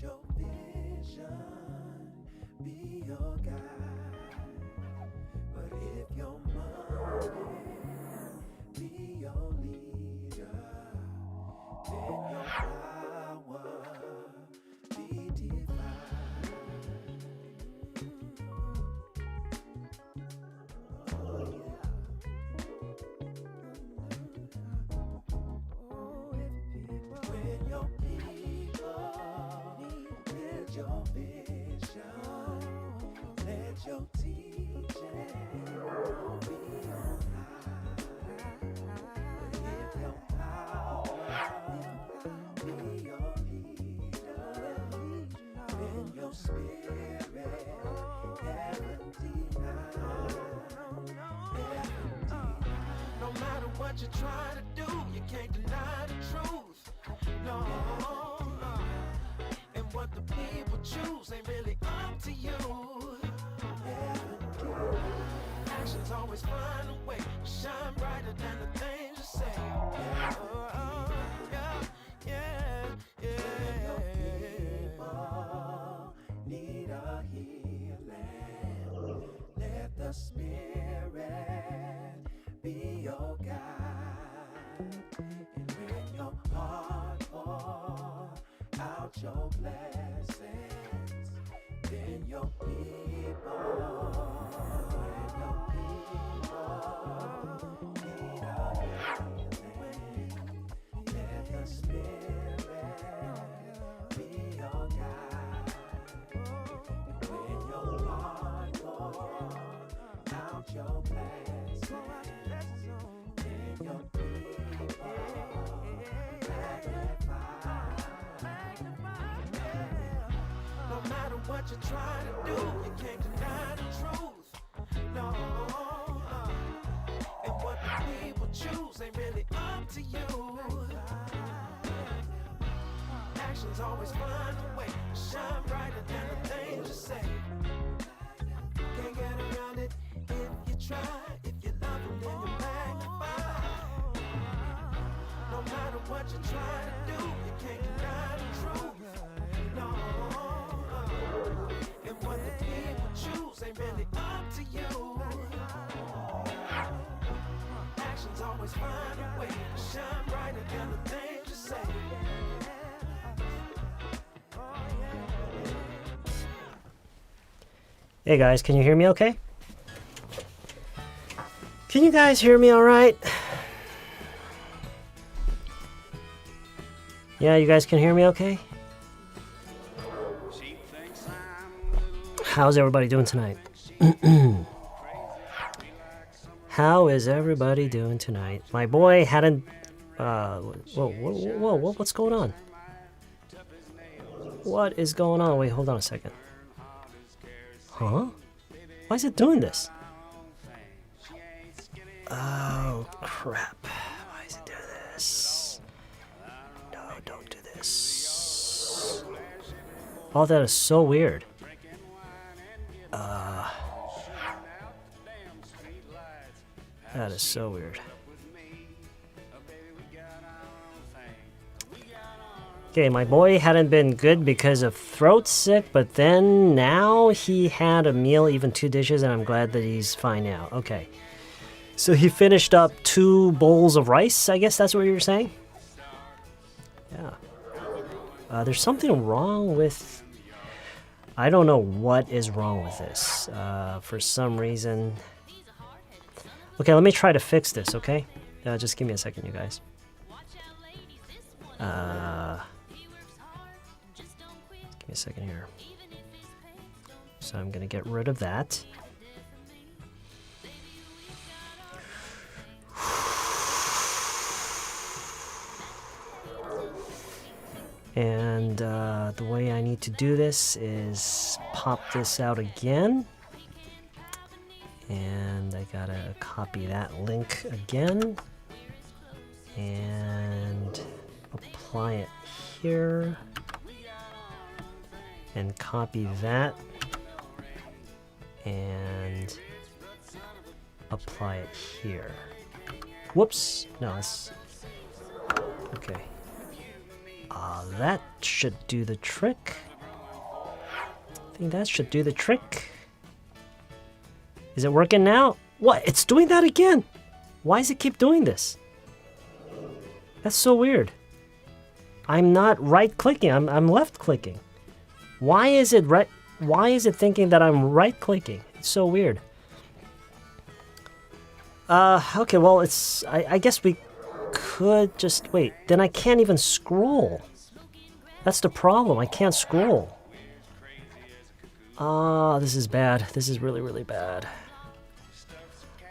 Your vision be your guide, but if your money be your leader, then your power be divided. Oh yeah. When your people your vision, let your teaching be on high. But if your power be your leader, then your spirit guaranteed. No matter what you try to do, you can't deny the truth. No. What the people choose ain't really up to you. Actions always find a way to shine brighter than the things you say. People need a healing. Let the Spirit be your guide. And when your heart pours out your blessings, then your people need a healing. Let the Spirit be your guide. And when your heart pours out your blessings, then your people magnify. No matter what you try to do, you can't deny the truth. No. And what the people choose ain't really up to you. Actions always find a way to shine brighter than the things you say. Can't get around it if you try. If you love them, then you magnify. No matter what you try to do, you can't deny the truth. No. And what the people choose ain't really up to you. Actions always find a way to shine brighter than the things you say. Hey guys, can you hear me okay? Can you guys hear me alright? Yeah, you guys can hear me okay? How's everybody doing tonight? How is everybody doing tonight? My boy hadn't... whoa, what's going on? What is going on? Wait, hold on a second. Huh? Why is it doing this? Oh, crap. Why is it doing this? No, don't do this. Oh, that is so weird. That is so weird. Okay, my boy hadn't been good because of throat sick, but then now he had a meal, even 2 dishes, and I'm glad that he's fine now. Okay. So he finished up 2 bowls of rice, I guess that's what you were saying? Yeah. There's something wrong with... I don't know what is wrong with this. For some reason... Okay, let me try to fix this, okay? Just give me a second, you guys. Give me a second here. So I'm gonna get rid of that. And the way I need to do this is pop this out again. And And I gotta copy that link again and apply it here and copy that and apply it here. Whoops, no, that's okay. That should do the trick. I think that should do the trick. Is it working now? What? It's doing that again. Why does it keep doing this? That's so weird. I'm not right clicking. I'm left clicking. Why is it thinking that I'm right clicking? It's so weird. Okay, well, I guess we could just wait. Then I can't even scroll. That's the problem. I can't scroll. This is bad. This is really, really bad.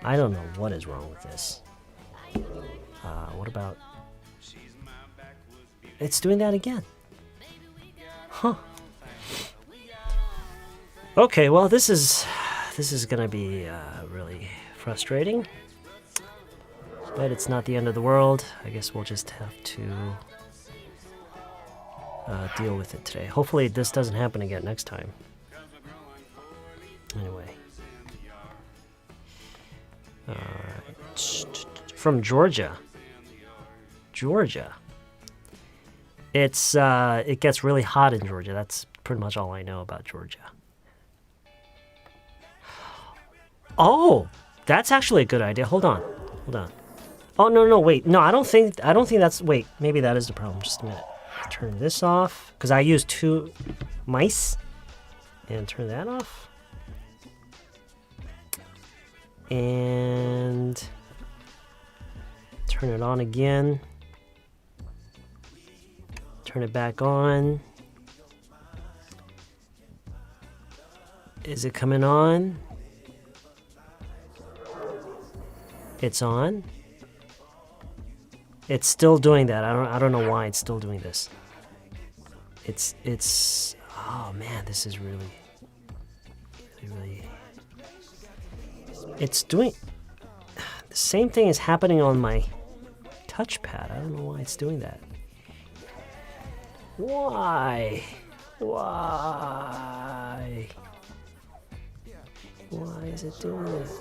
I don't know what is wrong with this. What about... It's doing that again. Huh. Okay, well, this is gonna be really frustrating. But it's not the end of the world. I guess we'll just have to deal with it today. Hopefully this doesn't happen again next time. Anyway. Alright. From Georgia. Georgia. It gets really hot in Georgia. That's pretty much all I know about Georgia. Oh, that's actually a good idea. Hold on. Oh, no, wait. No, I don't think that's... Wait, maybe that is the problem. Just a minute. Turn this off, because I use 2 mice. And turn that off. And... turn it on again. Turn it back on. Is it coming on? It's on. It's still doing that. I don't know why it's still doing this. It's oh man, this is really it's doing the same thing is happening on my touchpad. I don't know why it's doing that. Why is it doing this?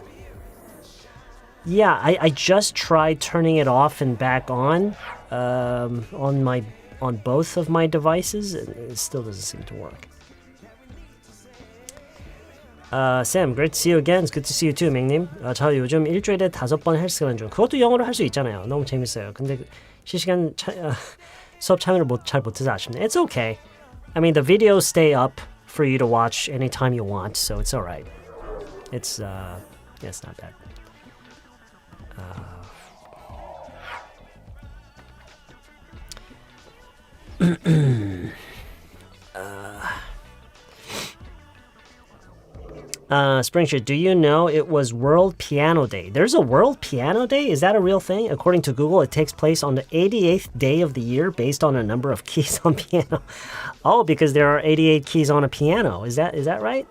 Yeah, I just tried turning it off and back on both of my devices, and it still doesn't seem to work. Sam, great to see you again. It's good to see you too, 맹님. 저 요즘 일주일에 5번 헬스 가는 중. 그것도 영어로 할 수 있잖아요. 너무 재밌어요. 근데 실시간 수업 참여를 잘 못해서 아쉽네. It's okay. I mean, the videos stay up for you to watch anytime you want, so it's alright. It's not bad. Springshire, do you know it was World Piano Day? There's a World Piano Day? Is that a real thing? According to Google, it takes place on the 88th day of the year based on a number of keys on piano. Oh, because there are 88 keys on a piano. Is that right?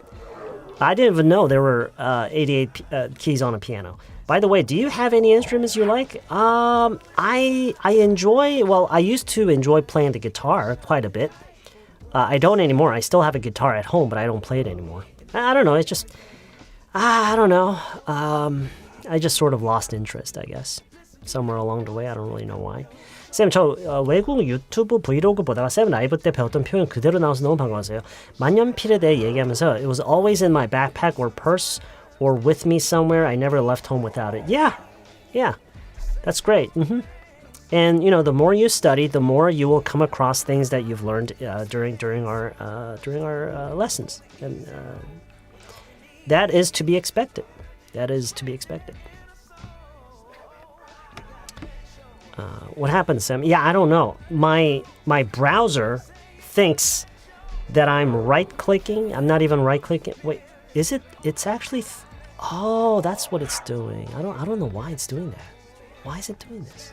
I didn't even know there were 88 keys on a piano. By the way, do you have any instruments you like? I enjoy, well, I used to enjoy playing the guitar quite a bit. I don't anymore. I still have a guitar at home, but I don't play it anymore. I don't know. It's just, I don't know. I just sort of lost interest, I guess. Somewhere along the way. I don't really know why. 쌤, 저 외국 유튜브 브이로그 보다가 쌤 라이브 때 배웠던 표현 그대로 나와서 너무 반가웠어요. 만년필에 대해 얘기하면서 It was always in my backpack or purse or with me somewhere. I never left home without it. Yeah. That's great. And, you know, the more you study, the more you will come across things that you've learned during our lessons. And that is to be expected. What happened, Sam? Yeah, I don't know. My browser thinks that I'm right-clicking. I'm not even right-clicking. Wait, is it? It's actually... oh, that's what it's doing. I don't know why it's doing that. Why is it doing this?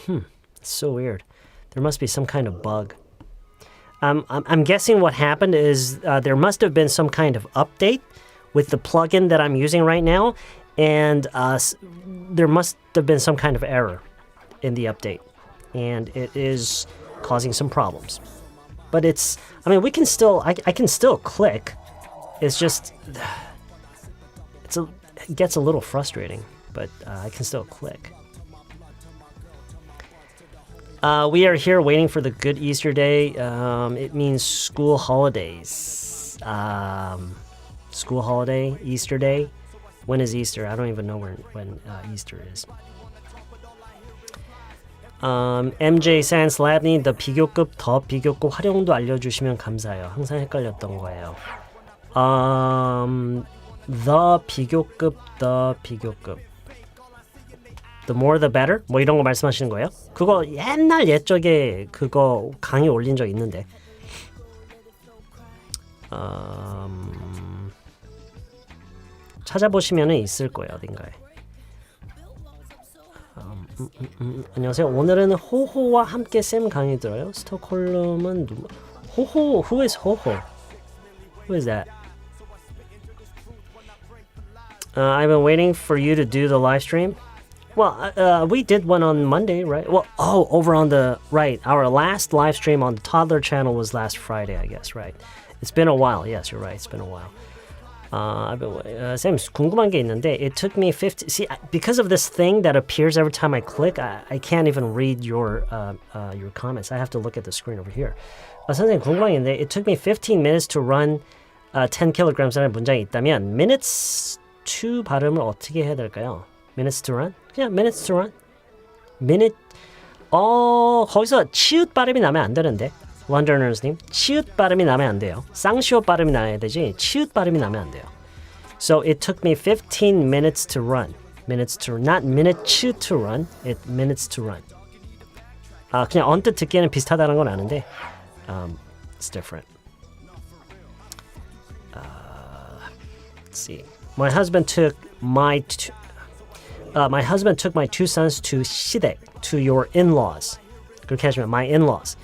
It's so weird. There must be some kind of bug. I'm guessing what happened is there must have been some kind of update with the plugin that I'm using right now, and there must have been some kind of error in the update, and it is causing some problems. But we can still, I can still click. It's just, it gets a little frustrating, but I can still click. We are here waiting for the good Easter day. It means school holidays. School holiday, Easter day. When is Easter? I don't even know when Easter is. MJ Sans Lab니, the 비교급, 더 비교급 활용도 알려주시면 감사해요. 항상 헷갈렸던 거예요. The 비교급. The more the better? 뭐 이런 거 말씀하시는 거예요? 그거 옛적에 그거 강의 올린 적 있는데. 찾아보시면은 있을 거예요, 어딘가에. 안녕하세요. 오늘은 호호와 함께 쌤 강의 들어요. 스톡홀름은 호호? Who is 호호? Who is that? I've been waiting for you to do the live stream. Well, we did one on Monday, right? Well, over on the right. Our last live stream on the Toddler channel was last Friday, I guess, right? It's been a while. Yes, you're right. It's been a while. 쌤, 궁금한 게 있는데 it took me 50. See, because of this thing that appears every time I click, I can't even read your comments. I have to look at the screen over here. 선생님, 궁금한 게 있는데 it took me 15 minutes to run 10 kilograms라는 문장이 있다면 minutes to 발음을 어떻게 해야 될까요? Minutes to run? 그냥 minutes to run. minute. 거기서 치읓 발음이 나면 안 되는데. Wonderners님, 치읓 발음이 나면 안 돼요. 쌍시옷 발음이 나야 되지 치읓 발음이 나면 안 돼요. So it took me 15 minutes to run. Not minutes to run. It minutes to run. 그냥 언뜻 듣기에는 비슷하다는 건 아는데 it's different. Let's see. My husband took my two sons to 시댁, to your in-laws. 그렇게 하시면 my in-laws.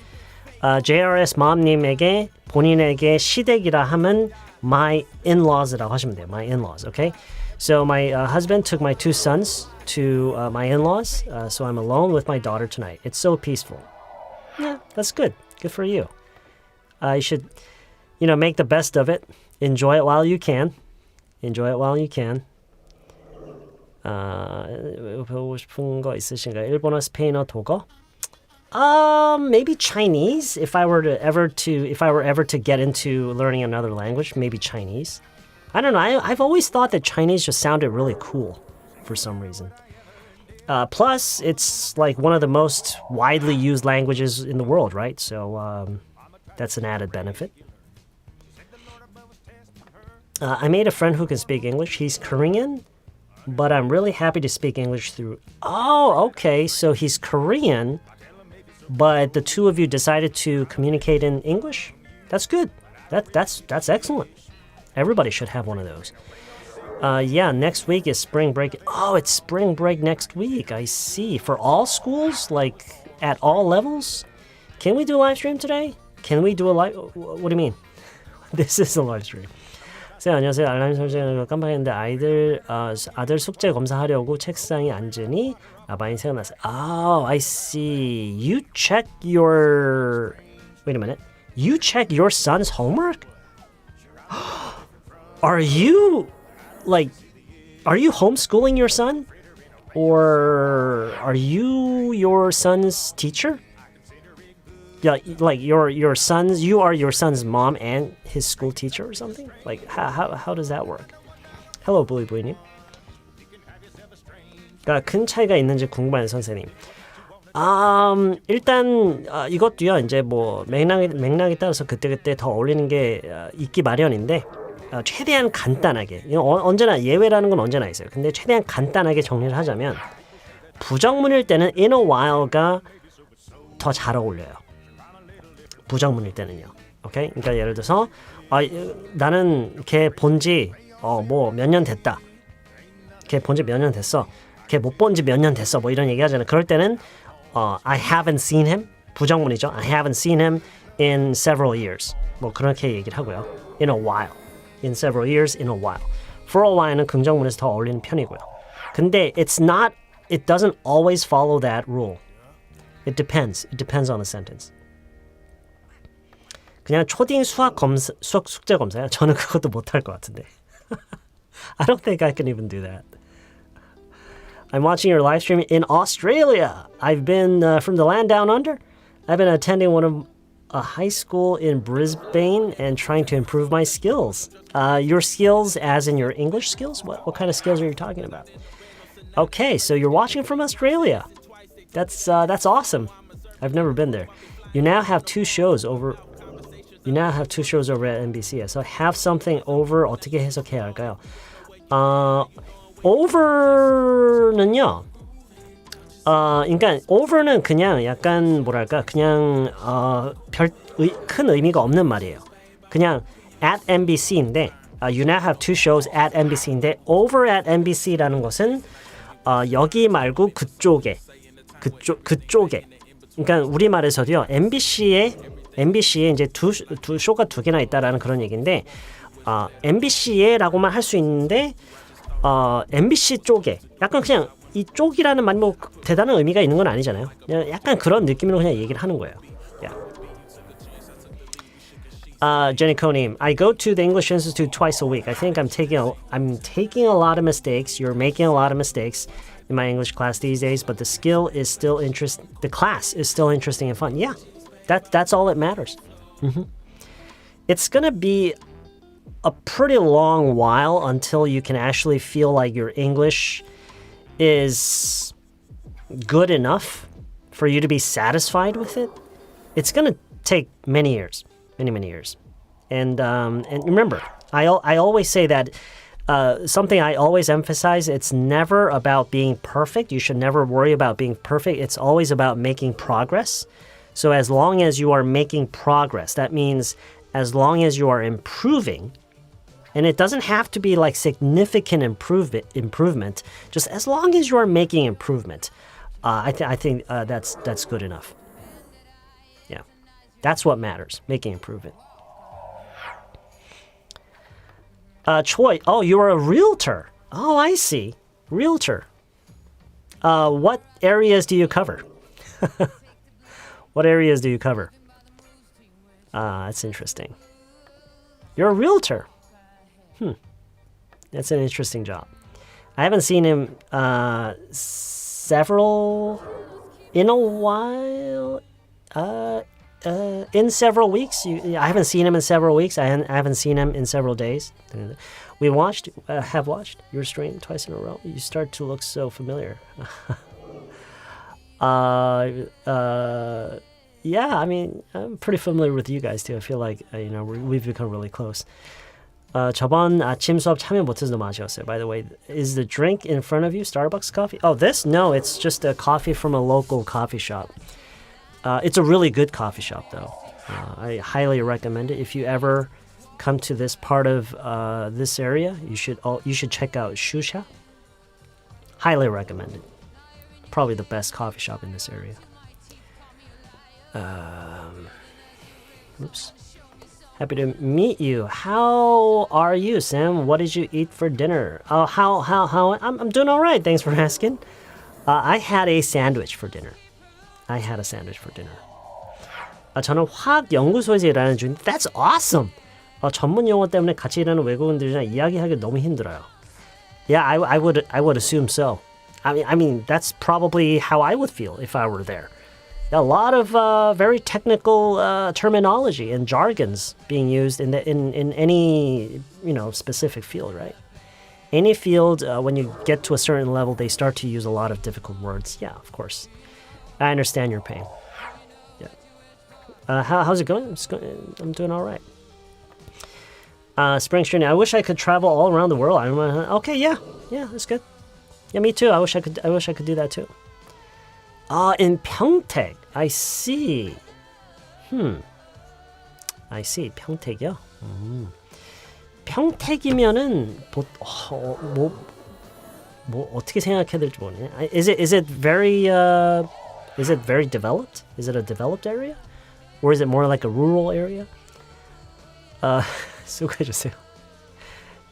JRS 맘님에게 본인에게 시댁이라 하면 my in-laws라고 하시면 돼요. My in-laws, okay? So my husband took my two sons to my in-laws, so I'm alone with my daughter tonight. It's so peaceful. Yeah, that's good. Good for you. You should, make the best of it. Enjoy it while you can. 배우고 싶은 거 있으신가요? 일본어, 스페인어, 독어? Maybe Chinese. If I were ever to get into learning another language, maybe Chinese. I don't know. I've always thought that Chinese just sounded really cool for some reason. Plus, it's like one of the most widely used languages in the world, right? So that's an added benefit. I made a friend who can speak English. He's Korean, but I'm really happy to speak English through. Oh, okay. So he's Korean. But the two of you decided to communicate in English? That's good. That's excellent. Everybody should have one of those. Yeah, next week is spring break. Oh, it's spring break next week. I see. For all schools? Like, at all levels? Can we do a live stream today? Can we do a live... What do you mean? This is a live stream. 쌤, 안녕하세요. 알람 설정을 깜빡했는데 아들 숙제 검사하려고 책상에 앉으니 많이 생각났어요. Oh, I see. You check your... Wait a minute. You check your son's homework? Are you homeschooling your son? Or are you your son's teacher? Yeah, like you are your son's mom and his school teacher or something? Like how does that work? Hello, 보이보이님. 큰 차이가 있는지 궁금한 선생님. 일단 이것도요. 이제 뭐 맥락에 따라서 그때그때 더 어울리는 게 있기 마련인데 최대한 간단하게. 언제나 예외라는 건 언제나 있어요. 근데 최대한 간단하게 정리를 하자면 부정문일 때는 in a while가 더 잘 어울려요. 부정문일 때는요. 오케이? 그러니까 예를 들어서 나는 걔 본지 뭐 몇 년 됐다. 걔 본지 몇 년 됐어. 걔 못 본지 몇 년 됐어. 뭐 이런 얘기 하잖아요. 그럴 때는 I haven't seen him. 부정문이죠. I haven't seen him in several years. 뭐 그렇게 얘기를 하고요. In a while. in several years, in a while. For a while는 긍정문에서 더 어울리는 편이고요. 근데 it doesn't always follow that rule. It depends on the sentence. 그냥 초딩 수학 숙제 검사요? 저는 그것도 못할 것 같은데. I don't think I can even do that. I'm watching your live stream in Australia. I've been from the land down under. I've been attending a high school in Brisbane and trying to improve my skills. Your skills as in your English skills? What kind of skills are you talking about? Okay, so you're watching from Australia. That's awesome. I've never been there. You now have two shows over at NBC. So have something over 어떻게 해석해야 할까요? over는요. 그러니까 over는 그냥 약간 뭐랄까 그냥 큰 의미가 없는 말이에요. 그냥 at NBC인데 you now have two shows at NBC인데 over at NBC라는 것은 여기 말고 그쪽에. 그러니까 우리말에서도요. MBC에 이제 두 쇼가 두 개나 있다라는 그런 얘기인데 MBC에라고만 할 수 있는데 MBC 쪽에 약간 그냥 이쪽이라는 말이 뭐 대단한 의미가 있는 건 아니잖아요. 그냥 약간 그런 느낌으로 그냥 얘기를 하는 거예요. Jenny I go to the English Institute twice a week. I think I'm taking a lot of mistakes. You're making a lot of mistakes in my English class these days, but the class is still interesting and fun. Yeah, that's all that matters. It's gonna be a pretty long while until you can actually feel like your English is good enough for you to be satisfied with it. It's gonna take many years. Many years. And remember, I always say that something I always emphasize, it's never about being perfect. You should never worry about being perfect. It's always about making progress. So as long as you are making progress, that means as long as you are improving, and it doesn't have to be like significant improvement, just as long as you are making improvement, I think that's good enough. That's what matters, making improvement. Choi, oh, you're a realtor. Oh, I see. Realtor. What areas do you cover? What areas do you cover? That's interesting. You're a realtor. That's an interesting job. I haven't seen him in a while. In several weeks. I haven't seen him in several weeks. I haven't seen him in several days. We have watched your stream twice in a row. You start to look so familiar. Yeah, I mean, I'm pretty familiar with you guys too. I feel like we've become really close. 저번 아침 수업 참여 못해서 너무 아쉬웠어요. By the way, is the drink in front of you Starbucks coffee? Oh, this? No, it's just a coffee from a local coffee shop. It's a really good coffee shop, though. I highly recommend it. If you ever come to this part of this area, you should check out Shusha. Highly recommend it. Probably the best coffee shop in this area. Oops. Happy to meet you. How are you, Sam? What did you eat for dinner? How? I'm doing all right. Thanks for asking. I had a sandwich for dinner. 저는 화학 연구소에서 일하는 중인데 That's awesome. 전문 용어 때문에 같이 일하는 외국인들이랑 이야기하기 너무 힘들어요. Yeah, I would assume so. I mean that's probably how I would feel if I were there. A lot of very technical terminology and jargons being used in any specific field, right? Any field, when you get to a certain level, they start to use a lot of difficult words. Yeah, of course. I understand your pain. Yeah. How's it going? I'm doing all right. Spring Street. I wish I could travel all around the world. Okay, yeah, that's good. Yeah, me too. I wish I could do that too. In Pyeongtaek. I see. I see. 평택이요. 평택이면은 뭐 어떻게 생각해야 될지 모르네. Is it very developed? Is it a developed area? Or is it more like a rural area? 수고해주세요.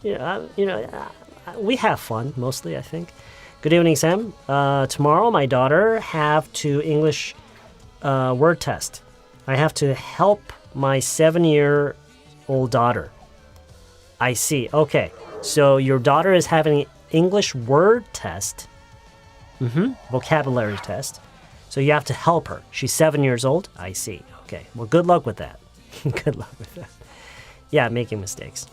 we have fun mostly, I think. Good evening, Sam. Tomorrow, my daughter have to English word test. I have to help my 7-year-old daughter. I see. Okay. So your daughter is having English word test. Vocabulary test. So you have to help her. She's 7 years old. I see. Okay. Well, good luck with that. Good luck with that. Yeah, making mistakes.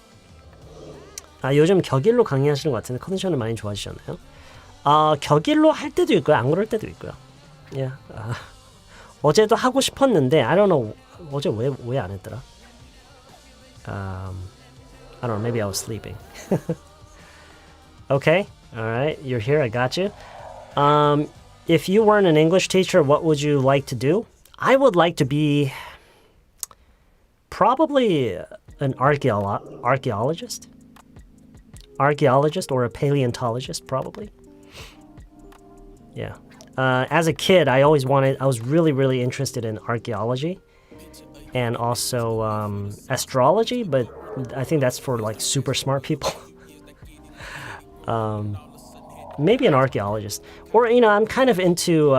요즘 격일로 강의하시는 것 같은데 컨디션은 많이 좋아지셨나요? 격일로 할 때도 있고요. 안 그럴 때도 있고요. Yeah. 어제도 하고 싶었는데 I don't know. 어제 왜 안 했더라? I don't know. Maybe I was sleeping. Okay. All right. You're here. I got you. If you weren't an English teacher, what would you like to do? I would like to be probably an archaeologist. Archaeologist or a paleontologist, probably. Yeah. As a kid, I was really, really interested in archaeology and also astrology, but I think that's for like super smart people. Maybe an archaeologist. Or, I'm kind of into,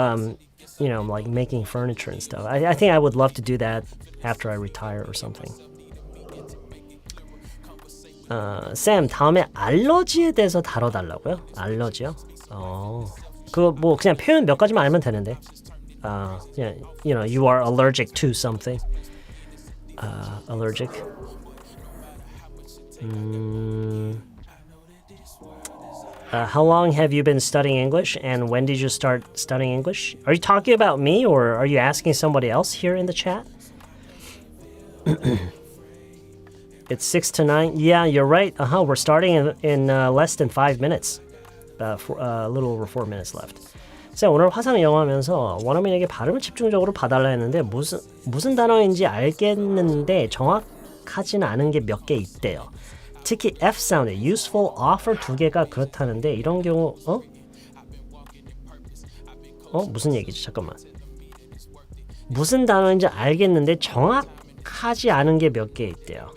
like making furniture and stuff. I think I would love to do that after I retire or something. 쌤, 다음에 알러지에 대해서 다뤄달라고요? 알러지요? 그거 그냥 표현 몇 가지만 알면 되는데. You are allergic to something. Allergic. How long have you been studying English, and when did you start studying English? Are you talking about me, or are you asking somebody else here in the chat? It's 6 to 9. Yeah, you're right. We're starting in less than 5 minutes. A little over 4 minutes left. 쌤, 오늘 화상 영어 하면서 원어민에게 발음을 집중적으로 봐달라 했는데 무슨 단어인지 알겠는데 정확하진 않은 게 몇 개 있대요. 특히 F 사운드, useful, offer 2개가 그렇다는데 이런 경우 무슨 얘기지? 잠깐만. 무슨 단어인지 알겠는데 정확하지 않은 게 몇 개 있대요.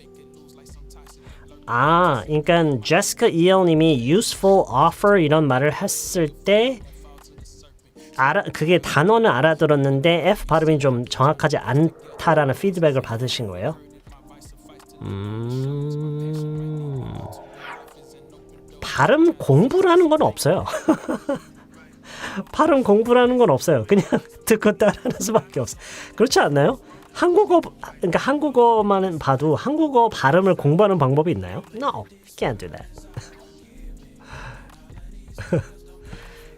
그러니까 제시카 EL님이 useful, offer 이런 말을 했을 때 그게 단어는 알아들었는데 F 발음이 좀 정확하지 않다라는 피드백을 받으신 거예요? 발음 공부라는 건 없어요. 발음 공부라는 건 없어요. 그냥 듣고 따라하는 수밖에 없어요. 그렇지 않나요? 그러니까 한국어만 봐도 한국어 발음을 공부하는 방법이 있나요? No, you can't do that.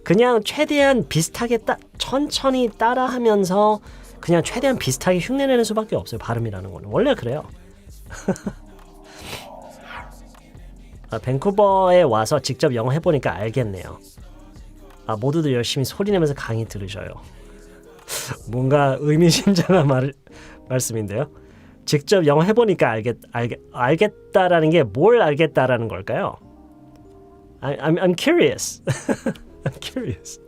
그냥 최대한 비슷하게 천천히 따라하면서 그냥 최대한 비슷하게 흉내내는 수밖에 없어요. 발음이라는 거는 원래 그래요. 밴쿠버에 와서 직접 영어 해보니까 알겠네요. 모두들 열심히 소리내면서 강의 들으셔요. 뭔가 의미심장한 말씀인데요. 직접 영어 해보니까 알겠다라는 게 뭘 알겠다라는 걸까요? I'm curious. I'm curious.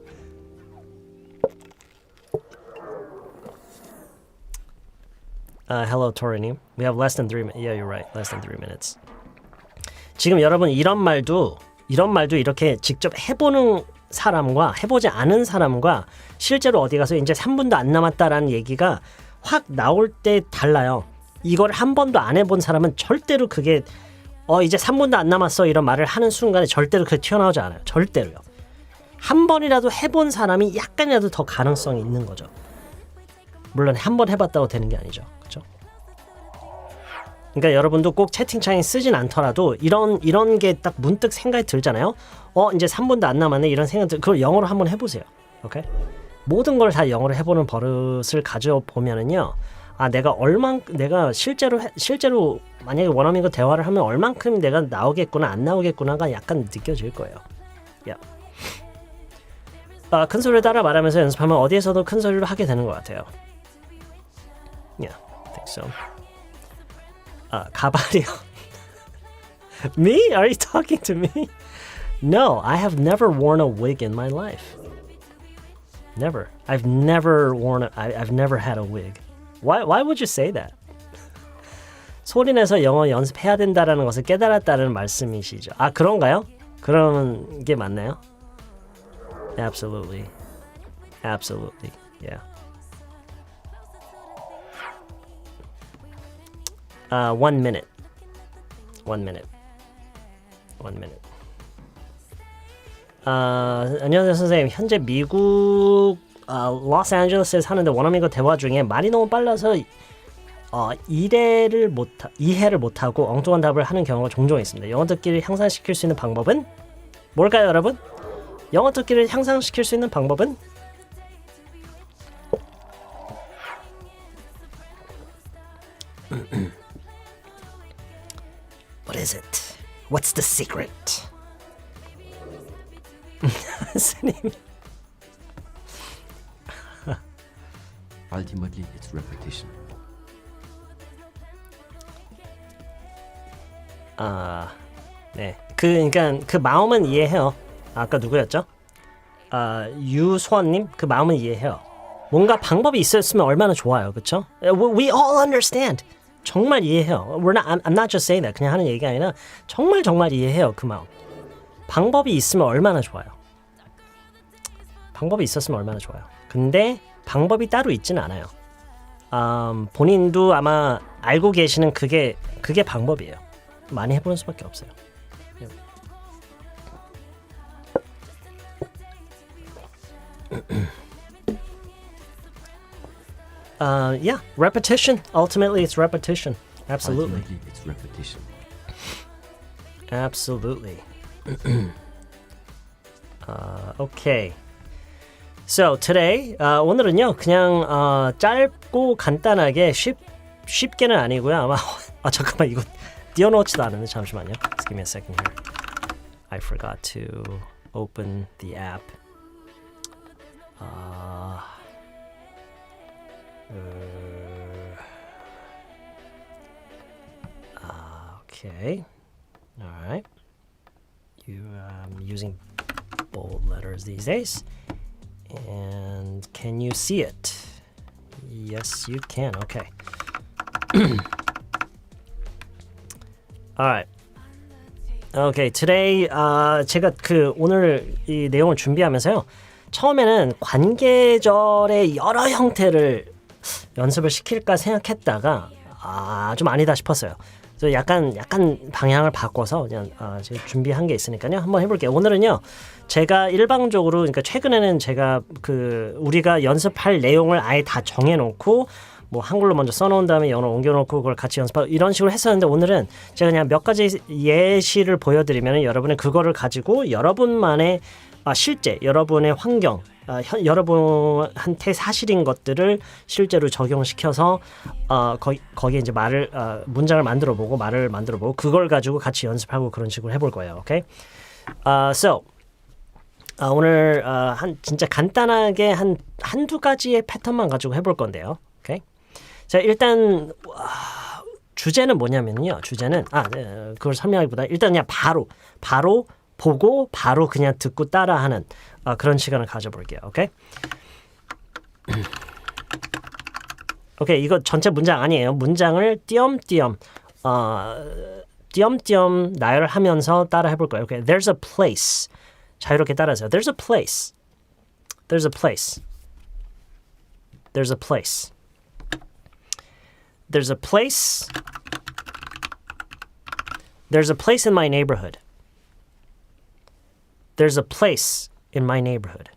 Hello, Tori님. We have less than 3 minutes. Yeah, you're right. Less than 3 minutes. 지금 여러분 이런 말도 이렇게 직접 해보는 사람과 해보지 않은 사람과 실제로 어디 가서 이제 3분도 안 남았다라는 얘기가 확 나올 때 달라요. 이걸 한 번도 안 해본 사람은 절대로 그게 이제 3분도 안 남았어 이런 말을 하는 순간에 절대로 그게 튀어나오지 않아요. 절대로요. 한 번이라도 해본 사람이 약간이라도 더 가능성이 있는 거죠. 물론 한 번 해봤다고 되는 게 아니죠. 그렇죠? 그러니까 여러분도 꼭 채팅창에 쓰진 않더라도 이런 게 딱 문득 생각이 들잖아요. 이제 3분도 안 남았네 이런 생각 그걸 영어로 한번 해보세요. 오케이? 모든 걸 다 영어로 해보는 버릇을 가져보면은요. 내가 실제로 만약에 원어민과 대화를 하면 얼만큼 내가 나오겠구나 안 나오겠구나가 약간 느껴질 거예요. Yeah. 큰 소리를 따라 말하면서 연습하면 어디에서도 큰 소리로 하게 되는 것 같아요. Yeah, I think so. 가발이요. Me? Are you talking to me? No, I have never worn a wig in my life. Never. I've never had a wig. Why would you say that? 소리내서 영어 연습해야 된다라는 것을 깨달았다는 말씀이시죠. 아, 그런가요? 그런 게 맞나요? Absolutely. Absolutely. Yeah. 1 minute. 1 minute. 1 minute. 안녕하세요 선생님. 현재 미국 로스앤젤레스에 사는데 원어민과 대화 중에 말이 너무 빨라서 이해를 못하고 엉뚱한 답을 하는 경우가 종종 있습니다. 영어 듣기를 향상시킬 수 있는 방법은 뭘까요, 여러분? 영어 듣기를 향상시킬 수 있는 방법은? What is it? What's the secret? 스님. Ultimately, it's repetition. 네. 그러니까 그 마음은 이해해요. 아까 누구였죠? 유수원님 그 마음은 이해해요. 뭔가 방법이 있었으면 얼마나 좋아요, 그렇죠? We all understand. 정말 이해해요. I'm not just saying that. 그냥 하는 얘기가 아니라 정말 이해해요, 그 마음. 방법이 있으면 얼마나 좋아요. 방법이 있었으면 얼마나 좋아요. 근데 방법이 따로 있지는 않아요. 본인도 아마 알고 계시는 그게 방법이에요. 많이 해보는 수밖에 없어요. Yeah, repetition. Ultimately, it's repetition. Absolutely. Ultimately, it's repetition. Absolutely. Okay. So today, 오늘은요 그냥 짧고 간단하게 쉽게는 아니고요. 아마 잠깐만 이거 띄워놓지도 않았는데 잠시만요. Just give me a second here. I forgot to open the app. Okay. All right. I'm using bold letters these days. And can you see it? Yes, you can. Okay. All right. Okay, today 제가 오늘 이 내용을 준비하면서요. 처음에는 관계절의 여러 형태를 연습을 시킬까 생각했다가 좀 아니다 싶었어요. 그래서 약간 방향을 바꿔서 그냥 제가 준비한 게 있으니까요. 한번 해볼게요. 오늘은요. 제가 일방적으로 그러니까 최근에는 제가 우리가 연습할 내용을 아예 다 정해놓고 뭐 한글로 먼저 써놓은 다음에 영어로 옮겨놓고 그걸 같이 연습하고 이런 식으로 했었는데 오늘은 제가 그냥 몇 가지 예시를 보여드리면 여러분은 그거를 가지고 여러분만의 실제 여러분의 환경 여러분한테 사실인 것들을 실제로 적용시켜서 거기에 이제 문장을 만들어보고 말을 만들어보고 그걸 가지고 같이 연습하고 그런 식으로 해볼 거예요. 오케이? So 오늘 진짜 간단하게 한두 가지의 패턴만 가지고 해볼 건데요. 오케이? 자, 일단 주제는 뭐냐면요. 주제는 그걸 설명하기보다 일단 그냥 바로 보고 바로 그냥 듣고 따라하는 그런 시간을 가져볼게요. 오케이? 오케이, 이거 전체 문장 아니에요. 문장을 띄엄띄엄 나열하면서 따라 해볼 거예요. 오케이? There's a place. 자유롭게 따라하세요. There's a place. There's a place. There's a place. There's a place. There's a place in my neighborhood. There's a place in my neighborhood.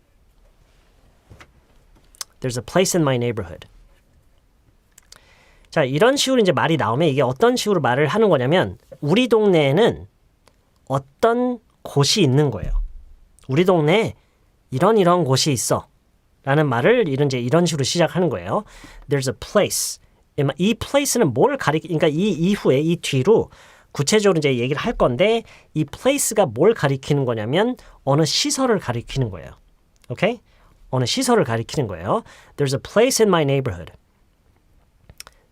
There's a place in my neighborhood. 자, 이런 식으로 이제 말이 나오면 이게 어떤 식으로 말을 하는 거냐면 우리 동네에는 어떤 곳이 있는 거예요. 우리 동네에 이런 곳이 있어. 라는 말을 이런 식으로 시작하는 거예요. There's a place. 이 place는 뭘 그러니까 이 이후에 이 뒤로 구체적으로 이제 얘기를 할 건데 이 place가 뭘 가리키는 거냐면 어느 시설을 가리키는 거예요. 오케이? 어느 시설을 가리키는 거예요. There's a place in my neighborhood.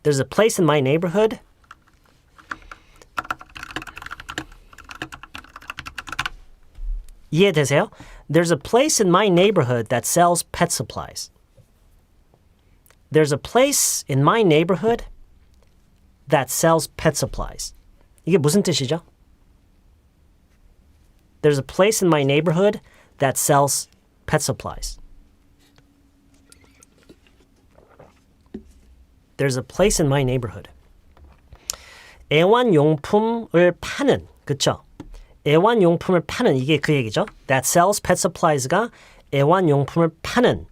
There's a place in my neighborhood. 이해되세요? There's a place in my neighborhood that sells pet supplies. There's a place in my neighborhood that sells pet supplies. 이게 무슨 뜻이죠? There's a place in my neighborhood that sells pet supplies. There's a place in my neighborhood. 애완용품을 파는, 그쵸? 애완용품을 파는, 이게 그 얘기죠. That sells pet supplies가 애완용품을 파는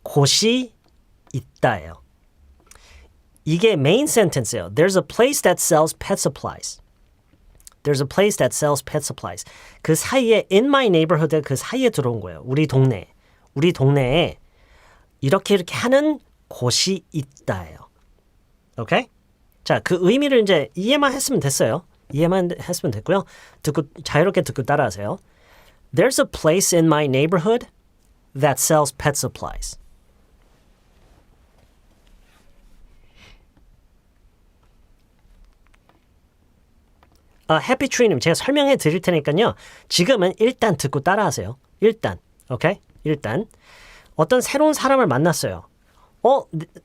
곳이 있다예요. 이게 main sentence예요. There's a place that sells pet supplies. There's a place that sells pet supplies. 그 사이에 in my neighborhood 그 사이에 들어온 거예요. 우리 동네에 이렇게 하는 곳이 있다예요. 오케이? 자, 그 의미를 이제 이해만 했으면 됐어요. 이해만 했으면 됐고요. 자유롭게 듣고 따라하세요. There's a place in my neighborhood that sells pet supplies. 해피트리님 제가 설명해 드릴 테니까요. 지금은 일단 듣고 따라하세요. 일단, 오케이? 일단 어떤 새로운 사람을 만났어요.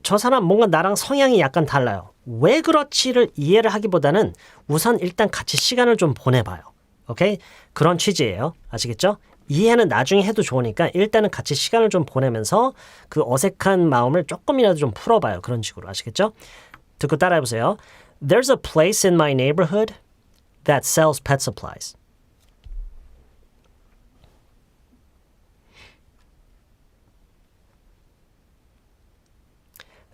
저 사람 뭔가 나랑 성향이 약간 달라요. 왜 그렇지를 이해를 하기보다는 우선 일단 같이 시간을 좀 보내봐요. 오케이? 그런 취지예요. 아시겠죠? 이해는 나중에 해도 좋으니까 일단은 같이 시간을 좀 보내면서 그 어색한 마음을 조금이라도 좀 풀어봐요. 그런 식으로. 아시겠죠? 듣고 따라해보세요. There's a place in my neighborhood that sells pet supplies.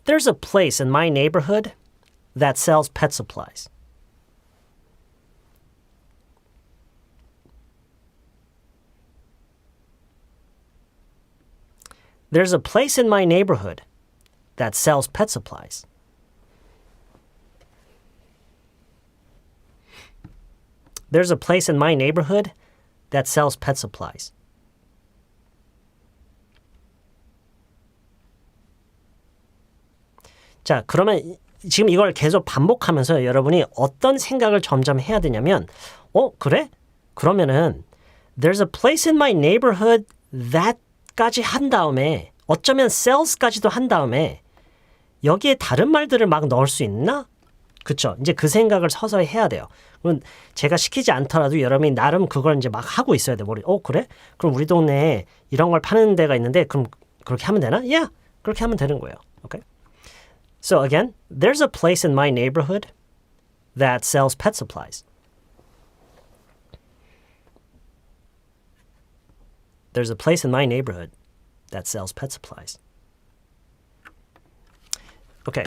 There's a place in my neighborhood that sells pet supplies. There's a place in my neighborhood that sells pet supplies. There's a place in my neighborhood that sells pet supplies. 자, 그러면 지금 이걸 계속 반복하면서 여러분이 어떤 생각을 점점 해야 되냐면 그래? 그러면은 There's a place in my neighborhood that까지 한 다음에 어쩌면 sells까지도 한 다음에 여기에 다른 말들을 막 넣을 수 있나? 그쵸? 이제 그 생각을 서서히 해야 돼요. 그럼 제가 시키지 않더라도 여러분이 나름 그걸 이제 막 하고 있어야 돼. 그래? 그럼 우리 동네에 이런 걸 파는 데가 있는데 그럼 그렇게 하면 되나? Yeah, 그렇게 하면 되는 거예요. Okay? So again, there's a place in my neighborhood that sells pet supplies. There's a place in my neighborhood that sells pet supplies. Okay.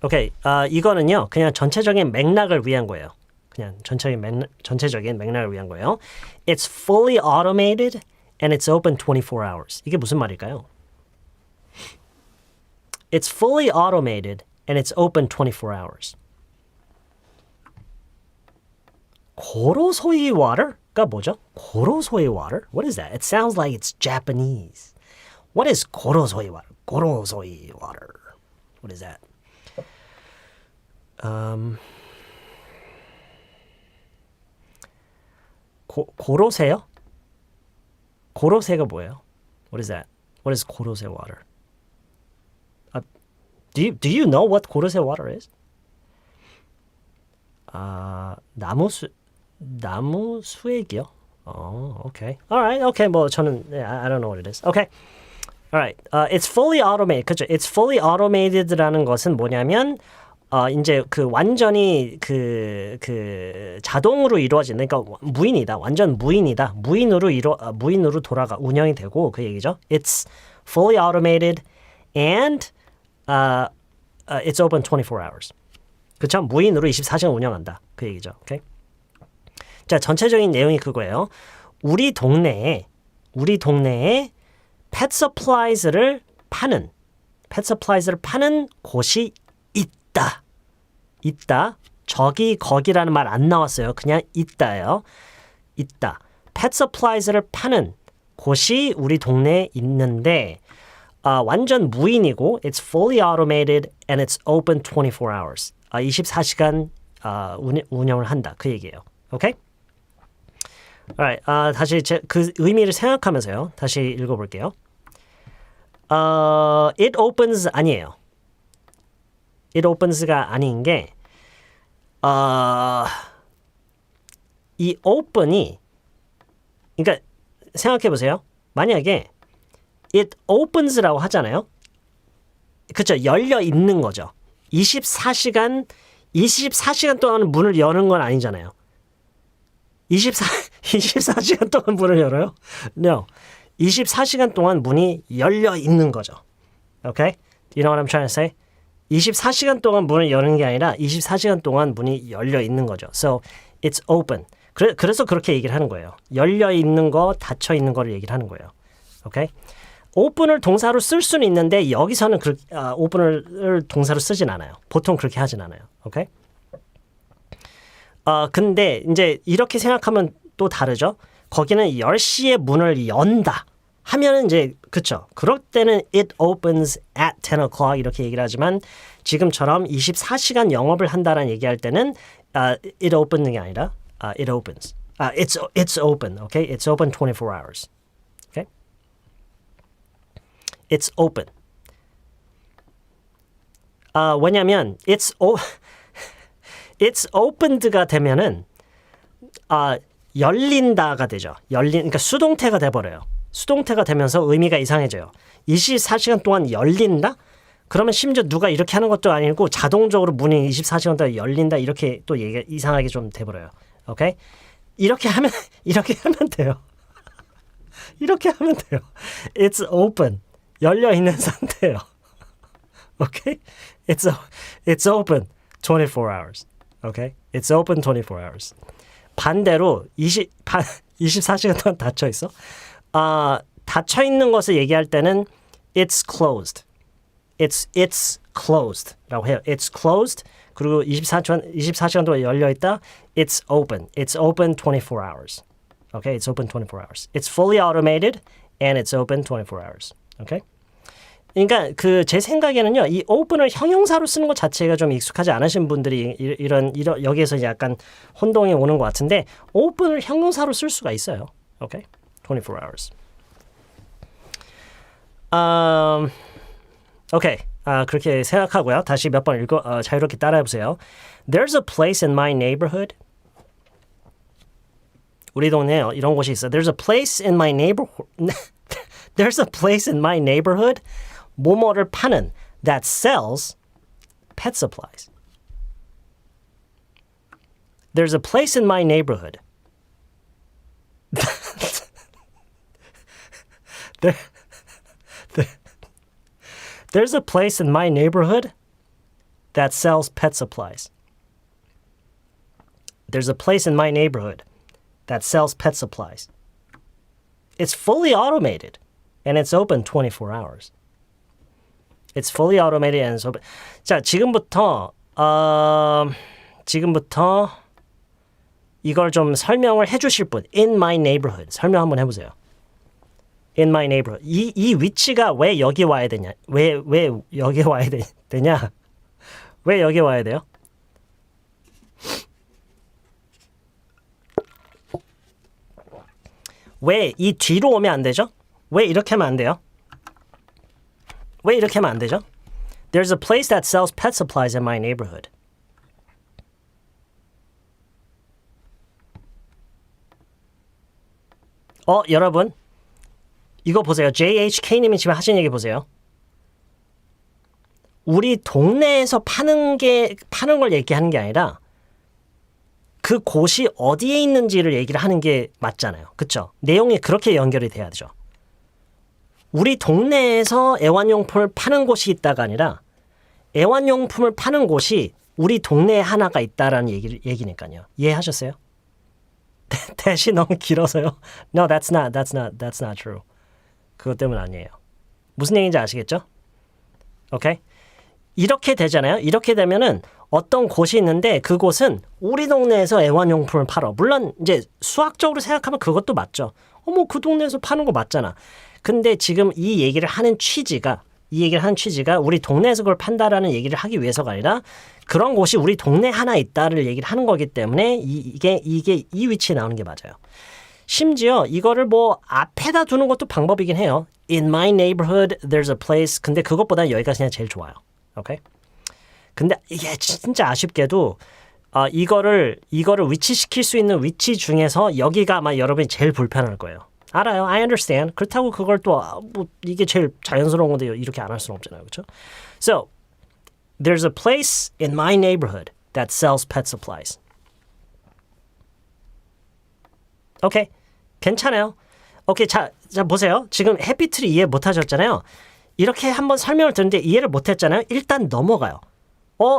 오케이, 이거는요 그냥 전체적인 맥락을 위한 거예요. 그냥 전체적인 맥락을 위한 거예요. It's fully automated and it's open 24 hours. 이게 무슨 말일까요? It's fully automated and it's open 24 hours. 고로소이 water가 뭐죠? 고로소이 water? What is that? It sounds like it's Japanese. What is 고로소이 water? 고로소이 water. What is that? 고로세요? 고로세가 뭐예요? What is that? What is 고로세 water? Do you know what 고로세 water is? 나무 수액이요? Okay. Alright, okay. 뭐 저는 I don't know what it is. Okay. Alright. It's fully automated. 그렇죠? It's fully automated라는 것은 뭐냐면 이제 그 완전히 그 자동으로 이루어지는 그러니까 무인이다. 완전 무인이다. 무인으로 돌아가 운영이 되고 그 얘기죠. It's fully automated and it's open 24 hours. 그렇죠? 무인으로 24시간 운영한다. 그 얘기죠. 오케이. 자, 전체적인 내용이 그거예요. 우리 동네에 pet supplies를 파는 곳이 있다. 저기 거기라는 말 안 나왔어요. 그냥 있다예요. 있다. pet supplies를 파는 곳이 우리 동네에 있는데 완전 무인이고 it's fully automated and it's open 24 hours. 24시간 운영을 한다. 그 얘기예요. 오케이? Alright, 다시 그 의미를 생각하면서요. 다시 읽어볼게요. it opens 아니에요. it opens가 아닌 게 이 open이 그러니까 생각해 보세요. 만약에 it opens라고 하잖아요. 그렇죠. 열려 있는 거죠. 24시간 동안 문을 여는 건 아니잖아요. 24시간 동안 문을 열어요? No. 24시간 동안 문이 열려 있는 거죠. Okay? You know what I'm trying to say? 24시간 동안 문을 여는 게 아니라 24시간 동안 문이 열려 있는 거죠. So, it's open. 그래서 그렇게 얘기를 하는 거예요. 열려 있는 거, 닫혀 있는 거를 얘기를 하는 거예요. Okay? open을 동사로 쓸 수는 있는데 여기서는 open을 동사로 쓰진 않아요. 보통 그렇게 하진 않아요. Okay? 근데 이제 이렇게 생각하면 또 다르죠. 거기는 10시에 문을 연다 하면은 이제 그쵸. 그럴 때는 it opens at 10 o'clock 이렇게 얘기를 하지만 지금처럼 24시간 영업을 한다라는 얘기할 때는 it open이 아니라 it opens. It's open. Okay? It's open 24 hours. Okay? It's open. 왜냐면 it's opened가 되면은 열린다가 되죠. 그러니까 수동태가 돼버려요. 수동태가 되면서 의미가 이상해져요. 24시간 동안 열린다? 그러면 심지어 누가 이렇게 하는 것도 아니고 자동적으로 문이 24시간 동안 열린다 이렇게 또 얘기가 이상하게 좀 돼버려요. 오케이? 이렇게 하면 돼요. 이렇게 하면 돼요. It's open. 열려 있는 상태예요. 오케이? It's open 24 hours. Okay? It's open 24 hours. 반대로 24시간 동안 닫혀 있어. 닫혀 있는 것을 얘기할 때는 it's closed. It's closed라고 해요. It's closed. 그리고 24시간 동안 열려 있다. It's open. It's open 24 hours. Okay? It's open 24 hours. It's fully automated and it's open 24 hours. Okay? 그러니까 제 생각에는요, 이 open을 형용사로 쓰는 것 자체가 좀 익숙하지 않으신 분들이 이런 여기에서 약간 혼동이 오는 것 같은데 open을 형용사로 쓸 수가 있어요. Okay? 24 hours. 오케이. 그렇게 생각하고요. 다시 몇 번 자유롭게 따라해 보세요. There's a place in my neighborhood. 우리 동네에 이런 곳이 있어. There's a place in my neighborhood. There's a place in my neighborhood. 뭐뭐를 파는 that sells pet supplies. There's a place in my neighborhood. There's a place in my neighborhood that sells pet supplies. There's a place in my neighborhood that sells pet supplies. It's fully automated and it's open 24 hours. It's fully automated and it's open. 자, 지금부터 이걸 좀 설명을 해주실 분. In my neighborhood. 설명 한번 해보세요. In my neighborhood. 이 위치가 왜 여기 와야 되냐? 왜 여기 와야 되냐? 왜 여기 와야 돼요? 왜 이 뒤로 오면 안 되죠? 왜 이렇게 하면 안 돼요? 왜 이렇게 하면 안 되죠? There's a place that sells pet supplies in my neighborhood. 여러분. 이거 보세요. JHK님이 지금 하신 얘기 보세요. 우리 동네에서 파는 걸 얘기하는 게 아니라 그 곳이 어디에 있는지를 얘기를 하는 게 맞잖아요. 그렇죠? 내용이 그렇게 연결이 돼야 되죠. 우리 동네에서 애완용품을 파는 곳이 있다가 아니라 애완용품을 파는 곳이 우리 동네에 하나가 있다라는 얘기니까요. 이해하셨어요? 대시 너무 길어서요. No, that's not true. 그것 때문 아니에요. 무슨 얘기인지 아시겠죠? 오케이? 이렇게 되잖아요. 이렇게 되면은 어떤 곳이 있는데 그곳은 우리 동네에서 애완용품을 팔아. 물론 이제 수학적으로 생각하면 그것도 맞죠. 그 동네에서 파는 거 맞잖아. 근데 지금 이 얘기를 하는 취지가 우리 동네에서 그걸 판다라는 얘기를 하기 위해서가 아니라 그런 곳이 우리 동네 하나 있다를 얘기를 하는 거기 때문에 이게 이 위치에 나오는 게 맞아요. 심지어 이거를 뭐 앞에다 두는 것도 방법이긴 해요. In my neighborhood, there's a place. 근데 그것보다 여기가 그냥 제일 좋아요. 오케이? 근데 이게 진짜 아쉽게도 이거를 위치시킬 수 있는 위치 중에서 여기가 아마 여러분이 제일 불편할 거예요. 알아요. I understand. 그렇다고 그걸 또 뭐 이게 제일 자연스러운 건데 이렇게 안 할 수는 없잖아요. 그렇죠? So, there's a place in my neighborhood that sells pet supplies. 오케이. 괜찮아요. 오케이. 자 보세요. 지금 해피트리 이해 못 하셨잖아요. 이렇게 한번 설명을 듣는데 이해를 못 했잖아요. 일단 넘어가요.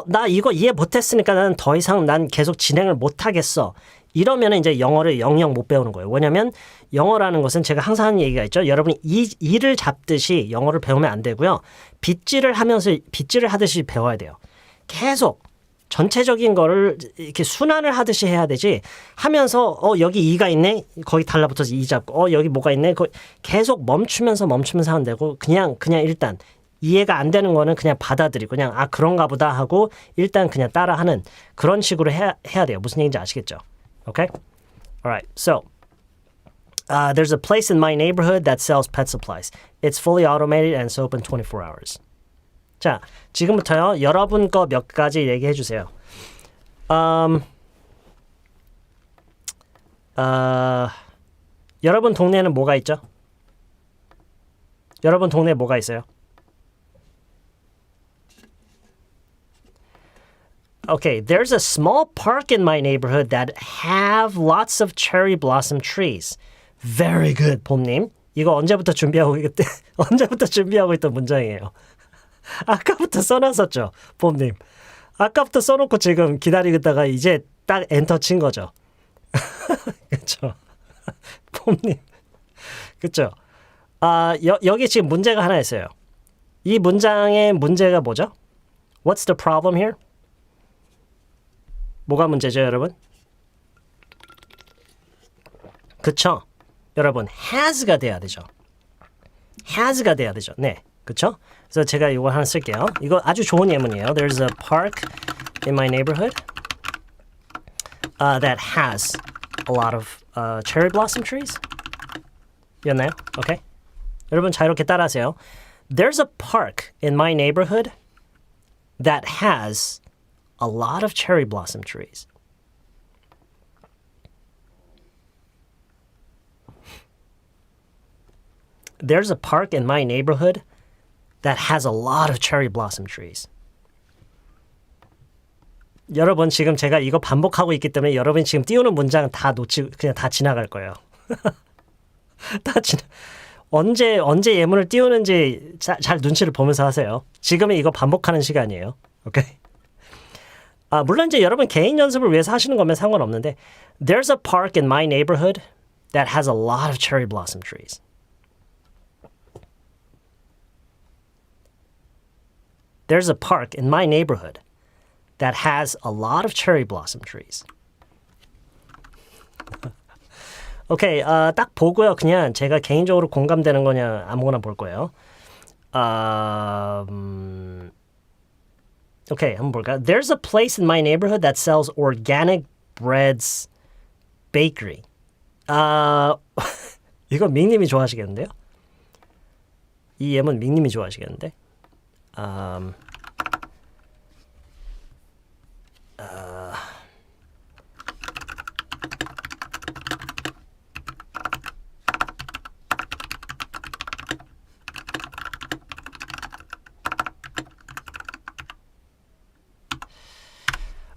나 이거 이해 못했으니까 나는 더 이상 난 계속 진행을 못 하겠어. 이러면 이제 영어를 영영 못 배우는 거예요. 왜냐하면 영어라는 것은 제가 항상 하는 얘기가 있죠. 여러분이 이를 잡듯이 영어를 배우면 안 되고요. 빗질을 하듯이 배워야 돼요. 계속 전체적인 거를 이렇게 순환을 하듯이 해야 되지 하면서 여기 이가 있네. 거기 달라붙어서 이 잡고 여기 뭐가 있네. 계속 멈추면서 하면 되고 그냥 일단 이해가 안 되는 거는 그냥 받아들이고 그냥 그런가 보다 하고 일단 그냥 따라하는 그런 식으로 해야 돼요. 무슨 얘기인지 아시겠죠? Okay? Alright, so there's a place in my neighborhood that sells pet supplies. It's fully automated and it's open 24 hours. 자, 지금부터요. 여러분 거 몇 가지 얘기해 주세요. 여러분 동네에는 뭐가 있죠? 여러분 동네에 뭐가 있어요? Okay, there's a small park in my neighborhood that have lots of cherry blossom trees. Very good, 봄님. 이거 언제부터 준비하고 있던 문장이에요. 아까부터 써놨었죠, 봄님. 아까부터 써놓고 지금 기다리다가 이제 딱 엔터 친 거죠. 그렇죠, 봄님. 그렇죠. 여기 지금 문제가 하나 있어요. 이 문장의 문제가 뭐죠? What's the problem here? 뭐가 문제죠, 여러분? 그쵸? 여러분, has가 돼야 되죠. has가 돼야 되죠. 네, 그쵸? 그래서 제가 이거 하나 쓸게요. 이거 아주 좋은 예문이에요. There's a park in my neighborhood that has a lot of cherry blossom trees. 였나요? 오케이. 여러분 자유롭게 따라하세요. There's a park in my neighborhood that has a lot of cherry blossom trees. There's a park in my neighborhood that has a lot of cherry blossom trees. 여러분 지금 제가 이거 반복하고 있기 때문에 여러분이 지금 띄우는 문장 다 놓치고 그냥 다 지나갈 거예요. 언제 예문을 띄우는지 잘 눈치를 보면서 하세요. 지금은 이거 반복하는 시간이에요. 오케이? 물론 이제 여러분 개인 연습을 위해서 하시는 거면 상관없는데 There's a park in my neighborhood that has a lot of cherry blossom trees. There's a park in my neighborhood that has a lot of cherry blossom trees. 오케이, 딱 보고요. 그냥 제가 개인적으로 공감되는 거냐 아무거나 볼 거예요. 오케이, 한번 볼까요? There's a place in my neighborhood that sells organic breads bakery. 이거 밍님이 좋아하시겠는데요? 이 예문 밍님이 좋아하시겠는데?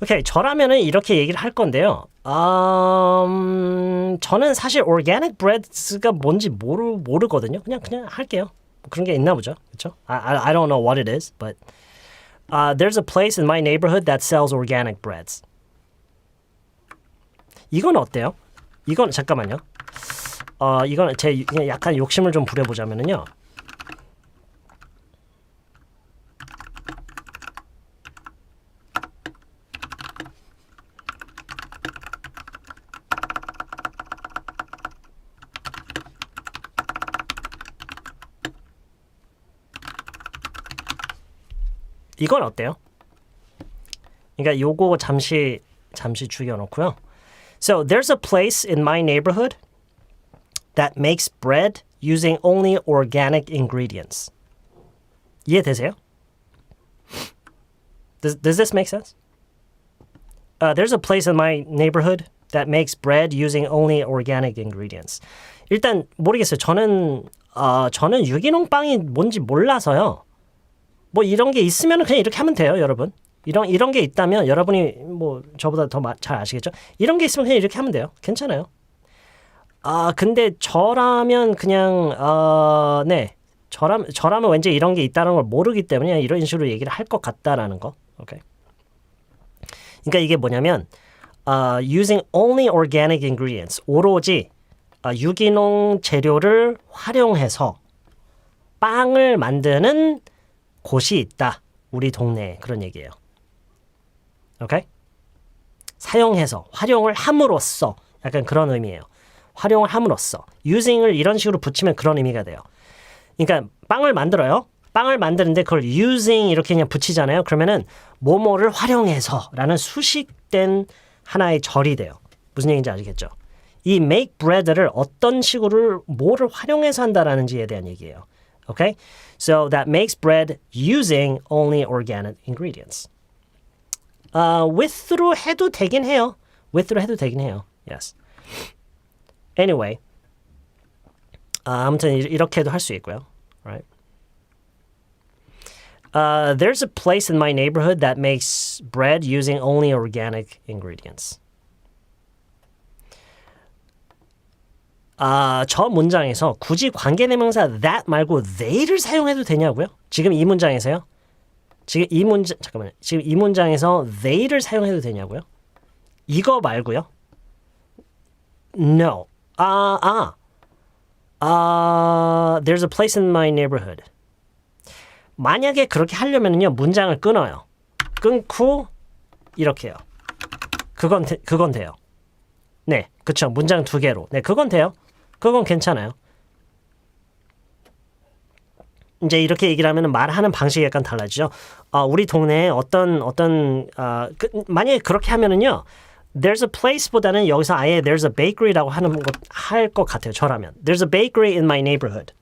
오케이, 저라면은 이렇게 얘기를 할 건데요. 저는 사실 organic breads가 뭔지 모르거든요. 그냥 할게요. 그런 게 있나 보죠. 그렇죠? I don't know what it is, but there's a place in my neighborhood that sells organic breads. 이건 어때요? 이건 잠깐만요. 이건 제 그냥 약간 욕심을 좀 부려보자면은요. 이건 어때요? 그러니까 요거 잠시 죽여놓고요. So there's a place in my neighborhood that makes bread using only organic ingredients. 이해되세요? Does this make sense? There's a place in my neighborhood that makes bread using only organic ingredients. 일단 모르겠어요. 저는 유기농 빵이 뭔지 몰라서요. 뭐 이런 게 있으면 그냥 이렇게 하면 돼요, 여러분. 이런 게 있다면 여러분이 뭐 저보다 더 잘 아시겠죠? 이런 게 있으면 그냥 이렇게 하면 돼요. 괜찮아요. 근데 저라면 그냥 네. 저라면 왠지 이런 게 있다는 걸 모르기 때문에 이런 식으로 얘기를 할 것 같다라는 거. 오케이. 그러니까 이게 뭐냐면 using only organic ingredients. 오로지 유기농 재료를 활용해서 빵을 만드는 곳이 있다. 우리 동네에. 그런 얘기예요. 오케이? 사용해서, 활용을 함으로써 약간 그런 의미예요. 활용을 함으로써. using을 이런 식으로 붙이면 그런 의미가 돼요. 그러니까 빵을 만들어요. 빵을 만드는데 그걸 using 이렇게 그냥 붙이잖아요. 그러면은 뭐뭐를 활용해서 라는 수식된 하나의 절이 돼요. 무슨 얘기인지 아시겠죠? 이 make bread를 어떤 식으로 뭐를 활용해서 한다라는지에 대한 얘기예요. Okay? So that makes bread using only organic ingredients. with로 해도 되긴 해요. with로 해도 되긴 해요. Yes. Anyway. 아무튼 이렇게도 할 수 있고요. Right? There's a place in my neighborhood that makes bread using only organic ingredients. 저 문장에서 굳이 관계대명사 that 말고 they를 사용해도 되냐고요? 지금 이 문장에서요? 지금 이 문장에서 they를 사용해도 되냐고요? 이거 말고요? No. There's a place in my neighborhood. 만약에 그렇게 하려면요 문장을 끊어요. 끊고 이렇게 해요. 그건 돼요. 네, 그쵸. 문장 2개로. 네, 그건 돼요. 그건 괜찮아요. 이제 이렇게 얘기를 하면 말하는 방식이 약간 달라지죠. 우리 동네에 만약에 그렇게 하면은요. There's a place보다는 여기서 아예 there's a bakery라고 할 것 같아요. 저라면. There's a bakery in my neighborhood.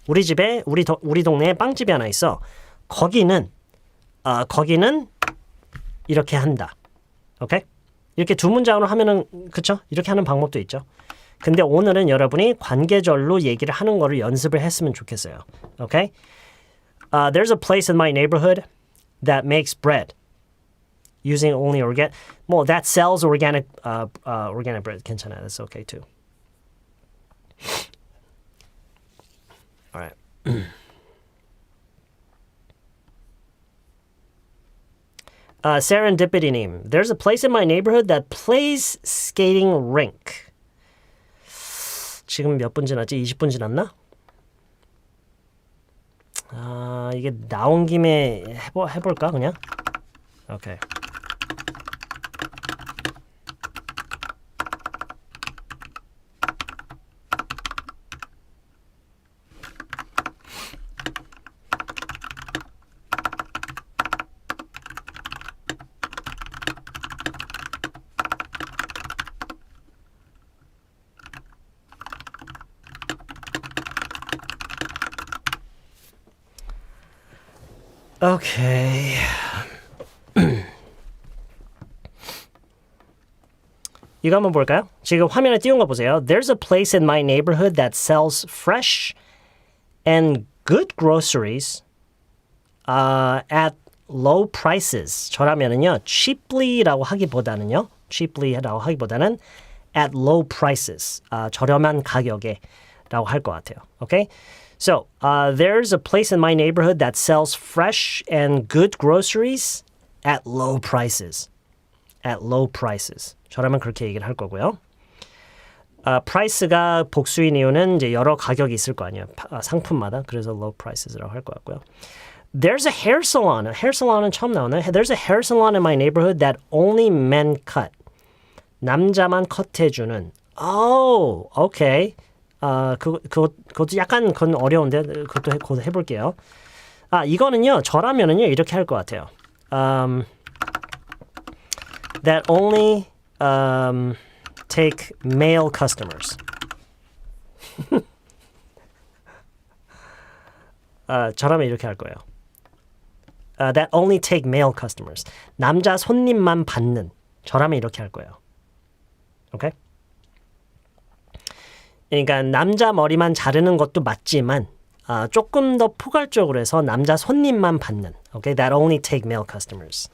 우리 집에 우리 동네에 빵집이 하나 있어. 거기는 이렇게 한다. 오케이? 이렇게 두 문장으로 하면은 그쵸? 이렇게 하는 방법도 있죠. 근데 오늘은 여러분이 관계절로 얘기를 하는 거를 연습을 했으면 좋겠어요. 오케이? There's a place in my neighborhood that makes bread using only organic. 뭐 that sells organic bread 괜찮아요. That's okay too. All right. Serendipity님. There's a place in my neighborhood that plays skating rink. 지금 몇 분 지났지? 20분 지났나? 이게 나온 김에 해볼까 그냥? 오케이. 오케이. 이거 한번 볼까요? 지금 화면에 띄운 거 보세요. There's a place in my neighborhood that sells fresh and good groceries at low prices. 저라면은요, cheaply라고 하기보다는 at low prices. 저렴한 가격에라고 할 것 같아요. 오케이? So, there's a place in my neighborhood that sells fresh and good groceries at low prices. At low prices. 저라면 그렇게 얘기를 할 거고요. price가 복수인 이유는 이제 여러 가격이 있을 거 아니에요. 상품마다. 그래서 low prices라고 할 것 같고요. There's a hair salon. hair salon은 처음 나오네. There's a hair salon in my neighborhood that only men cut. 남자만 컷해주는. Oh, okay. 그것도 약간 그건 어려운데 그것도 곧 해볼게요. 이거는요 저라면은요 이렇게 할 것 같아요. That only take male customers. 저라면 이렇게 할 거예요. That only take male customers. 남자 손님만 받는. 저라면 이렇게 할 거예요. 오케이? 그러니까 남자 머리만 자르는 것도 맞지만 조금 더 포괄적으로 해서 남자 손님만 받는. Okay? That only take male customers.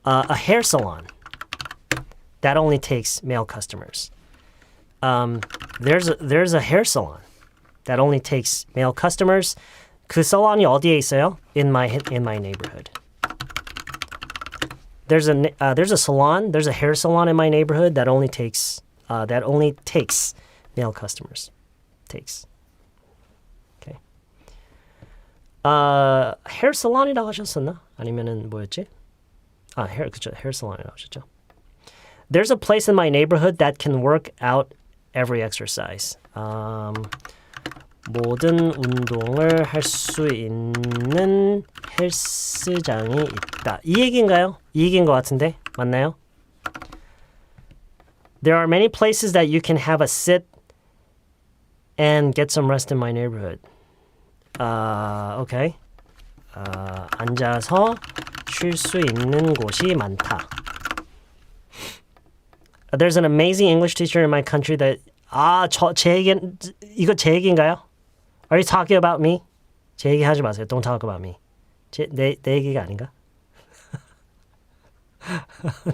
A hair salon. That only takes male customers. There's a hair salon. That only takes male customers. 그 salon이 어디에 있어요? In my neighborhood. There's a salon. There's a hair salon in my neighborhood that only takes male customers. Takes. Okay. Hair salon이라고 하셨었나? 아니면은 뭐였지? 그쵸. hair salon이라고 하셨죠. There's a place in my neighborhood that can work out every exercise. 모든 운동을 할 수 있는 헬스장이 있다. 이 얘기인가요? 이 얘기인 것 같은데 맞나요? There are many places that you can have a sit and get some rest in my neighborhood. Okay. 앉아서 쉴 수 있는 곳이 많다. There's an amazing English teacher in my country that 이거 제 얘기인가요? Are you talking about me? 제 얘기 하지 마세요. Don't talk about me. 내 얘기가 아닌가?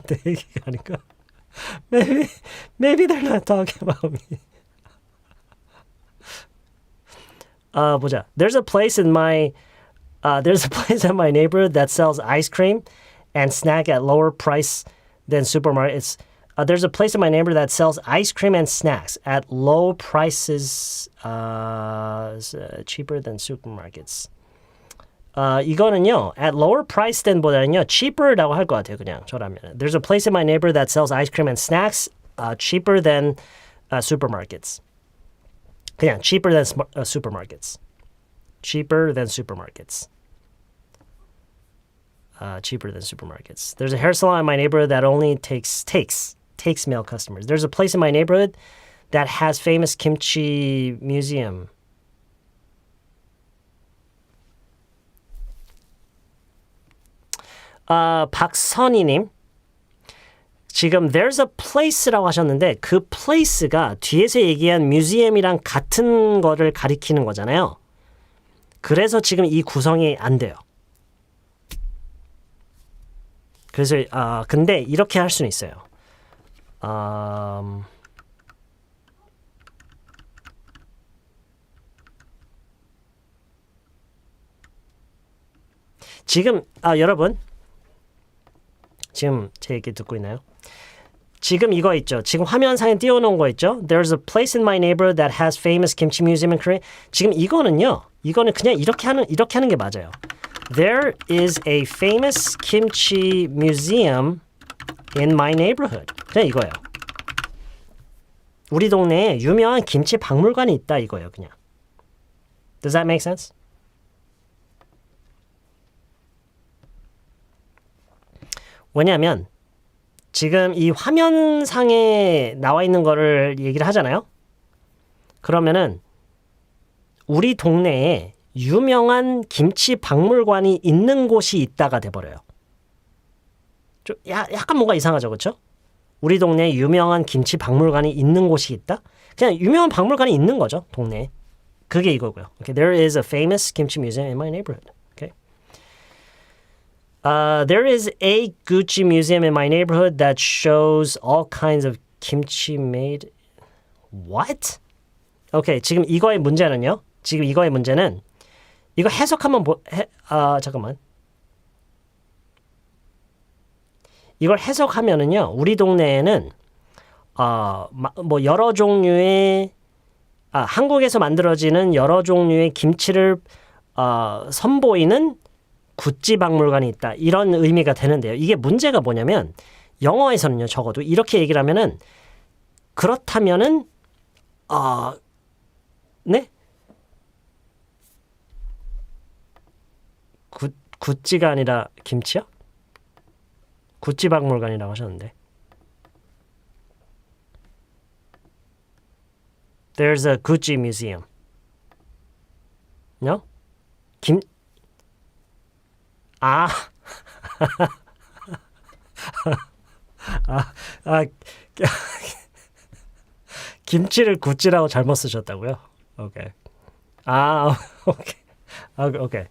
내 얘기가 아닌가? Maybe they're not talking about me. 보자. There's a place in my neighborhood that sells ice cream and snack at lower price than supermarkets. There's a place in my neighborhood that sells ice cream and snacks at low prices, cheaper than supermarkets. 이거는요, at lower price than보다는요, cheaper라고 할 것 같아요, 그냥 저라면. There's a place in my neighborhood that sells ice cream and snacks cheaper than supermarkets. 그냥 cheaper than supermarkets. Cheaper than supermarkets. Cheaper than supermarkets. There's a hair salon in my neighborhood that only takes male customers. There's a place in my neighborhood that has famous kimchi museum. 박선희님, 지금 there's a place라고 하셨는데 그 place가 뒤에서 얘기한 museum이랑 같은 거를 가리키는 거잖아요. 그래서 지금 이 구성이 안 돼요. 그래서 근데 이렇게 할 수는 있어요. 지금 여러분 지금 제 얘기 듣고 있나요? 지금 이거 있죠. 지금 화면상에 띄워놓은 거 있죠. There's a place in my neighborhood that has famous kimchi museum in Korea. 지금 이거는 그냥 이렇게 하는 게 맞아요. There is a famous kimchi museum in my neighborhood. 그냥 이거예요. 우리 동네에 유명한 김치 박물관이 있다 이거예요, 그냥. Does that make sense? 왜냐하면 지금 이 화면상에 나와 있는 거를 얘기를 하잖아요. 그러면은 우리 동네에 유명한 김치 박물관이 있는 곳이 있다가 돼버려요. 좀 약간 뭔가 이상하죠, 그렇죠? 우리 동네에 유명한 김치 박물관이 있는 곳이 있다? 그냥 유명한 박물관이 있는 거죠, 동네에. 그게 이거고요. Okay, there is a famous kimchi museum in my neighborhood. Okay. There is a Gucci museum in my neighborhood that shows all kinds of kimchi made. What? Okay, 지금 이거의 문제는요. 이거 해석하면 잠깐만. 이걸 해석하면은요. 우리 동네에는 뭐 여러 종류의 한국에서 만들어지는 여러 종류의 김치를 선보이는 구찌 박물관이 있다. 이런 의미가 되는데요. 이게 문제가 뭐냐면 영어에서는요. 적어도 이렇게 얘기를 하면은 그렇다면은 네? 구찌가 아니라 김치요? 구찌 박물관이라고 하셨는데 There's a Gucci museum. No? 김 아. 아, 김치를 구찌라고 잘못 쓰셨다고요? 오케이. 오케이. 오케이.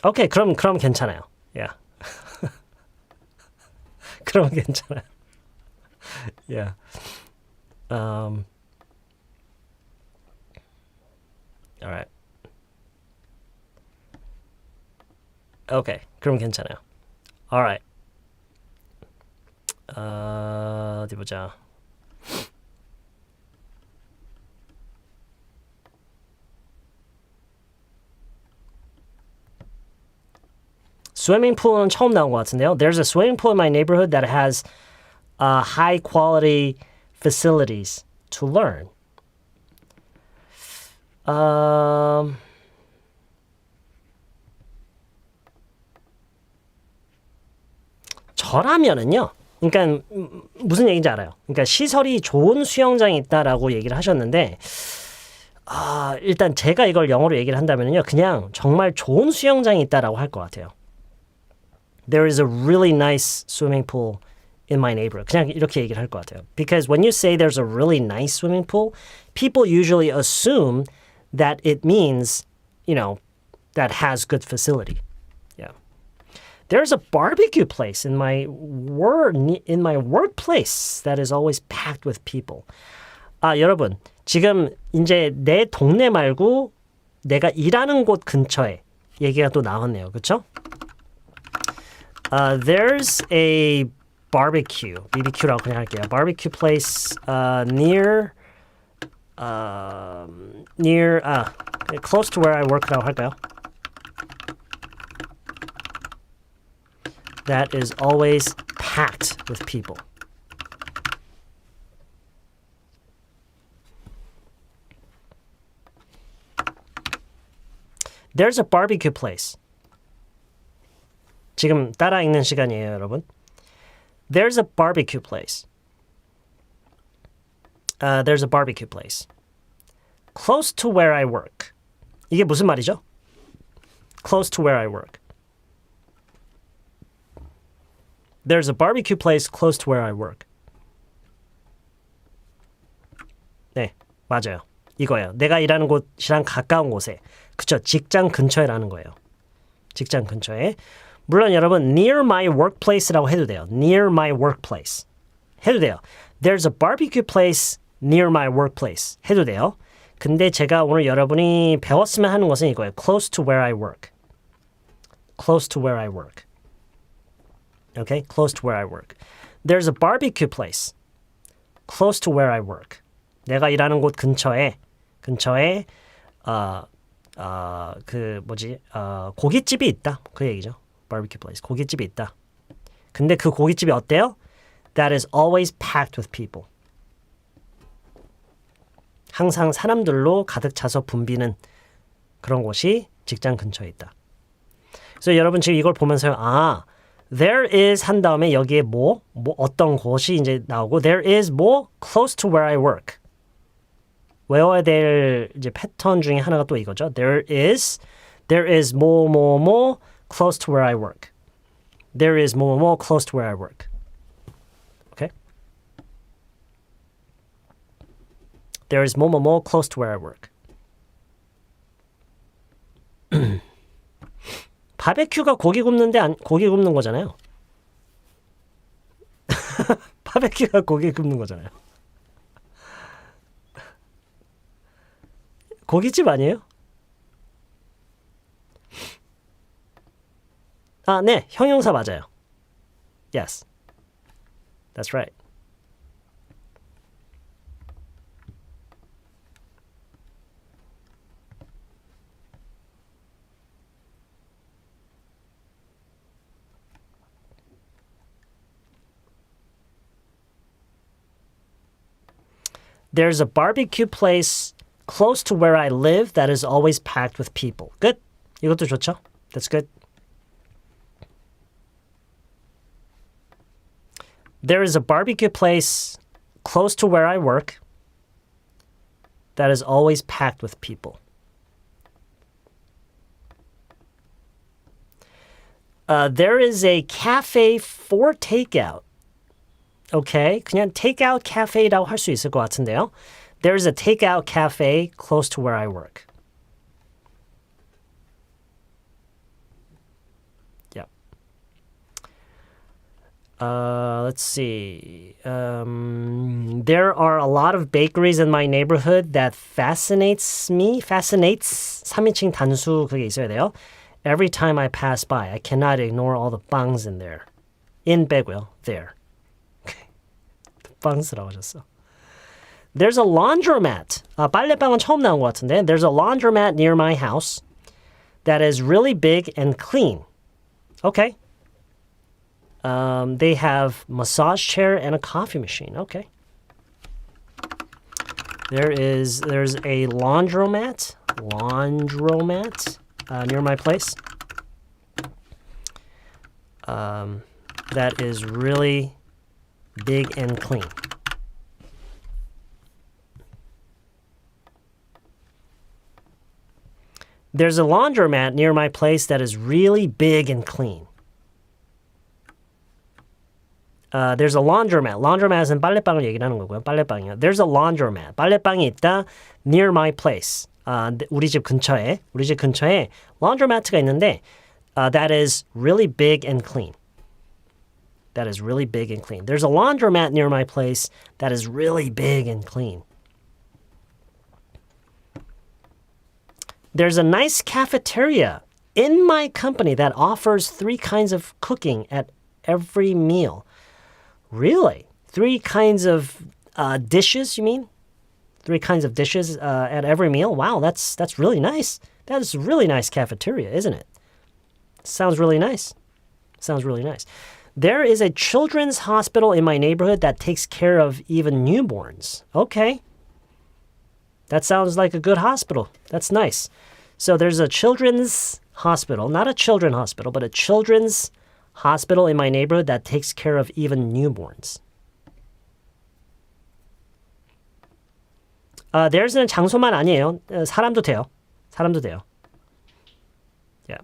오케이. 그럼 괜찮아요. Yeah. 그럼 괜찮아요. Yeah. All right. 오케이. 그럼 괜찮아요. All right. 어디 보자. Swimming pool은 처음 나온 것 같은데요. There's a swimming pool in my neighborhood that has high quality facilities to learn. 저라면은요. 그러니까 무슨 얘기인지 알아요. 그러니까 시설이 좋은 수영장이 있다라고 얘기를 하셨는데 일단 제가 이걸 영어로 얘기를 한다면요. 그냥 정말 좋은 수영장이 있다라고 할 것 같아요. There is a really nice swimming pool in my neighborhood. 그냥 이렇게 얘기를 할 것 같아요. Because when you say there's a really nice swimming pool, people usually assume that it means, that has good facility. Yeah. There's a barbecue place in my workplace that is always packed with people. 여러분, 지금 이제 내 동네 말고 내가 일하는 곳 근처에 얘기가 또 나왔네요. 그렇죠? There's a BBQ라고 그냥 할게요. Barbecue place near close to where I work라고 할까요? That is always packed with people. There's a barbecue place. 지금 따라 읽는 시간이에요, 여러분. There's a barbecue place. There's a barbecue place. Close to where I work. 이게 무슨 말이죠? Close to where I work. There's a barbecue place close to where I work. 네, 맞아요. 이거예요. 내가 일하는 곳이랑 가까운 곳에. 그쵸, 직장 근처에라는 거예요. 직장 근처에. 물론 여러분, near my workplace라고 해도 돼요. Near my workplace. 해도 돼요. There's a barbecue place near my workplace. 해도 돼요. 근데 제가 오늘 여러분이 배웠으면 하는 것은 이거예요. Close to where I work. Close to where I work. Okay? Close to where I work. There's a barbecue place. Close to where I work. 내가 일하는 곳 근처에 고깃집이 있다. 그 얘기죠. Barbecue place. 고깃집이 있다. 근데 그 고깃집이 어때요? That is always packed with people. 항상 사람들로 가득 차서 붐비는 그런 곳이 직장 근처에 있다. 그래서 여러분 지금 이걸 보면서요. There is 한 다음에 여기에 어떤 곳이 이제 나오고 There is close to where I work. 외워야 될 이제 패턴 중에 하나가 또 이거죠. There is close to where I work. There is close to where I work. Okay? There is close to where I work. 바베큐가 고기 굽는 거잖아요. 바베큐가 고기 굽는 거잖아요. 고깃집 아니에요? 네. 형용사 맞아요. Yes. That's right. There's a barbecue place close to where I live that is always packed with people. Good? 이것도 좋죠? That's good. There is a barbecue place close to where I work that is always packed with people. There is a cafe for takeout. Okay, 그냥 takeout cafe라고 할 수 있을 것 같은데요. There's a takeout cafe close to where I work. Yep. Let's see. There are a lot of bakeries in my neighborhood that fascinates me. Fascinates 3인칭 단수 그게 있어야 돼요. Every time I pass by, I cannot ignore all the 빵s in there. In 빼고요. There. 빵스라고 하셨어. There's a laundromat. 빨래방은 처음 나온 것 같은데. There's a laundromat near my house that is really big and clean. Okay. They have massage chair and a coffee machine. Okay. There's a laundromat near my place. That is really big and clean. There's a laundromat near my place that is really big and clean. There's a laundromat. Laundromat은 빨래방을 얘기하는 거고요. 빨래방이요. There's a laundromat. 빨래방이 있다 near my place. 우리 집 근처에 laundromat가 있는데 that is really big and clean. That is really big and clean. There's a laundromat near my place that is really big and clean. There's a nice cafeteria in my company that offers 3 kinds of cooking at every meal. Really? 3 kinds of dishes, you mean? 3 kinds of dishes at every meal? Wow, that's really nice. That is a really nice cafeteria, isn't it? Sounds really nice. Sounds really nice. There is a children's hospital in my neighborhood that takes care of even newborns. Okay. That sounds like a good hospital. That's nice. So there's a children's hospital, not a children's hospital, but a children's hospital in my neighborhood that takes care of even newborns. There's는 장소만 아니에요. 사람도 돼요. 사람도 돼요. Yeah.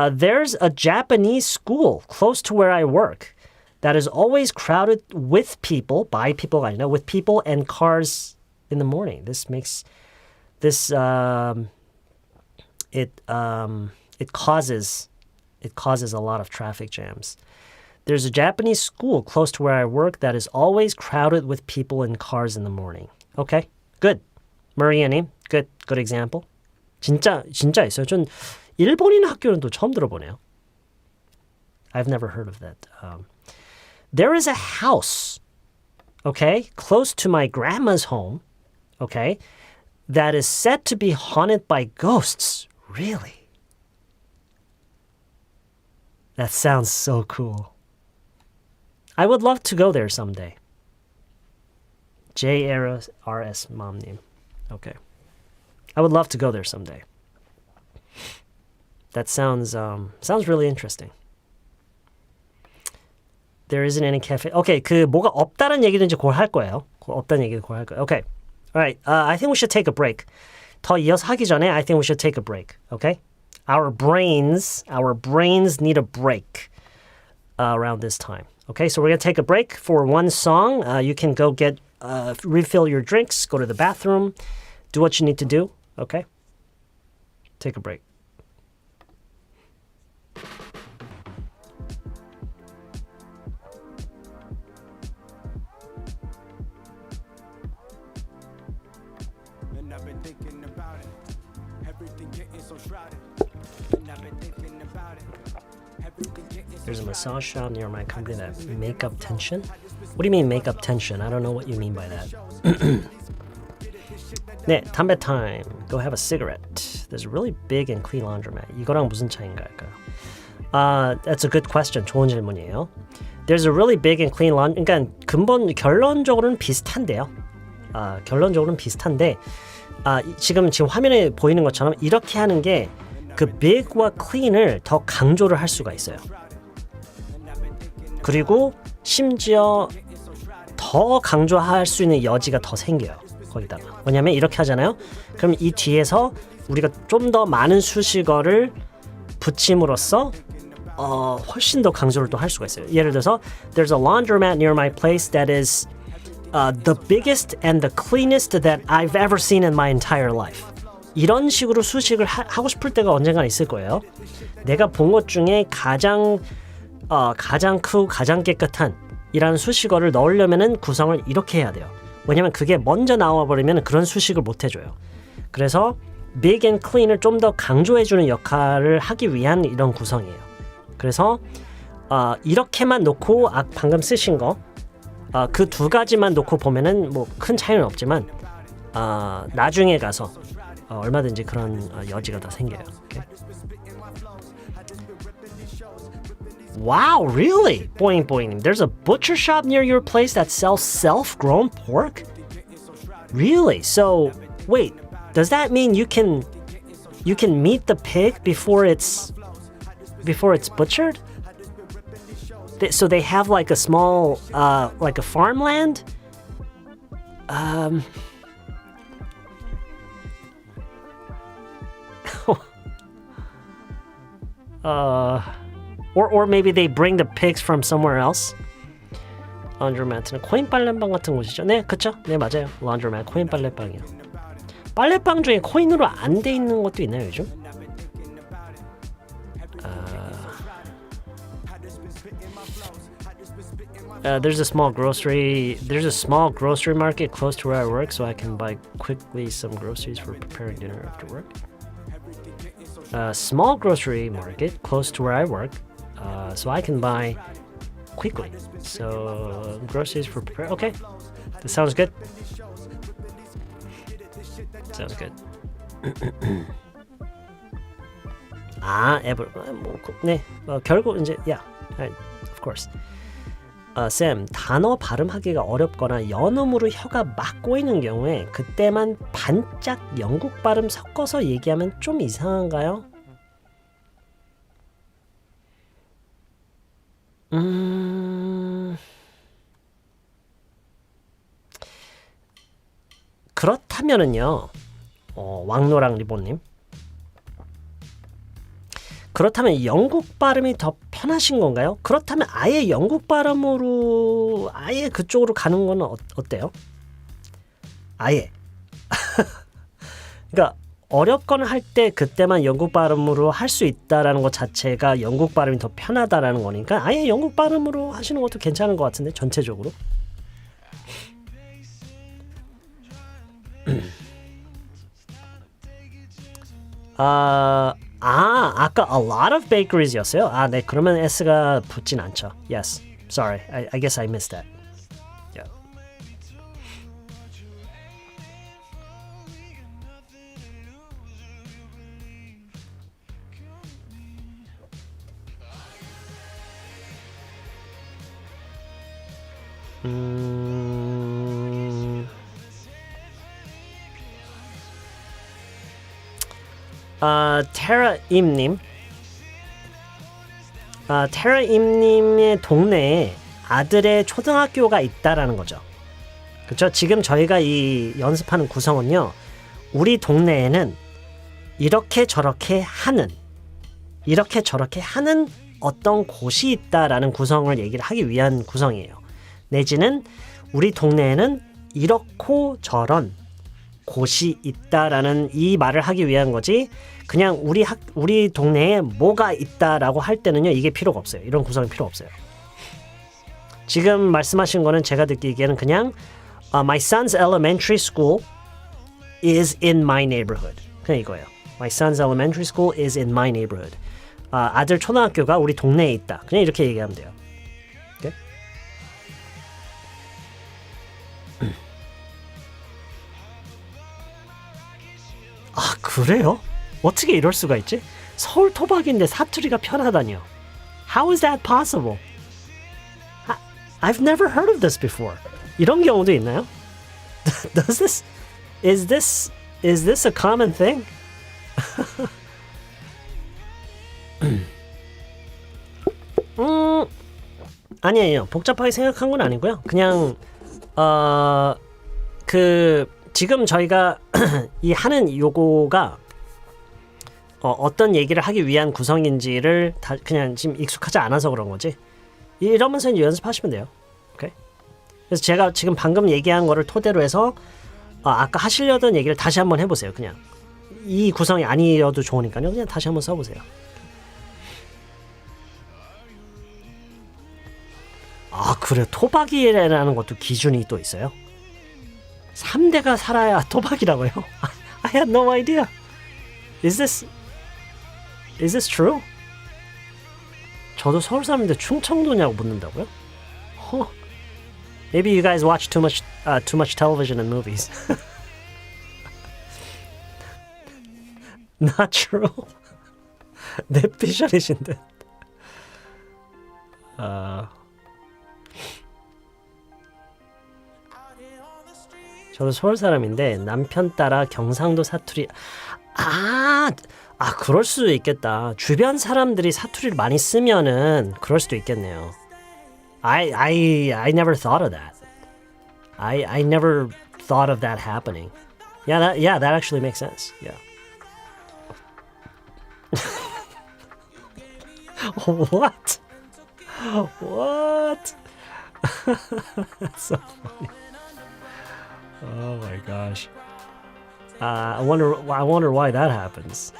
There's a Japanese school close to where I work that is always crowded with people, by people, I know, with people and cars in the morning. This makes this it causes a lot of traffic jams. There's a Japanese school close to where I work that is always crowded with people and cars in the morning. Okay, good. Maria님, good example. 진짜 있어요. 전 일본인 학교는 또 처음 들어보네요. I've never heard of that. There is a house, okay, close to my grandma's home, okay, that is said to be haunted by ghosts. Really? That sounds so cool. I would love to go there someday. JRS mom님. Okay. I would love to go there someday. That sounds really interesting. There isn't any cafe. Okay, 그 뭐가 없다는 얘기는 이제 곧 할 거예요. 없다는 얘기는 곧 할 거예요. Okay. All right. I think we should take a break. 더 이어서 하기 전에 I think we should take a break. Okay? Our brains need a break around this time. Okay, so we're going to take a break for one song. You can go get refill your drinks, go to the bathroom, do what you need to do. Okay? Take a break. And I've been thinking about it. Everything getting so shrouded. And I've been thinking about it. Everything getting so There's a massage shop near my company that make up tension. What do you mean make up tension? I don't know what you mean by that. 네, 담배 time. Go have a cigarette. There's a really big and clean laundromat. 이거랑 무슨 차이인가 할까요? That's a good question. 좋은 질문이에요. There's a really big and clean laundry. 그러니까 결론적으로는 비슷한데요. 결론적으로는 비슷한데 지금 화면에 보이는 것처럼 이렇게 하는 게 그 big와 clean을 더 강조를 할 수가 있어요. 그리고 심지어 더 강조할 수 있는 여지가 더 생겨요. 거기다가. 왜냐면 이렇게 하잖아요. 그럼 이 뒤에서 우리가 좀 더 많은 수식어를 붙임으로써 훨씬 더 강조를 또 할 수가 있어요. 예를 들어서 There's a laundromat near my place that is the biggest and the cleanest that I've ever seen in my entire life. 이런 식으로 수식을 하고 싶을 때가 언젠가 있을 거예요. 내가 본 것 중에 가장 크고 가장 깨끗한 이라는 수식어를 넣으려면은 구성을 이렇게 해야 돼요. 왜냐면 그게 먼저 나와버리면 그런 수식을 못 해줘요. 그래서 big and clean을 좀 더 강조해주는 역할을 하기 위한 이런 구성이에요. 그래서 이렇게만 놓고 방금 쓰신 거 그 두 가지만 놓고 보면은 뭐 큰 차이는 없지만 나중에 가서 얼마든지 그런 여지가 더 생겨요. Okay? Wow, really? Boing boing. There's a butcher shop near your place that sells self-grown pork? Really? So, wait. Does that mean you can meet the pig before it's butchered? So they have like a small like a farmland? Or maybe they bring the pigs from somewhere else. laundromat는 코인 빨래방 같은 곳이죠. 네, 그쵸? 네, 맞아요. laundromat 코인 빨래방이요. 빨래방 중에 코인으로 안 돼 있는 것도 있나요, 요즘? There's a small grocery market close to where I work, so I can buy quickly some groceries for preparing dinner after work. Small grocery market close to where I work, so I can buy quickly. So groceries for prepare. Okay, that sounds good. Sounds good. 네, 결국 이제 of course. 쌤, 단어 발음하기가 어렵거나 연음으로 혀가 막 꼬이는 경우에 그때만 반짝 영국 발음 섞어서 얘기하면 좀 이상한가요? 그렇다면은요, 왕노랑 리본님. 그렇다면 영국 발음이 더 편하신 건가요? 그렇다면 아예 영국 발음으로 아예 그쪽으로 가는 건 어때요? 아예. 그러니까 어렵거나 할 때 그때만 영국 발음으로 할 수 있다라는 것 자체가 영국 발음이 더 편하다라는 거니까 아예 영국 발음으로 하시는 것도 괜찮은 것 같은데 전체적으로. 아까 a lot of bakeries였어요? 네, 그러면 S가 붙진 않죠. Yes, sorry, I guess I missed that. Yeah. 테라임님, 테라임님의 동네에 아들의 초등학교가 있다라는 거죠. 그렇죠? 지금 저희가 이 연습하는 구성은요, 우리 동네에는 이렇게 저렇게 하는 어떤 곳이 있다라는 구성을 얘기를 하기 위한 구성이에요. 내지는 우리 동네에는 이렇고 저런 곳이 있다라는 이 말을 하기 위한 거지, 그냥 우리 동네에 뭐가 있다라고 할 때는요, 이게 필요가 없어요. 이런 구성이 필요 없어요. 지금 말씀하신 거는 제가 듣기에는 그냥 My son's elementary school is in my neighborhood. 그냥 이거예요. My son's elementary school is in my neighborhood. 아들 초등학교가 우리 동네에 있다. 그냥 이렇게 얘기하면 돼요. 오케이? 그래요? 어떻게 이럴 수가 있지? 서울 토박인데 사투리가 편하다니요. How is that possible? I've never heard of this before. 이런 경우도 있나요? Is this a common thing? 아니에요. 복잡하게 생각한 건 아니고요. 그냥 지금 저희가 이 하는 요거가 어떤 얘기를 하기 위한 구성인지를 다 그냥 지금 익숙하지 않아서 그런 거지. 이러면서 이제 연습하시면 돼요. 오케이? 그래서 제가 지금 방금 얘기한 거를 토대로 해서 아까 하시려던 얘기를 다시 한번 해보세요. 그냥 이 구성이 아니어도 좋으니까요. 그냥 다시 한번 써보세요. 아, 그래. 토박이라는 것도 기준이 또 있어요? 3대가 살아야 토박이라고요? I had no idea. Is this true? 저도 서울 사람인데 충청도냐고 묻는다고요? Maybe you guys watch too much television and movies. Not true. 넷피셜이신데. 저도 서울 사람인데 남편 따라 경상도 사투리. 그럴 수도 있겠다. 주변 사람들이 사투리를 많이 쓰면은 그럴 수도 있겠네요. I never thought of that. I never thought of that happening. Yeah, that actually makes sense. Yeah. What? What? That's so funny. Oh my gosh. I wonder why that happens.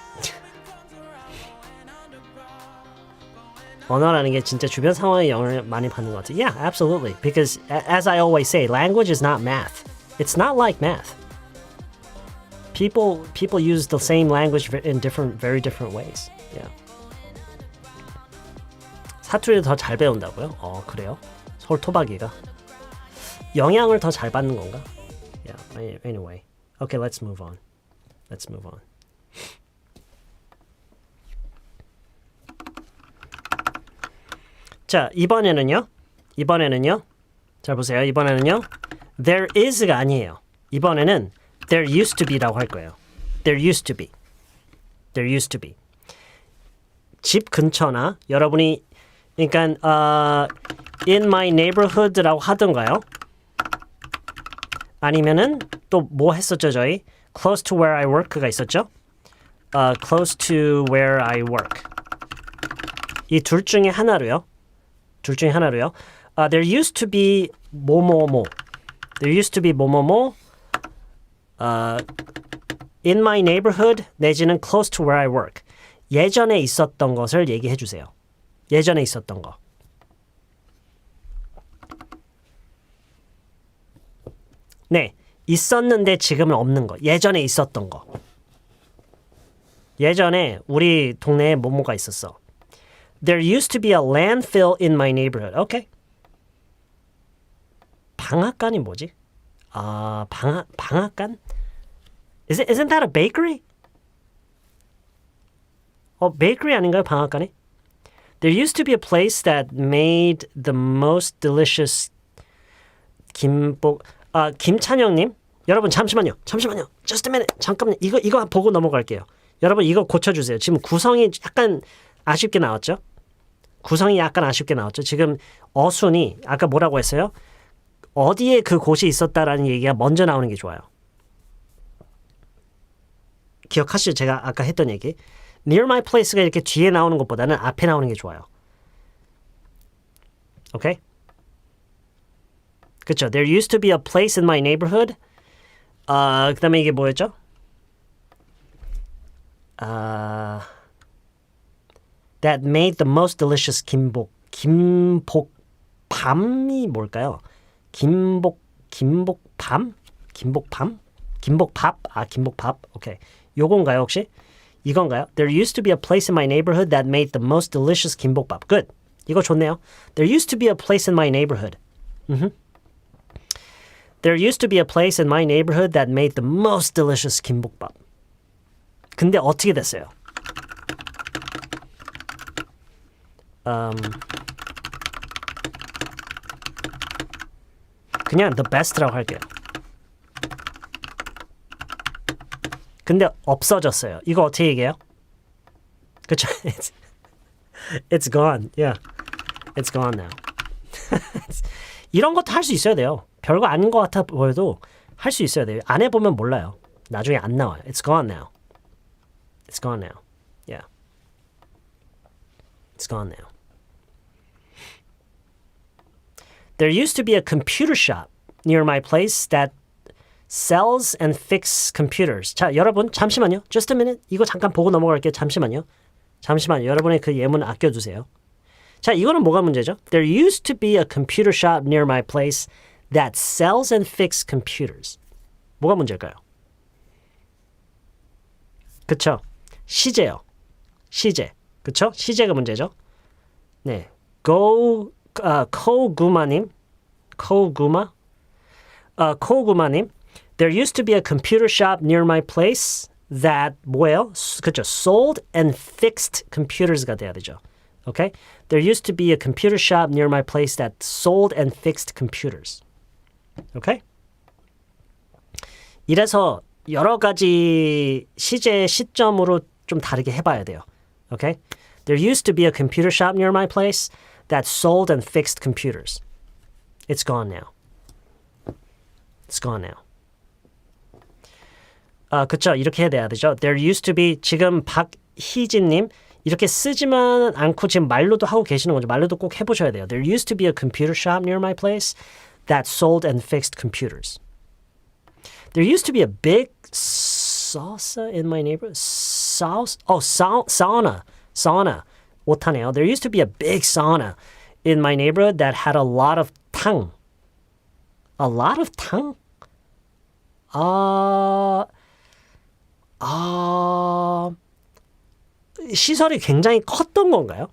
언어라는 게 진짜 주변 상황에 영향을 많이 받는 것 같아요. Yeah, absolutely. Because as I always say, language is not math. It's not like math. People use the same language in very different ways. Yeah. 사투리를 더 잘 배운다고요? 그래요? 서울 토박이가 영향을 더 잘 받는 건가? Yeah. Anyway. Okay, let's move on. 자, 이번에는요. 잘 보세요. 이번에는요. There is가 아니에요. 이번에는 there used to be라고 할 거예요. There used to be. 집 근처나 여러분이 그러니까 in my neighborhood라고 하던가요? 아니면은 또 뭐 했었죠 저희? Close to where I work가 있었죠? Close to where I work. 이 둘 중에 하나로요. There used to be 뭐뭐뭐. There used to be 뭐뭐뭐. In my neighborhood 내지는 close to where I work. 예전에 있었던 것을 얘기해 주세요. 예전에 있었던 거. 네. 있었는데 지금은 없는 거. 예전에 있었던 거. 예전에 우리 동네에 뭐뭐가 있었어. There used to be a landfill in my neighborhood. Okay. 방앗간이 뭐지? 방앗간? Isn't that a bakery? bakery 아닌가요? 방앗간이? There used to be a place that made the most delicious 김찬영님, 여러분 잠시만요. Just a minute. 잠깐만요. 이거 보고 넘어갈게요. 여러분 이거 고쳐주세요. 지금 구성이 약간 아쉽게 나왔죠? 지금 어순이 아까 뭐라고 했어요? 어디에 그 곳이 있었다라는 얘기가 먼저 나오는 게 좋아요. 기억하시죠? 제가 아까 했던 얘기. Near my place가 이렇게 뒤에 나오는 것보다는 앞에 나오는 게 좋아요. 오케이? 그쵸? There used to be a place in my neighborhood. 그 다음에 이게 뭐였죠? That made the most delicious 김복밤이 뭘까요? 김복밥? 김복밥? 오케이. 요건가요 혹시? 이건가요? There used to be a place in my neighborhood that made the most delicious 김복밥. Good. 이거 좋네요. There used to be a place in my neighborhood. There used to be a place in my neighborhood that made the most delicious 김복밥. 근데 어떻게 됐어요? 그냥 the best라고 할게요. 근데 없어졌어요. 이거 어떻게 얘기해요? 그쵸? It's gone. Yeah. It's gone now. 이런 것도 할 수 있어야 돼요. 별거 아닌 것 같아 보여도 할 수 있어야 돼요. 안 해보면 몰라요. 나중에 안 나와요. It's gone now. It's gone now. Yeah. It's gone now. There used to be a computer shop near my place that sells and fixes computers. 자, 여러분 잠시만요. Just a minute. 이거 잠깐 보고 넘어갈게요. 잠시만요. 여러분의 그 예문 아껴두세요. 자, 이거는 뭐가 문제죠? There used to be a computer shop near my place that sells and fixes computers. 뭐가 문제일까요? 그쵸? 시제요. 시제. 그쵸? 시제가 문제죠? 네. 코구마님. There used to be a computer shop near my place that 뭐예요? 그쵸? Sold and fixed computers가 돼야 되죠. Okay? There used to be a computer shop near my place that sold and fixed computers. Okay? 이래서 여러 가지 시제 시점으로 좀 다르게 해봐야 돼요. Okay? There used to be a computer shop near my place that sold and fixed computers. It's gone now. It's gone now. 그쵸. 이렇게 해야 되죠. There used to be, 지금 박희진님, 이렇게 쓰지만 않고 지금 말로도 하고 계시는 거죠. 말로도 꼭 해보셔야 돼요. There used to be a computer shop near my place that sold and fixed computers. There used to be a big salsa in my neighborhood. Sauna. 오타네요. There used to be a big sauna in my neighborhood that had a lot of 탕. A lot of 탕? 시설이 굉장히 컸던 건가요?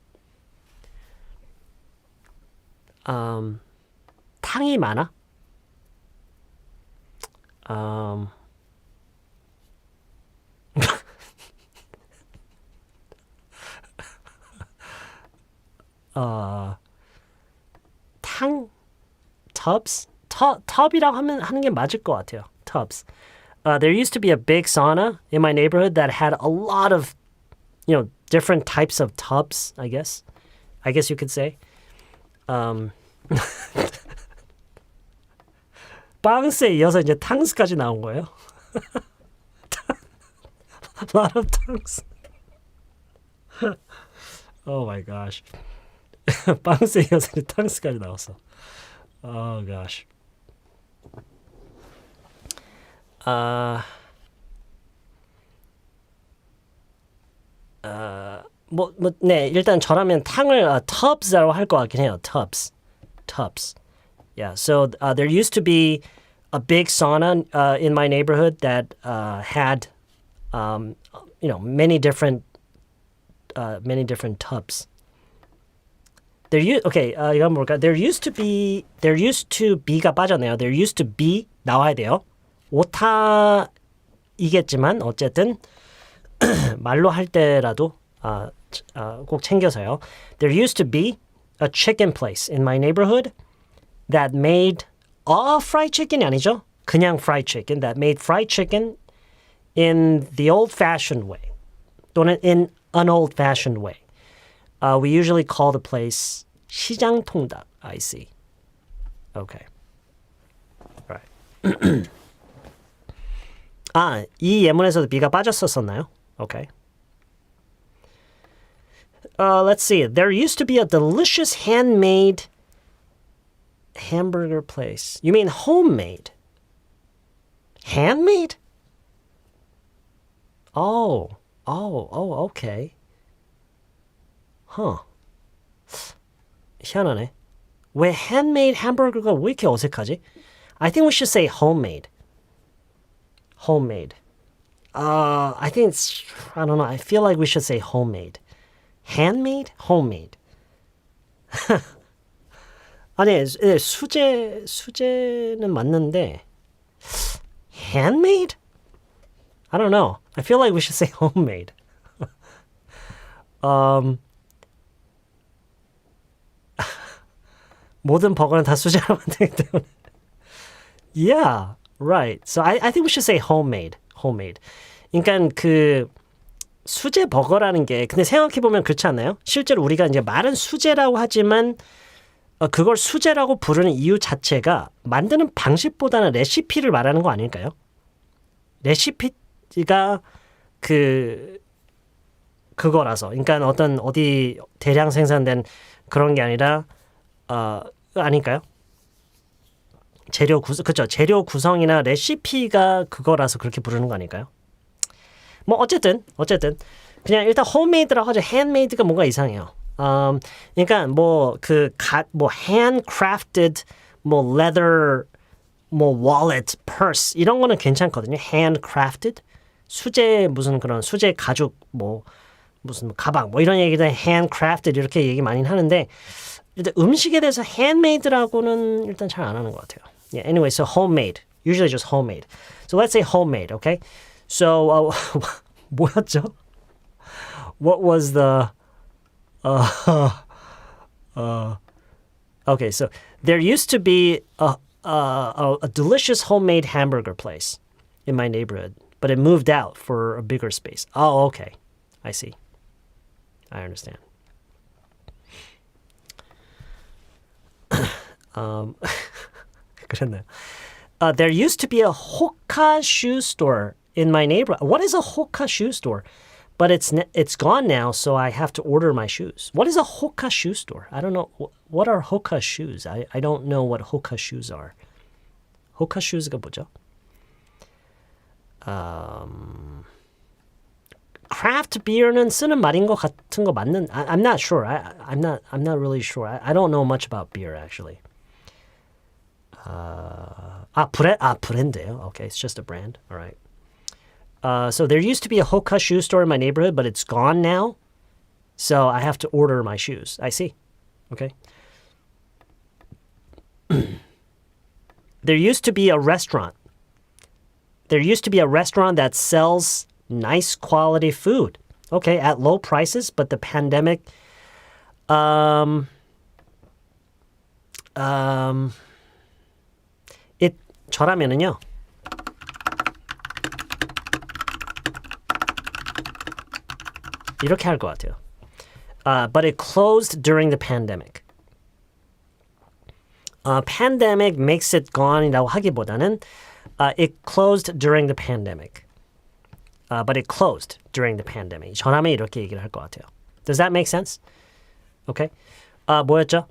탕이 많아? 탕? tubs? tub이라고 하는 게 맞을 것 같아요. tubs. There used to be a big sauna in my neighborhood that had a lot of, different types of tubs, I guess. I guess you could say. 빵스에 이어서 이제 탕스까지 나온 거예요. A lot of tongues. Oh my gosh. 빵스에 이어서 이제 탕스까지 나왔어. Oh gosh. 네, 일단 저라면 탕을 tubs라고 할 것 같긴 해요. Tubs. Yeah, so there used to be a big sauna in my neighborhood that had, many different tubs. 이건 뭘까? There used to be가 빠졌네요. There used to be 나와야 돼요. 오타이겠지만 어쨌든 말로 할 때라도 꼭 챙겨서요. There used to be a chicken place in my neighborhood that made fried chicken이 아니죠. 그냥 fried chicken that made fried chicken in the old-fashioned way 또는 in an old-fashioned way. We usually call the place 시장통닭. I see. Okay. All right. 이 예문에서도 B가 빠졌었나요? Okay. Let's see. There used to be a delicious handmade hamburger place. You mean homemade? Handmade? Oh, okay. 희한하네. 왜 handmade hamburger가 왜 이렇게 어색하지? I think we should say homemade. Homemade. I think it's, I don't know. I feel like we should say homemade. Handmade? Homemade. 아니, 수제는 맞는데 handmade? I don't know. I feel like we should say homemade. 모든 버거는 다 수제로 만들기 때문에. Yeah, right. So I think we should say homemade. Homemade. 그러니까 그 수제 버거라는 게 근데 생각해 보면 그렇지 않나요? 실제로 우리가 이제 말은 수제라고 하지만 그걸 수제라고 부르는 이유 자체가 만드는 방식보다는 레시피를 말하는 거 아닐까요? 레시피가 그거라서. 그러니까 어디 대량 생산된 그런 게 아니라 아닐까요? 그렇죠. 재료 구성이나 레시피가 그거라서 그렇게 부르는 거 아닐까요? 뭐 어쨌든 그냥 일단 홈메이드라고 하죠. 핸드메이드가 뭔가 이상해요. 그러니까 handcrafted leather wallet, purse 이런 거는 괜찮거든요. handcrafted 무슨 그런 수제 가죽 무슨 가방 이런 얘기들 handcrafted 이렇게 얘기 많이 하는데 일단 음식에 대해서 handmade라고는 일단 잘 안 하는 것 같아요. Yeah, anyway, so homemade. Usually just homemade. So let's say homemade, okay? So 뭐였죠? What was the okay, so there used to be a delicious homemade hamburger place in my neighborhood, but it moved out for a bigger space. Oh, okay. I see. I understand. 그랬나요? There used to be a Hoka shoe store in my neighborhood. What is a Hoka shoe store? But it's gone now, so I have to order my shoes. What is a Hoka shoe store? I don't know. What are Hoka shoes? I don't know what Hoka shoes are. Hoka shoes가 뭐죠? craft beer는 쓰는 말인 것 같은 거 맞는? I'm not sure. I'm not really sure. I don't know much about beer actually. 브랜드예요. Okay, it's just a brand. All right. So there used to be a Hoka shoe store in my neighborhood, but it's gone now. So I have to order my shoes. I see. Okay. There used to be a restaurant. There used to be a restaurant that sells nice quality food. Okay, at low prices, but the pandemic 저라면은요. 이렇게 할 것 같아요. But it closed during the pandemic. Pandemic makes it gone이라고 하기보다는 it closed during the pandemic. But it closed during the pandemic. 전하면 이렇게 얘기를 할 것 같아요. Does that make sense? Okay. 뭐였죠?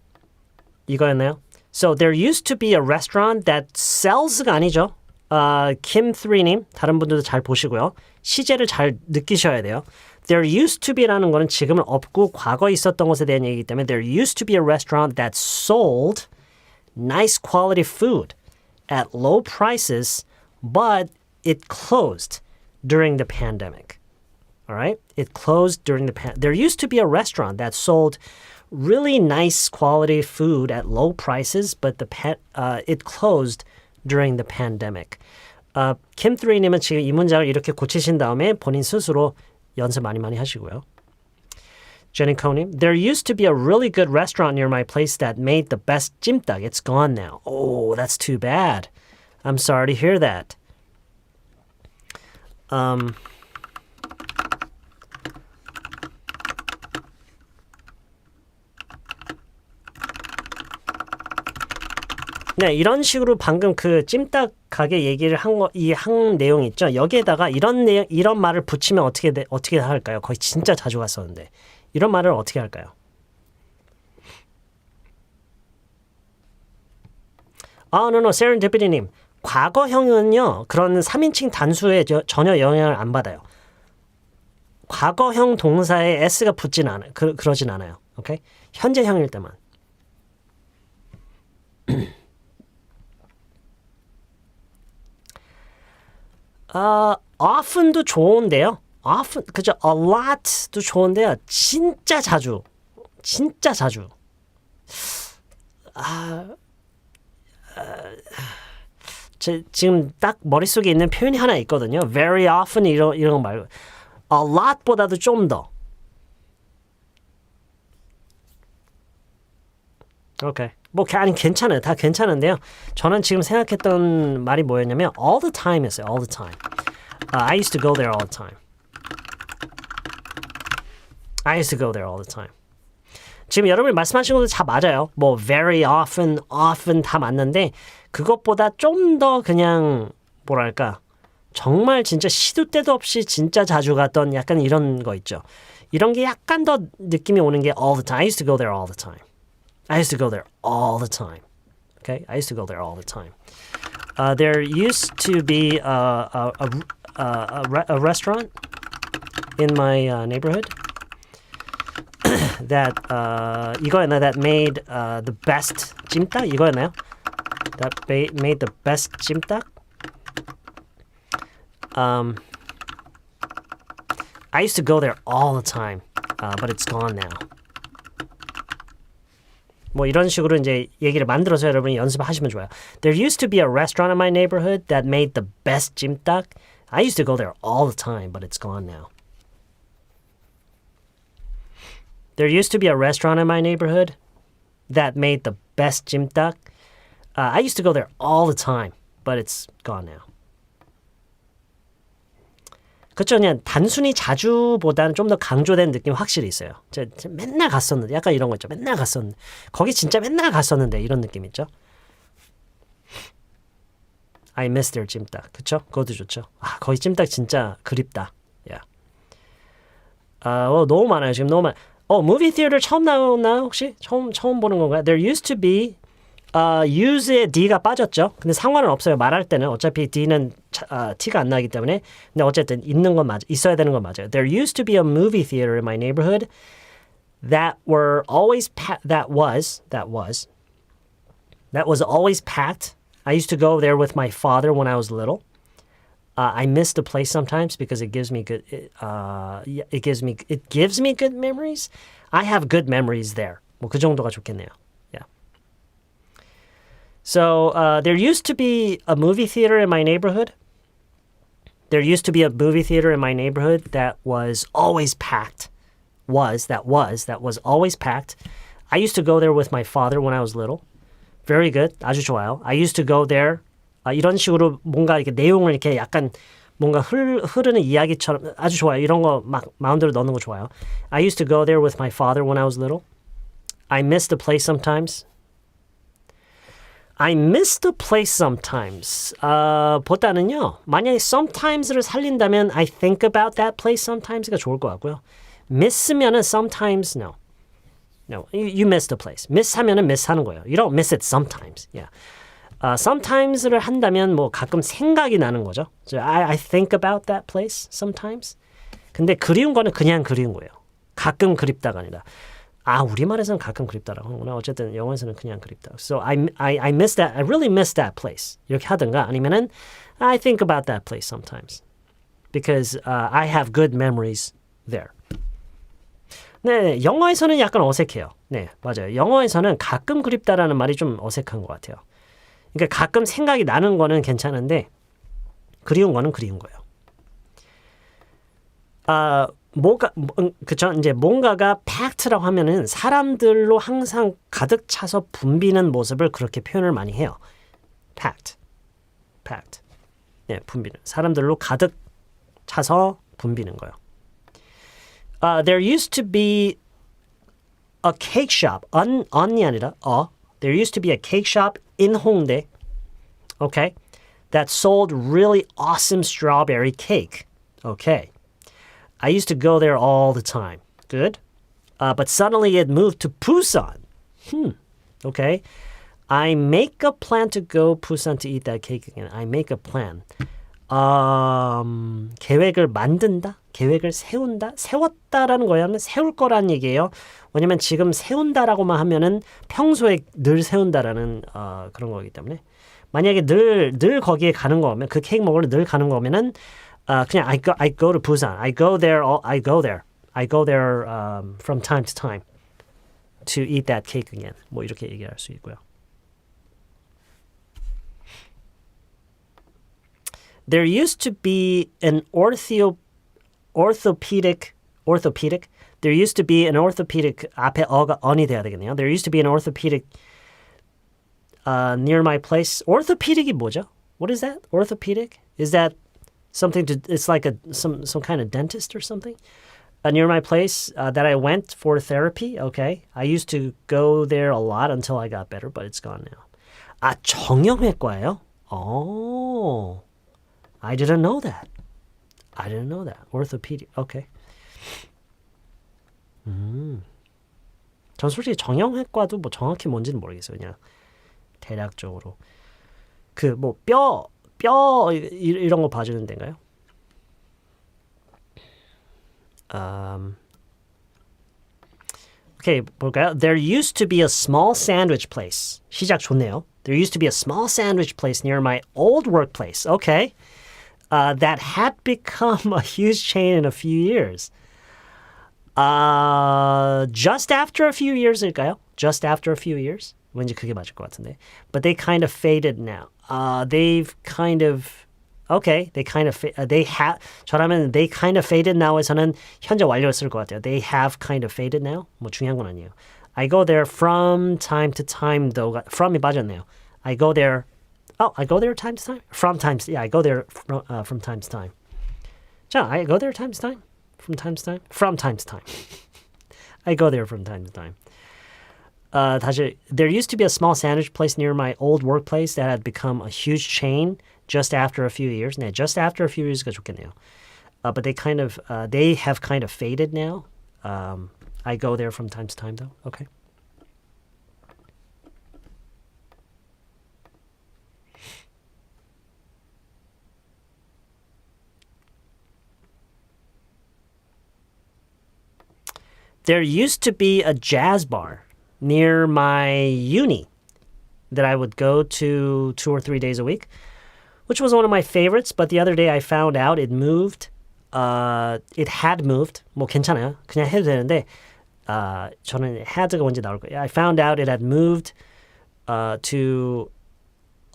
이거였나요? So there used to be a restaurant that sells가 아니죠. Kim3님, 다른 분들도 잘 보시고요. 시제를 잘 느끼셔야 돼요. There used to be라는 거는 지금은 없고 과거에 있었던 것에 대한 얘기이기 때문에 there used to be a restaurant that sold nice quality food at low prices, but it closed during the pandemic. All right? It closed during the pandemic. There used to be a restaurant that sold really nice quality food at low prices, but it closed during the pandemic. Kim3님은 지금 이 문장을 이렇게 고치신 다음에 본인 스스로 연습 많이 하시고요. Jenny-Ko님, there used to be a really good restaurant near my place that made the best 찜닭. It's gone now. Oh, that's too bad. I'm sorry to hear that. 네, 이런 식으로 방금 그 찜닭 가게 얘기를 한 내용 있죠. 여기에다가 이런 말을 붙이면 어떻게 할까요? 거의 진짜 자주 갔었는데 이런 말을 어떻게 할까요? No, 세렌디피티님. 과거형은요, 그런 3인칭 단수에 전혀 영향을 안 받아요. 과거형 동사에 s가 붙진 않아요. 그러진 않아요. 오케이? 현재형일 때만. often도 좋은데요. often, 그죠? a lot도 좋은데요. 진짜 자주. 지금 딱 머릿속에 있는 표현이 하나 있거든요. very often 이런 거 말고 a lot보다도 좀 더. 오케이. 아니 괜찮아요. 다 괜찮은데요. 저는 지금 생각했던 말이 뭐였냐면 all the time이었어요. all the time. I used to go there all the time. 지금 여러분이 말씀하신 것도 다 맞아요. 뭐 very often 다 맞는데 그것보다 좀 더 그냥 뭐랄까 정말 진짜 시도 때도 없이 진짜 자주 갔던 약간 이런 거 있죠. 이런 게 약간 더 느낌이 오는 게 all the time. I used to go there all the time. I used to go there all the time. Okay, I used to go there all the time. There used to be a restaurant in my neighborhood that 이거였나 that made the best 찜닭 이거였나요? That made the best 찜닭. I used to go there all the time, but it's gone now. 뭐 이런 식으로 이제 얘기를 만들어서 여러분이 연습하시면 좋아요. There used to be a restaurant in my neighborhood that made the best 찜닭. I used to go there all the time, but it's gone now. There used to be a restaurant in my neighborhood that made the best 찜닭. I used to go there all the time, but it's gone now. 그렇죠. 그냥 단순히 자주보다는 좀 더 강조된 느낌 확실히 있어요. 제가 맨날 갔었는데 약간 이런 거 있죠. 맨날 갔었는데 거기 진짜 맨날 갔었는데 이런 느낌 있죠. I miss their 찜닭. 그렇죠? 그것도 좋죠. 아, 거기 찜닭 진짜 그립다. Yeah. 너무 많아요. 지금 너무 많아요. movie theater 처음 나오나요? 혹시? 처음 보는 건가요? There used to be use에 D가 빠졌죠. 근데 상관은 없어요. 말할 때는 어차피 D는 T가 안 나기 때문에. 근데 어쨌든 있는 건 맞아. 있어야 되는 건 맞아요. There used to be a movie theater in my neighborhood that was always packed. I used to go there with my father when I was little. I miss the place sometimes because it gives me good memories. I have good memories there. 뭐 그 정도가 좋겠네요. So there used to be a movie theater in my neighborhood. There used to be a movie theater in my neighborhood that was always packed. That was always packed. I used to go there with my father when I was little. Very good. 아주 좋아요. I used to go there. 이런 식으로 뭔가 이렇게 내용을 이렇게 약간 뭔가 흐르는 이야기처럼 아주 좋아요. 이런 거 막 마음대로 넣는 거 좋아요. I used to go there with my father when I was little. I miss the place sometimes. I miss the place sometimes. 보다는요. 만약에 sometimes를 살린다면 I think about that place sometimes가 좋을 것 같고요. miss면은 sometimes no. You miss the place. miss 하면은 miss 하는 거예요. You don't miss it sometimes. Yeah. sometimes를 한다면 뭐 가끔 생각이 나는 거죠. So I think about that place sometimes. 근데 그리운 거는 그냥 그리운 거예요. 가끔 그립다가 아니라. 우리말에서는 가끔 그립다라고 하는구나. 어쨌든 영어에서는 그냥 그립다. So I miss that. I really miss that place. 이렇게 하든가 아니면은 I think about that place sometimes because I have good memories there. 네, 영어에서는 약간 어색해요. 네, 맞아요. 영어에서는 가끔 그립다라는 말이 좀 어색한 것 같아요. 그러니까 가끔 생각이 나는 거는 괜찮은데 그리운 거는 그리운 거예요. 그쵸? 이제 뭔가가 packed라고 하면은 사람들로 항상 가득 차서 붐비는 모습을 그렇게 표현을 많이 해요. packed. 네, 붐비는 사람들로 가득 차서 붐비는 거예요. There used to be a cake shop. on이 아니라 There used to be a cake shop in Hongdae. Okay, that sold really awesome strawberry cake. Okay. I used to go there all the time. Good. But suddenly it moved to Busan. Okay. I make a plan to go Busan to eat that cake again. I make a plan. 계획을 만든다? 계획을 세운다? 세웠다라는 거야는 세울 거란 얘기예요. 왜냐면 지금 세운다라고만 하면은 평소에 늘 세운다라는 그런 거기 때문에 만약에 늘 거기에 가는 거면 그 케이크 먹으러 늘 가는 거면은 그냥 I go to Busan. I go there from time to time to eat that cake again. 뭐 이렇게 얘기할 수 있고요. There used to be an orthopedic. There used to be an orthopedic. 앞에 어가 on이 돼야 되겠네요. There used to be an orthopedic near my place. Orthopedic이 뭐죠? What is that? Orthopedic? Is that something to? It's like some kind of dentist or something. near my place that I went for therapy. Okay. I used to go there a lot until I got better, but it's gone now. 아, 정형외과예요? Oh, I didn't know that. I didn't know that. Orthopedic. Okay. 전 솔직히 정형외과도 뭐 정확히 뭔지는 모르겠어요. 그냥 대략적으로 그 뭐 뼈 이런 거 봐주는 데인가요? Okay, 볼까요? There used to be a small sandwich place. 시작 좋네요. There used to be a small sandwich place near my old workplace. Okay. That had become a huge chain in a few years. Just after a few years일까요? Just after a few years? 왠지 그게 맞을 것 같은데. But they kind of faded now. They've kind of okay. They kind of 저라면 they kind of faded now에서는 현재 완료를 쓸 것 같아요. They have kind of faded now. 뭐 중요한 건 아니에요. I go there from time to time though. from이 빠졌네요. I go there. Oh, I go there time to time? From time to yeah, I go there from time to time. 자, I go there time to time? From time to time? From time to time. I go there from time to time. 다시, there used to be a small sandwich place near my old workplace that had become a huge chain just after a few years. 네, just after a few years가 좋겠네요. But they have kind of faded now. I go there from time to time though. Okay. There used to be a jazz bar near my uni that I would go to 2 or 3 days a week, which was one of my favorites. But the other day I found out it moved. It had moved. 뭐 괜찮아요. 그냥 해도 되는데 저는 had가 뭔지 나올 거예요. I found out it had moved to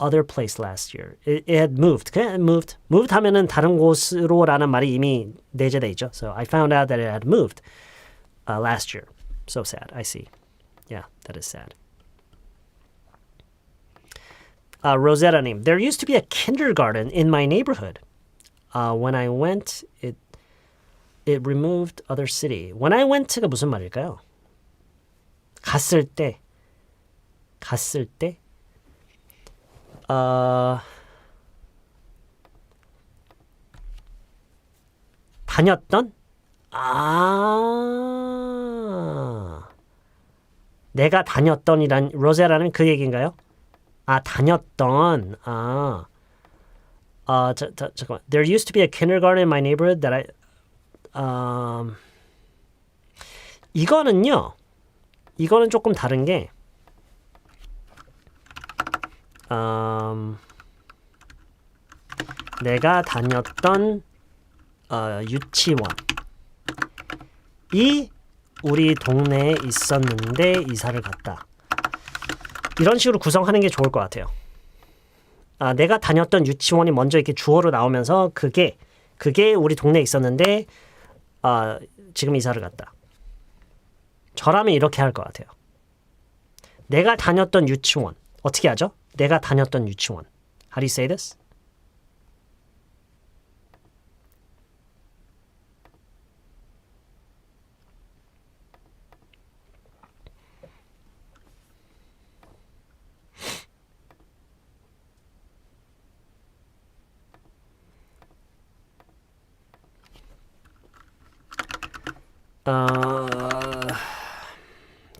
other place last year. It had moved. 그냥 moved. Moved 하면은 다른 곳으로라는 말이 이미 내재돼 있죠. So I found out that it had moved last year. So sad. I see. Yeah, that is sad. Rosetta-님, there used to be a kindergarten in my neighborhood. When I went, it removed other city. When I went가 무슨 말일까요? 갔을 때. 다녔던? 내가 다녔던이란 로제라는 그 얘기인가요? 다녔던. 잠깐만. There used to be a kindergarten in my neighborhood that 이거는 조금 다른 게 내가 다녔던 유치원이 우리 동네에 있었는데 이사를 갔다. 이런 식으로 구성하는 게 좋을 것 같아요. 내가 다녔던 유치원이 먼저 이렇게 주어로 나오면서 그게 우리 동네에 있었는데 지금 이사를 갔다. 저라면 이렇게 할 것 같아요. 내가 다녔던 유치원. 어떻게 하죠? 내가 다녔던 유치원. How do you say this?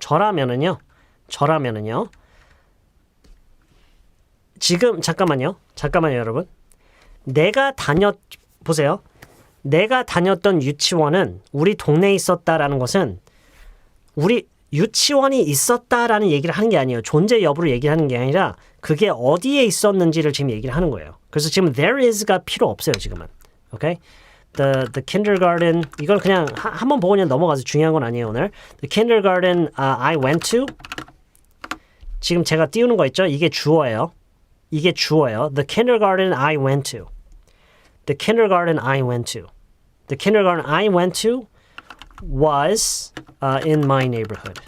저라면은요. 지금 잠깐만요 여러분. 보세요. 내가 다녔던 유치원은 우리 동네에 있었다라는 것은 우리 유치원이 있었다라는 얘기를 하는 게 아니에요. 존재 여부를 얘기하는 게 아니라 그게 어디에 있었는지를 지금 얘기를 하는 거예요. 그래서 지금 there is가 필요 없어요. 지금은. 오케이? The kindergarten 이걸 그냥 한번 보고 그냥 넘어가서 중요한 건 아니에요 오늘. The kindergarten I went to 지금 제가 띄우는 거 있죠? 이게 주어예요. The kindergarten I went to. The kindergarten I went to. The kindergarten I went to was in my neighborhood.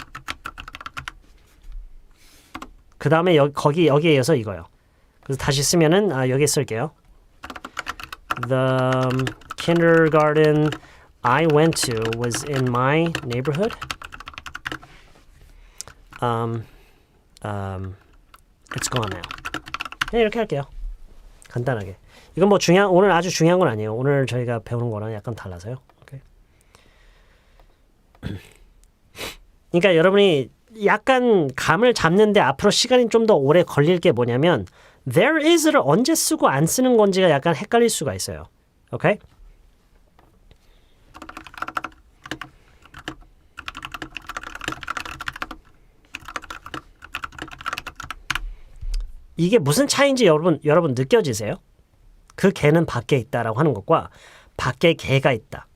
그 다음에 여기에 이어서 이거요. 그래서 다시 쓰면은 여기에 쓸게요. The kindergarten I went to was in my neighborhood. It's gone now. 네, 이렇게 할게요. 간단하게. 이건 뭐 오늘 아주 중요한 건 아니에요. 오늘 저희가 배우는 거랑 약간 달라서요. 오케이. 그러니까 여러분이 약간 감을 잡는데 앞으로 시간이 좀 더 오래 걸릴 게 뭐냐면 there is를 언제 쓰고 안 쓰는 건지가 약간 헷갈릴 수가 있어요. 오케이? 이게 무슨 차이인지 여러분 느껴지세요? 그 개는 밖에 있다라고 하는 것과 밖에 개가 있다.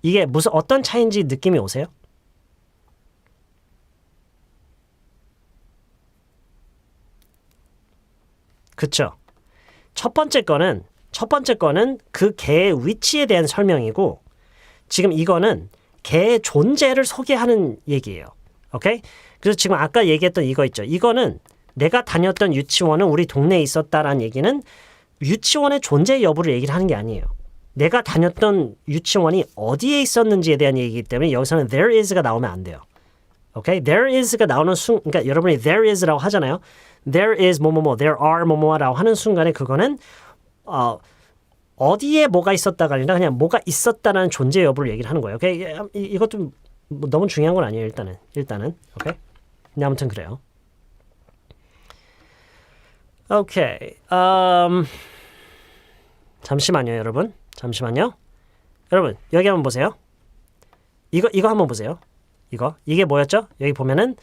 이게 무슨 어떤 차이인지 느낌이 오세요? 그쵸? 첫 번째 거는 그 개의 위치에 대한 설명이고 지금 이거는 개의 존재를 소개하는 얘기예요. 오케이? 그래서 지금 아까 얘기했던 이거 있죠. 이거는 내가 다녔던 유치원은 우리 동네에 있었다라는 얘기는 유치원의 존재 여부를 얘기를 하는 게 아니에요. 내가 다녔던 유치원이 어디에 있었는지에 대한 얘기이기 때문에 여기서는 there is가 나오면 안 돼요. 오케이? There is가 나오는 그러니까 여러분이 there is라고 하잖아요. There is 뭐뭐뭐, there are 뭐뭐라고 하는 순간에 그거는 어디에 뭐가 있었다가 아니라 그냥 뭐가 있었다는 존재 여부를 얘기를 하는 거예요. 오케이? 이것도 뭐 너무 중요한 건 아니에요. 일단은. 오케이? 근데 아무튼 그래요. 오케이. 잠시만요, 여러분. 잠시만요. 여러분, 여기 한번 보세요. 이거 한번 보세요. 이게 뭐였죠? 여기 보면은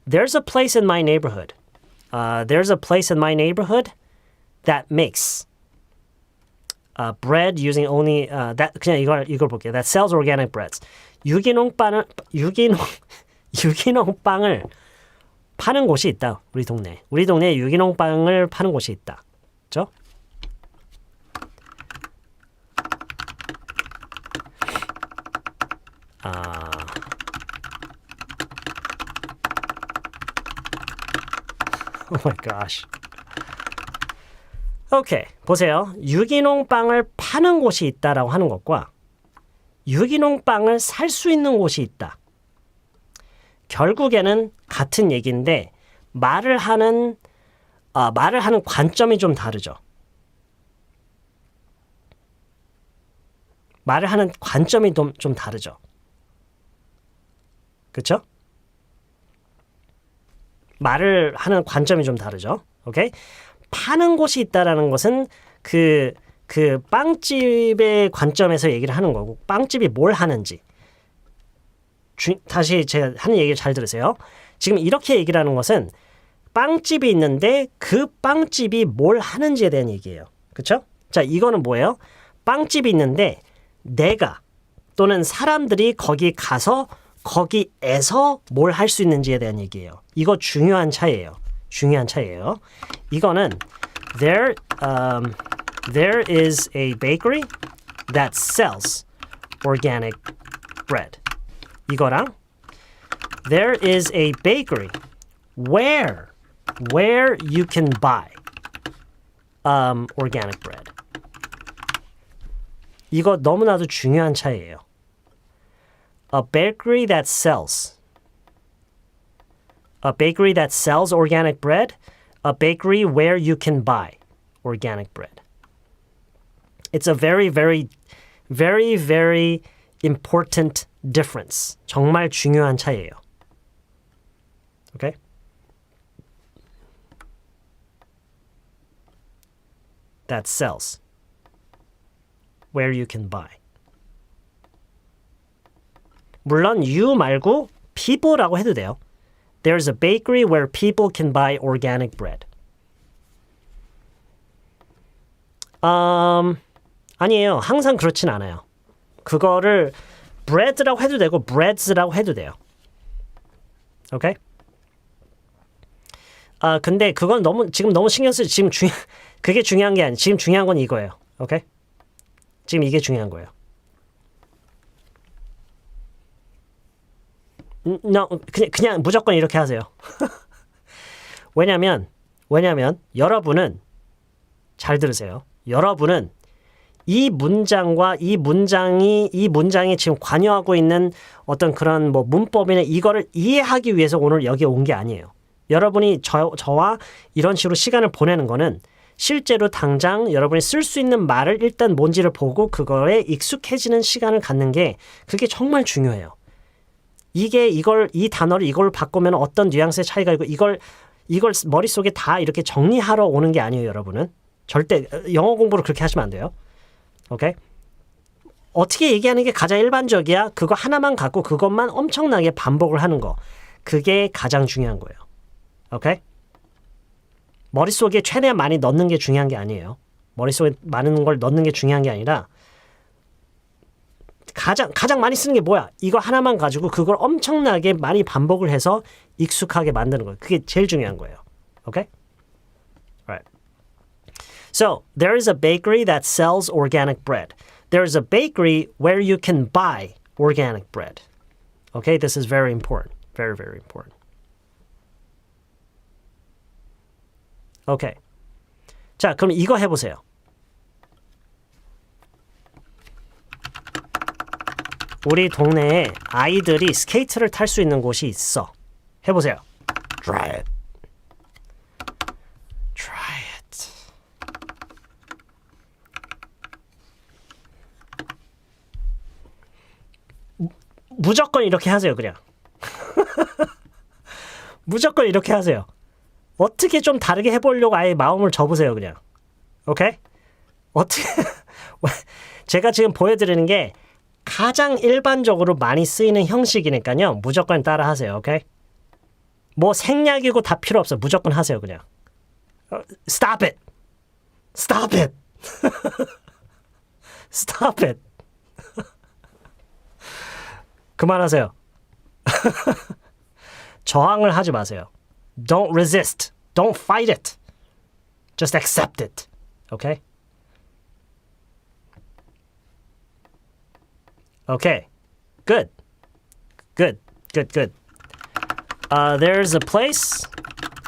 There's a place in my neighborhood. There's a place in my neighborhood that makes bread using only that 그냥 이걸 볼게요. That sells organic breads. 유기농 빵을 파는 곳이 있다. 우리 동네에 유기농 빵을 파는 곳이 있다. 그렇죠? Oh my gosh. 오케이, 보세요. 유기농 빵을 파는 곳이 있다라고 하는 것과 유기농 빵을 살 수 있는 곳이 있다. 결국에는 같은 얘기인데 말을 하는 관점이 좀 다르죠. 말을 하는 관점이 좀 다르죠. 그렇죠? 말을 하는 관점이 좀 다르죠. 오케이? 파는 곳이 있다라는 것은 그 빵집의 관점에서 얘기를 하는 거고 빵집이 뭘 하는지 다시 제가 하는 얘기를 잘 들으세요. 지금 이렇게 얘기를 하는 것은 빵집이 있는데 그 빵집이 뭘 하는지에 대한 얘기예요. 그렇죠? 자, 이거는 뭐예요? 빵집이 있는데 내가 또는 사람들이 거기 가서 거기에서 뭘 할 수 있는지에 대한 얘기예요. 이거 중요한 차이예요. 이거는 there is a bakery that sells organic bread. 이거랑 there is a bakery where you can buy organic bread. 이거 너무나도 중요한 차이예요. A bakery that sells organic bread, a bakery where you can buy organic bread. It's a very, very, very, very important difference. 정말 중요한 차이예요. Okay? That sells where you can buy. 물론 you 말고 people라고 해도 돼요. There's a bakery where people can buy organic bread. 아니에요. 항상 그렇진 않아요. 그거를 bread라고 해도 되고 breads라고 해도 돼요. 오케이? 근데 그건 지금 너무 신경 쓰지. 그게 중요한 게 아니에요. 지금 중요한 건 이거예요. 오케이? 지금 이게 중요한 거예요. No, 그냥 무조건 이렇게 하세요. 왜냐면 여러분은 잘 들으세요. 여러분은 이 문장과 이 문장이 지금 관여하고 있는 어떤 그런 뭐 문법이나 이거를 이해하기 위해서 오늘 여기 온 게 아니에요. 여러분이 저와 이런 식으로 시간을 보내는 거는 실제로 당장 여러분이 쓸 수 있는 말을 일단 뭔지를 보고 그거에 익숙해지는 시간을 갖는 게 그게 정말 중요해요. 이 단어를 이걸 바꾸면 어떤 뉘앙스의 차이가 있고 이걸 머릿속에 다 이렇게 정리하러 오는 게 아니에요, 여러분은. 절대 영어 공부를 그렇게 하시면 안 돼요. 오케이? 어떻게 얘기하는 게 가장 일반적이야? 그거 하나만 갖고 그것만 엄청나게 반복을 하는 거. 그게 가장 중요한 거예요. 오케이? 머릿속에 최대한 많이 넣는 게 중요한 게 아니에요. 머릿속에 많은 걸 넣는 게 중요한 게 아니라 가장 많이 쓰는 게 뭐야? 이거 하나만 가지고 그걸 엄청나게 많이 반복을 해서 익숙하게 만드는 거예요. 그게 제일 중요한 거예요. 오케이? Right. So, there is a bakery that sells organic bread. There is a bakery where you can buy organic bread. Okay? This is very important. Very, very important. 오케이. 자, 그럼 이거 해보세요. 우리 동네에 아이들이 스케이트를 탈 수 있는 곳이 있어. 해보세요. Try it. Try it. 무조건 이렇게 하세요, 그냥. 무조건 이렇게 하세요. 어떻게 좀 다르게 해보려고 아예 마음을 접으세요, 그냥. 오케이? 어떻게 제가 지금 보여드리는 게 가장 일반적으로 많이 쓰이는 형식이니까요. 무조건 따라 하세요. 오케이? 뭐 생략이고 다 필요 없어요. 무조건 하세요, 그냥. Stop it. Stop it. Stop it. 그만하세요. 저항을 하지 마세요. Don't resist. Don't fight it. Just accept it. Okay? Okay. Good. Good. Good. Good. There's a place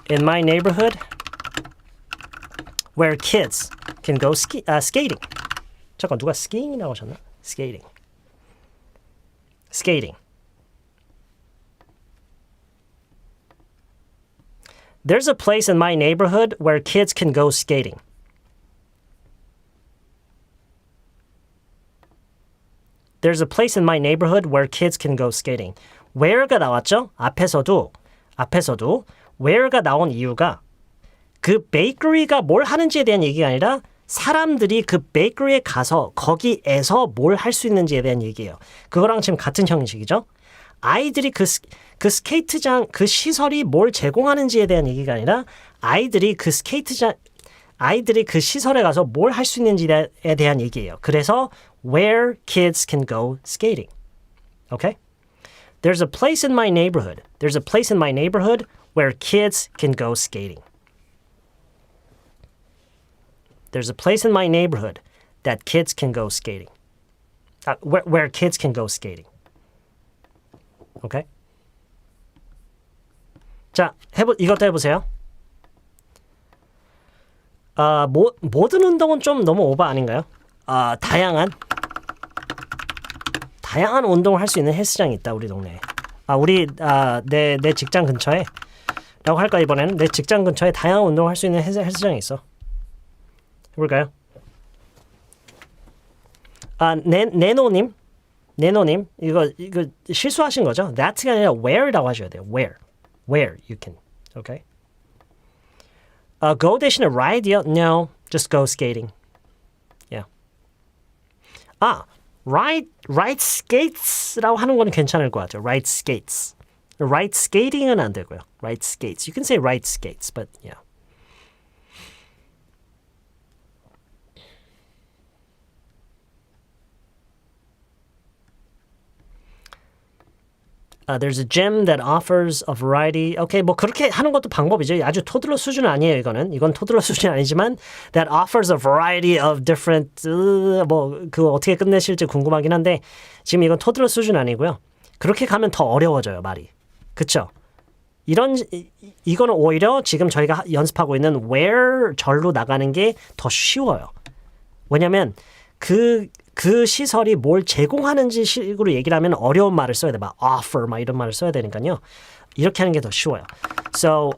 in my neighborhood where kids can go skating. 잠깐 누가 skiing이라고 하셨나? Skating. Skating. There's a place in my neighborhood where kids can go skating. There's a place in my neighborhood where kids can go skating. Where가 나왔죠? 앞에서도 where가 나온 이유가 그 베이커리가 뭘 하는지에 대한 얘기가 아니라 사람들이 그 베이커리에 가서 거기에서 뭘 할 수 있는지에 대한 얘기예요. 그거랑 지금 같은 형식이죠? 아이들이 그 스케이트장, 그 시설이 뭘 제공하는지에 대한 얘기가 아니라 아이들이 그 시설에 가서 뭘 할 수 있는지에 대한 얘기예요. 그래서 where kids can go skating. Okay? There's a place in my neighborhood. There's a place in my neighborhood where kids can go skating. There's a place in my neighborhood that kids can go skating. Where kids can go skating. 오케이? 자, 이것도 해보세요. 모든 운동은 좀 너무 오버 아닌가요? 다양한 운동을 할 수 있는 헬스장이 있다, 우리 동네에. 내 직장 근처에 라고 할까, 이번에는? 내 직장 근처에 다양한 운동을 할 수 있는 헬스장이 있어. 해볼까요? 네노님, 이거 실수하신 거죠? That가 아니라 where라고 하셔야 돼요. Where you can. Okay? Go 대신에 ride요? No, just go skating. Yeah. Ride skates라고 하는 거는 괜찮을 것 같아요. Ride skates. Ride skating은 안 되고요. Ride skates. You can say ride skates, but yeah. There's a gym that offers a variety. Okay, 뭐 그렇게 하는 것도 방법이죠. 아주 토들러 수준 아니에요, 이건 토들러 수준 아니지만 that offers a variety of different 그거 어떻게 끝내실지 궁금하긴 한데 지금 이건 토들러 수준 아니고요. 그렇게 가면 더 어려워져요, 말이. 그쵸? 이거는 오히려 지금 저희가 연습하고 있는 where 절로 나가는 게 더 쉬워요. 왜냐면 그 시설이 뭘 제공하는지 식으로 얘기를 하면 어려운 말을 써야 돼. 막 offer 막 이런 말을 써야 되니까요. 이렇게 하는 게 더 쉬워요. So,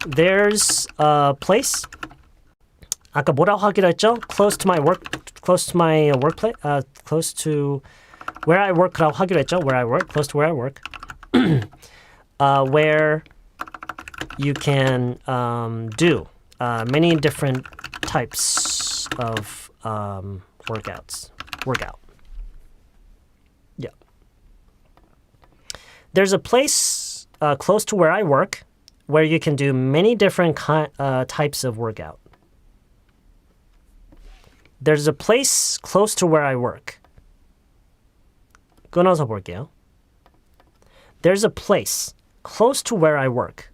there's a place. 아까 뭐라고 하기로 했죠? Close to my workplace. Close to where I work라고 하기로 했죠? Where I work. Close to where I work. Where you can do many different types of workout. Yeah. There's a place close to where I work where you can do many different types of workout. There's a place close to where I work. 끊어서 볼게요. There's a place close to where I work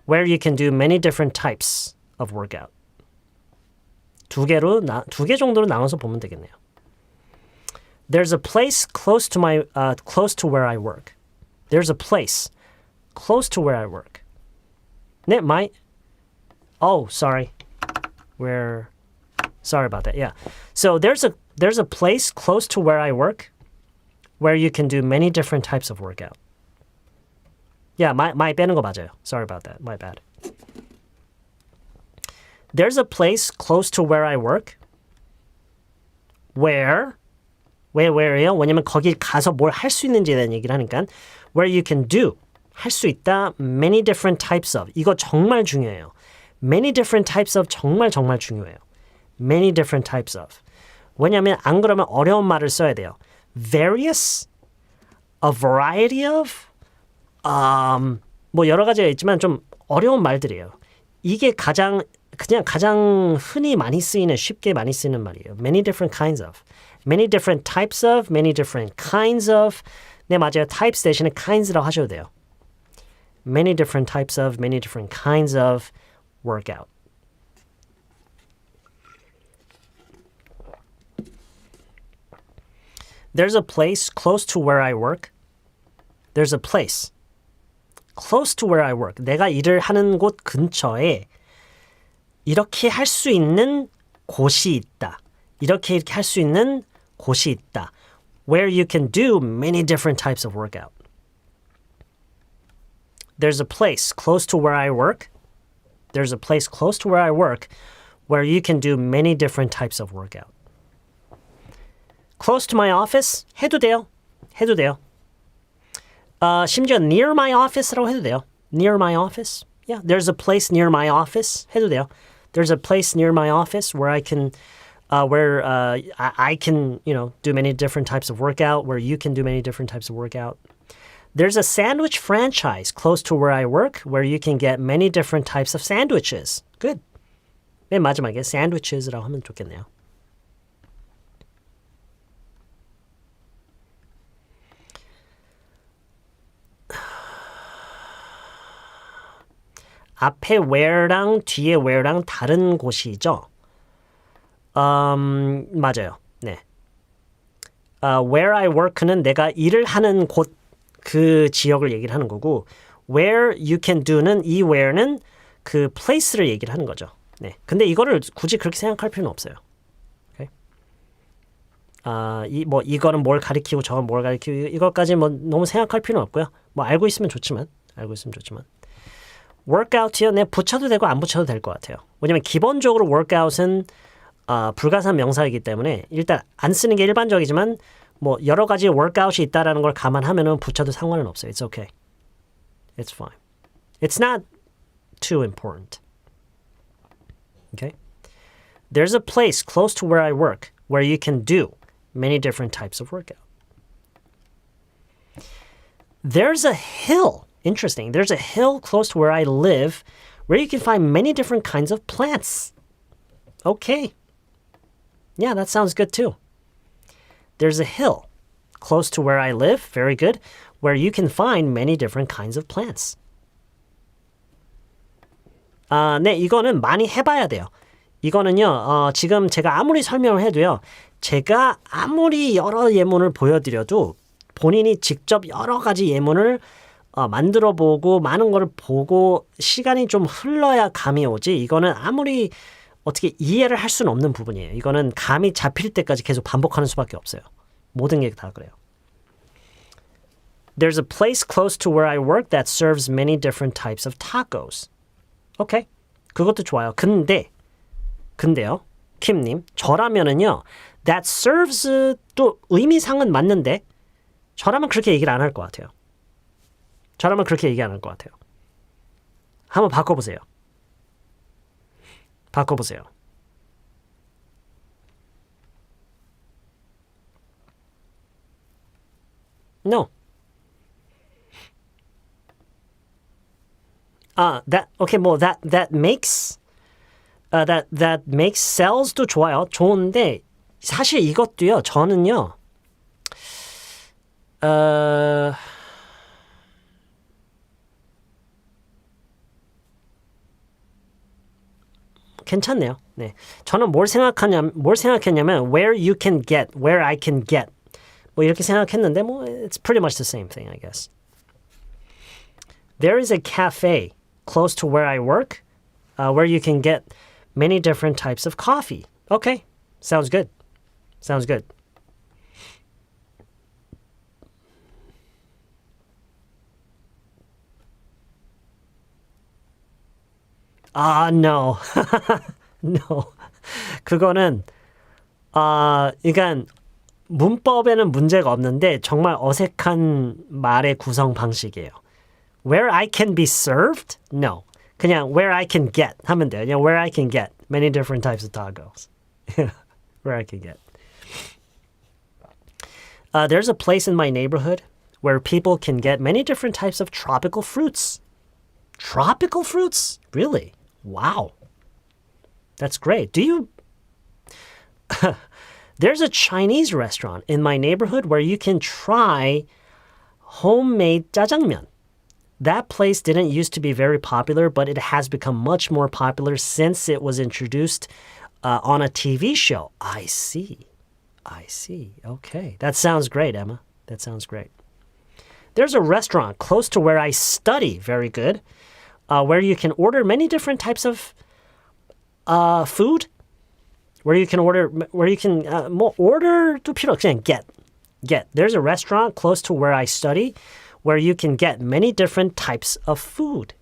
where you can do many different types of workout. 두 개 정도로 나눠서 보면 되겠네요. There's a place close to where I work. There's a place close to where I work. 네, sorry. Sorry about that. Yeah. So there's a place close to where I work where you can do many different types of workout. Yeah, my 빼는 거 맞아요. Sorry about that. My bad. There's a place close to where I work where요? 왜냐면 거기 가서 뭘 할 수 있는지에 대한 얘기를 하니까 where you can do 할 수 있다 many different types of 이거 정말 중요해요. Many different types of 정말 중요해요. Many different types of 왜냐면 안 그러면 어려운 말을 써야 돼요. Various, a variety of 뭐 여러 가지가 있지만 좀 어려운 말들이에요. 이게 가장 흔히 많이 쓰이는 쉽게 많이 쓰이는 말이에요. Many different kinds of, many different types of, many different kinds of. 네 맞아요. types 대신에 kinds라고 하셔도 돼요. Many different types of, many different kinds of workout. There's a place close to where I work. There's a place close to where I work. 내가 일을 하는 곳 근처에 이렇게 할 수 있는 곳이 있다. 이렇게 할 수 있는 곳이 있다. Where you can do many different types of workout. There's a place close to where I work. There's a place close to where I work where you can do many different types of workout. Close to my office? 해도 돼요. 심지어 near my office라고 해도 돼요. Near my office. Yeah, there's a place near my office. 해도 돼요. There's a place near my office where I can, I can, do many different types of workout, where you can do many different types of workout. There's a sandwich franchise close to where I work where you can get many different types of sandwiches. Good. 맨 마지막에 sandwiches라고 하면 좋겠네요. 앞에 where랑 뒤에 where랑 다른 곳이죠. 맞아요. 네. Where I work는 내가 일을 하는 곳, 그 지역을 얘기를 하는 거고, where you can do는 이 where는 그 place를 얘기를 하는 거죠. 네. 근데 이거를 굳이 그렇게 생각할 필요는 없어요. Okay? 이거는 뭘 가리키고 저건 뭘 가리키고 이것까지 너무 생각할 필요는 없고요. 알고 있으면 좋지만. workout이요. 네, 붙여도 되고 안 붙여도 될 것 같아요. 왜냐면 기본적으로 workout은 불가산 명사이기 때문에 일단 안 쓰는 게 일반적이지만 여러 가지 workout이 있다라는 걸 감안하면은 붙여도 상관은 없어요. It's okay. It's fine. It's not too important. Okay? There's a place close to where I work where you can do many different types of workout. There's a hill. Interesting. There's a hill close to where I live where you can find many different kinds of plants. Okay. Yeah, that sounds good too. There's a hill close to where I live, very good, where you can find many different kinds of plants. 네, 이거는 많이 해봐야 돼요. 이거는요, 지금 제가 아무리 설명을 해도요, 제가 아무리 여러 예문을 보여드려도 본인이 직접 여러 가지 예문을 만들어 보고 많은 걸 보고 시간이 좀 흘러야 감이 오지. 이거는 아무리 어떻게 이해를 할 수는 없는 부분이에요. 이거는 감이 잡힐 때까지 계속 반복하는 수밖에 없어요. 모든 게 다 그래요. There's a place close to where I work that serves many different types of tacos. 오케이. 그것도 좋아요. 근데요. 킴님, 저라면은요. That serves 또 의미상은 맞는데 저라면 그렇게 얘기를 안 할 것 같아요. 저라면 그렇게 얘기 안 할 것 같아요. 한번 바꿔보세요. 바꿔보세요. No. that makes sells도 좋아요. 좋은데 사실 이것도요. 저는요. 괜찮네요. 네. 저는 뭘 생각했냐면 where you can get, where I can get. 뭐 이렇게 생각했는데 뭐 it's pretty much the same thing, I guess. There is a cafe close to where I work where you can get many different types of coffee. Okay. Sounds good. Sounds good. No. No. 그거는 그러니까 문법에는 문제가 없는데 정말 어색한 말의 구성 방식이에요. Where I can be served? No. 그냥 where I can get 하면 돼요. 그냥 where I can get many different types of tacos. Where I can get. There's a place in my neighborhood where people can get many different types of tropical fruits. Tropical fruits? Really? Wow. That's great. There's a Chinese restaurant in my neighborhood where you can try homemade jjajangmyeon. That place didn't used to be very popular, but it has become much more popular since it was introduced on a TV show. I see. Okay. That sounds great, Emma. That sounds great. There's a restaurant close to where I study. Very good. Where you can order many different types of food. Order 도 필요 없이 그냥 get. There's a restaurant close to where I study where you can get many different types of food.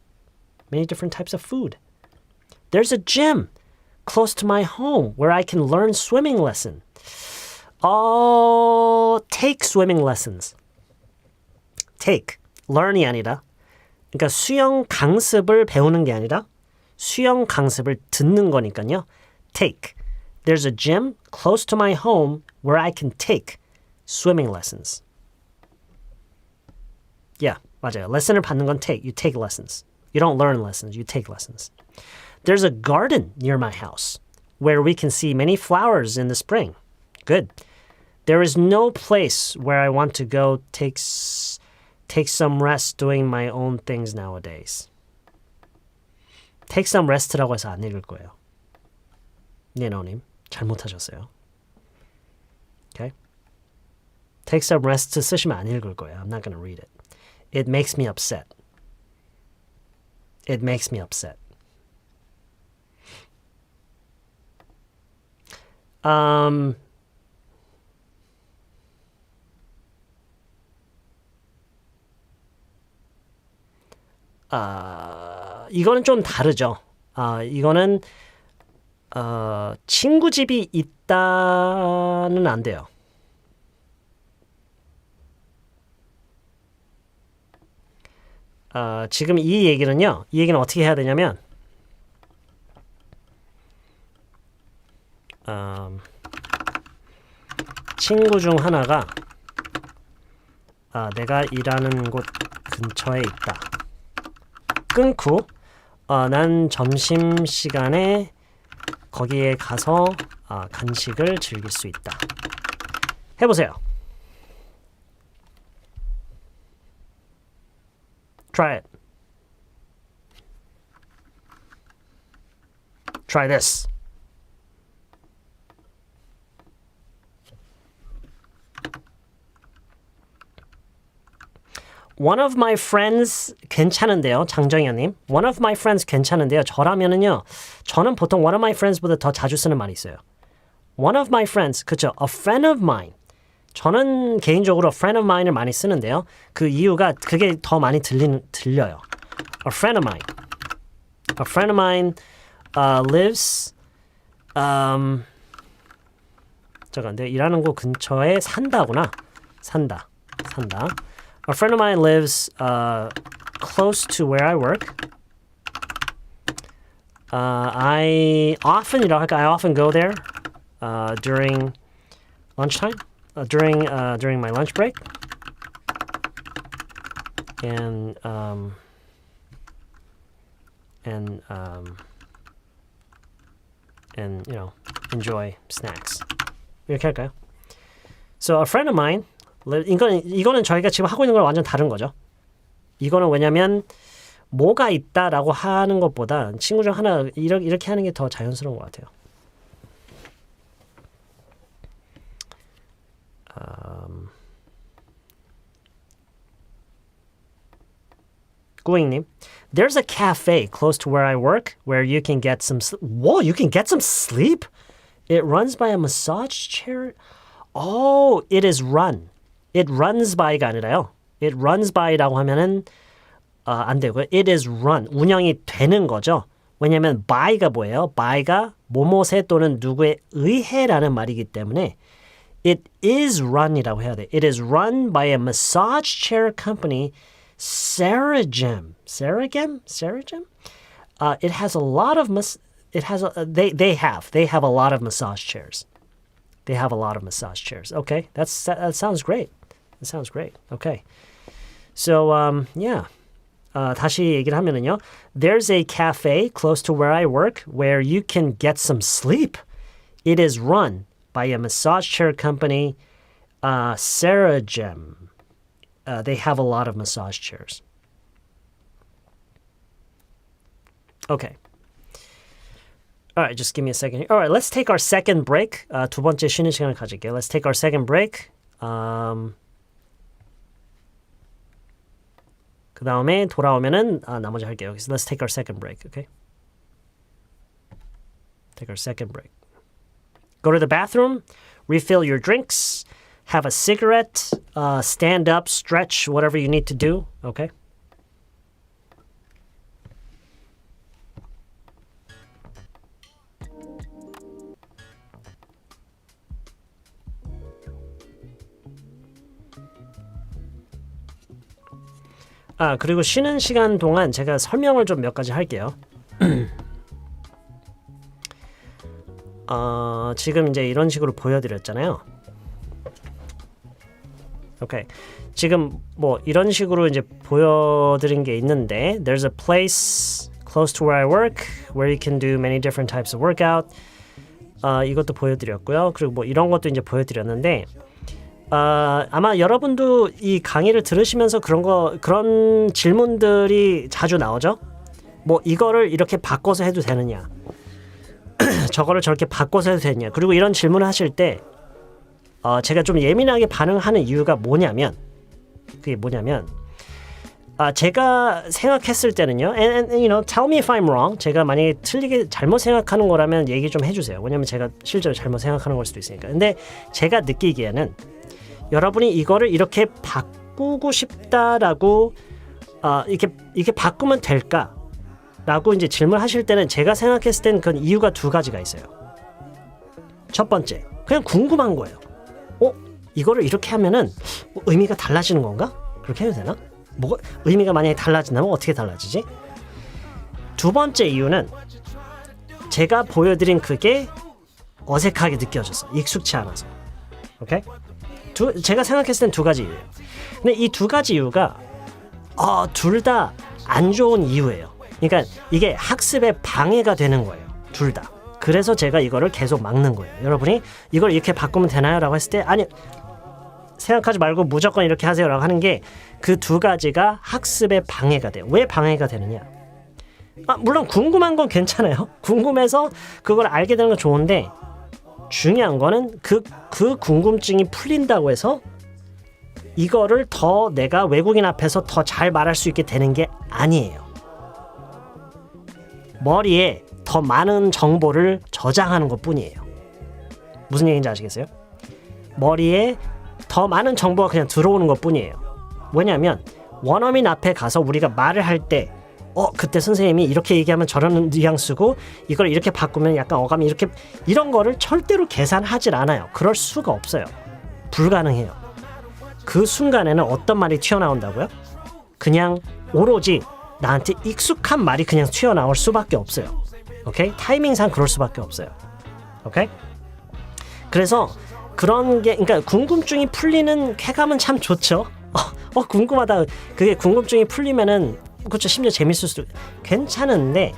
There's a gym close to my home where I can learn swimming lesson. Take swimming lessons. Take. learn이 아니라 그러니까 수영 강습을 배우는 게 아니라 수영 강습을 듣는 거니까요. Take. There's a gym close to my home where I can take swimming lessons. Yeah, 맞아요. 레슨을 받는 건 take. You take lessons. You don't learn lessons. You take lessons. There's a garden near my house where we can see many flowers in the spring. Good. There is no place where I want to go take some rest doing my own things nowadays. Take some rest라고 해서 안 읽을 거예요. 네노님, 잘못하셨어요. Okay? Take some rest 쓰시면 안 읽을 거예요. I'm not going to read it. It makes me upset. It makes me upset. 이거는 좀 다르죠. 이거는 친구 집이 있다는 안 돼요. 지금 이 얘기는 어떻게 해야 되냐면 친구 중 하나가 내가 일하는 곳 근처에 있다. 끊고 난 점심시간에 거기에 가서 간식을 즐길 수 있다. 해보세요. Try it. Try this. One of my friends 괜찮은데요. 장정현님. One of my friends 괜찮은데요. 저라면은요. 저는 보통 one of my friends보다 더 자주 쓰는 말이 있어요. One of my friends. 그쵸. A friend of mine. 저는 개인적으로 a friend of mine을 많이 쓰는데요. 그 이유가 그게 더 많이 들려요. A friend of mine. A friend of mine lives 잠깐 내가 일하는 곳 근처에 산다구나. 산다. A friend of mine lives close to where I work. I often go there during lunchtime, during my lunch break, and you know, enjoy snacks. 이렇게 할까요? So a friend of mine, 이거는 저희가 지금 하고 있는 거랑 완전 다른 거죠. 이거는 왜냐면 뭐가 있다라고 하는 것보다 친구 중 하나 이렇게 하는 게 더 자연스러운 것 같아요. 꾸잉님, there's a cafe close to where I work where you can get some. Whoa, you can get some sleep. It runs by a massage chair. Oh, it is run. It runs by가 아니라요. It runs by라고 하면은 안 되고요. It is run. 운영이 되는 거죠. 왜냐하면 by가 뭐예요? by가 뭐뭐세 또는 누구에 의해라는 말이기 때문에 it is run이라고 해야 돼. It is run by a massage chair company, Saragem. It has a lot of they have a lot of massage chairs. They have a lot of massage chairs. Okay, that sounds great. That sounds great. Okay, so yeah. 다시 얘기를 하면은요. There's a cafe close to where I work where you can get some sleep. It is run by a massage chair company, Saragem. They have a lot of massage chairs. Okay. All right, just give me a second here. All right, let's take our second break. 두 번째 쉬는 시간을 가질게요. Let's take our second break. 그 다음에 돌아오면은 나머지 할게요. So let's take our second break, okay? Take our second break. Go to the bathroom, refill your drinks, have a cigarette, stand up, stretch, whatever you need to do, okay? 그리고 쉬는 시간 동안 제가 설명을 좀 몇 가지 할게요. 지금 이제 이런 식으로 보여드렸잖아요. 오케이. 지금 뭐 이런 식으로 이제 보여드린 게 있는데 There's a place close to where I work where you can do many different types of workout. 이것도 보여드렸고요. 그리고 뭐 이런 것도 이제 보여드렸는데 아마 여러분도 이 강의를 들으시면서 그런 질문들이 자주 나오죠. 뭐 이거를 이렇게 바꿔서 해도 되느냐, 저거를 저렇게 바꿔서 해도 되느냐. 그리고 이런 질문을 하실 때 제가 좀 예민하게 반응하는 이유가 뭐냐면 그게 뭐냐면 제가 생각했을 때는요. And you know, tell me if I'm wrong. 제가 만약에 틀리게 잘못 생각하는 거라면 얘기 좀 해주세요. 왜냐면 제가 실제로 잘못 생각하는 걸 수도 있으니까. 근데 제가 느끼기에는 여러분이 이거를 이렇게 바꾸고 싶다라고 이렇게 바꾸면 될까라고 이제 질문하실 때는 제가 생각했을 때는 그건 이유가 두 가지가 있어요. 첫 번째, 그냥 궁금한 거예요. 이거를 이렇게 하면은 의미가 달라지는 건가? 그렇게 해도 되나? 의미가 만약에 달라진다면 어떻게 달라지지? 두 번째 이유는 제가 보여드린 그게 어색하게 느껴져서 익숙치 않아서. 오케이? 제가 생각했을 땐 두 가지 이유예요. 근데 이 두 가지 이유가 둘 다 안 좋은 이유예요. 그러니까 이게 학습에 방해가 되는 거예요. 둘 다. 그래서 제가 이거를 계속 막는 거예요. 여러분이 이걸 이렇게 바꾸면 되나요? 라고 했을 때 아니, 생각하지 말고 무조건 이렇게 하세요 라고 하는 게 그 두 가지가 학습에 방해가 돼요. 왜 방해가 되느냐? 물론 궁금한 건 괜찮아요. 궁금해서 그걸 알게 되는 건 좋은데 중요한 거는 그 궁금증이 풀린다고 해서 이거를 더 내가 외국인 앞에서 더 잘 말할 수 있게 되는 게 아니에요. 머리에 더 많은 정보를 저장하는 것뿐이에요. 무슨 얘기인지 아시겠어요? 머리에 더 많은 정보가 그냥 들어오는 것뿐이에요. 왜냐하면 원어민 앞에 가서 우리가 말을 할 때 그때 선생님이 이렇게 얘기하면 저런 뉘앙스고 이걸 이렇게 바꾸면 약간 어감이 이렇게 이런 거를 절대로 계산하질 않아요. 그럴 수가 없어요. 불가능해요. 그 순간에는 어떤 말이 튀어나온다고요? 그냥 오로지 나한테 익숙한 말이 그냥 튀어나올 수밖에 없어요. 오케이? 타이밍상 그럴 수밖에 없어요. 오케이? 그래서 그런 게 그러니까 궁금증이 풀리는 쾌감은 참 좋죠. 궁금하다. 그게 궁금증이 풀리면은 그렇죠. 심지어 재밌을 수도 괜찮은데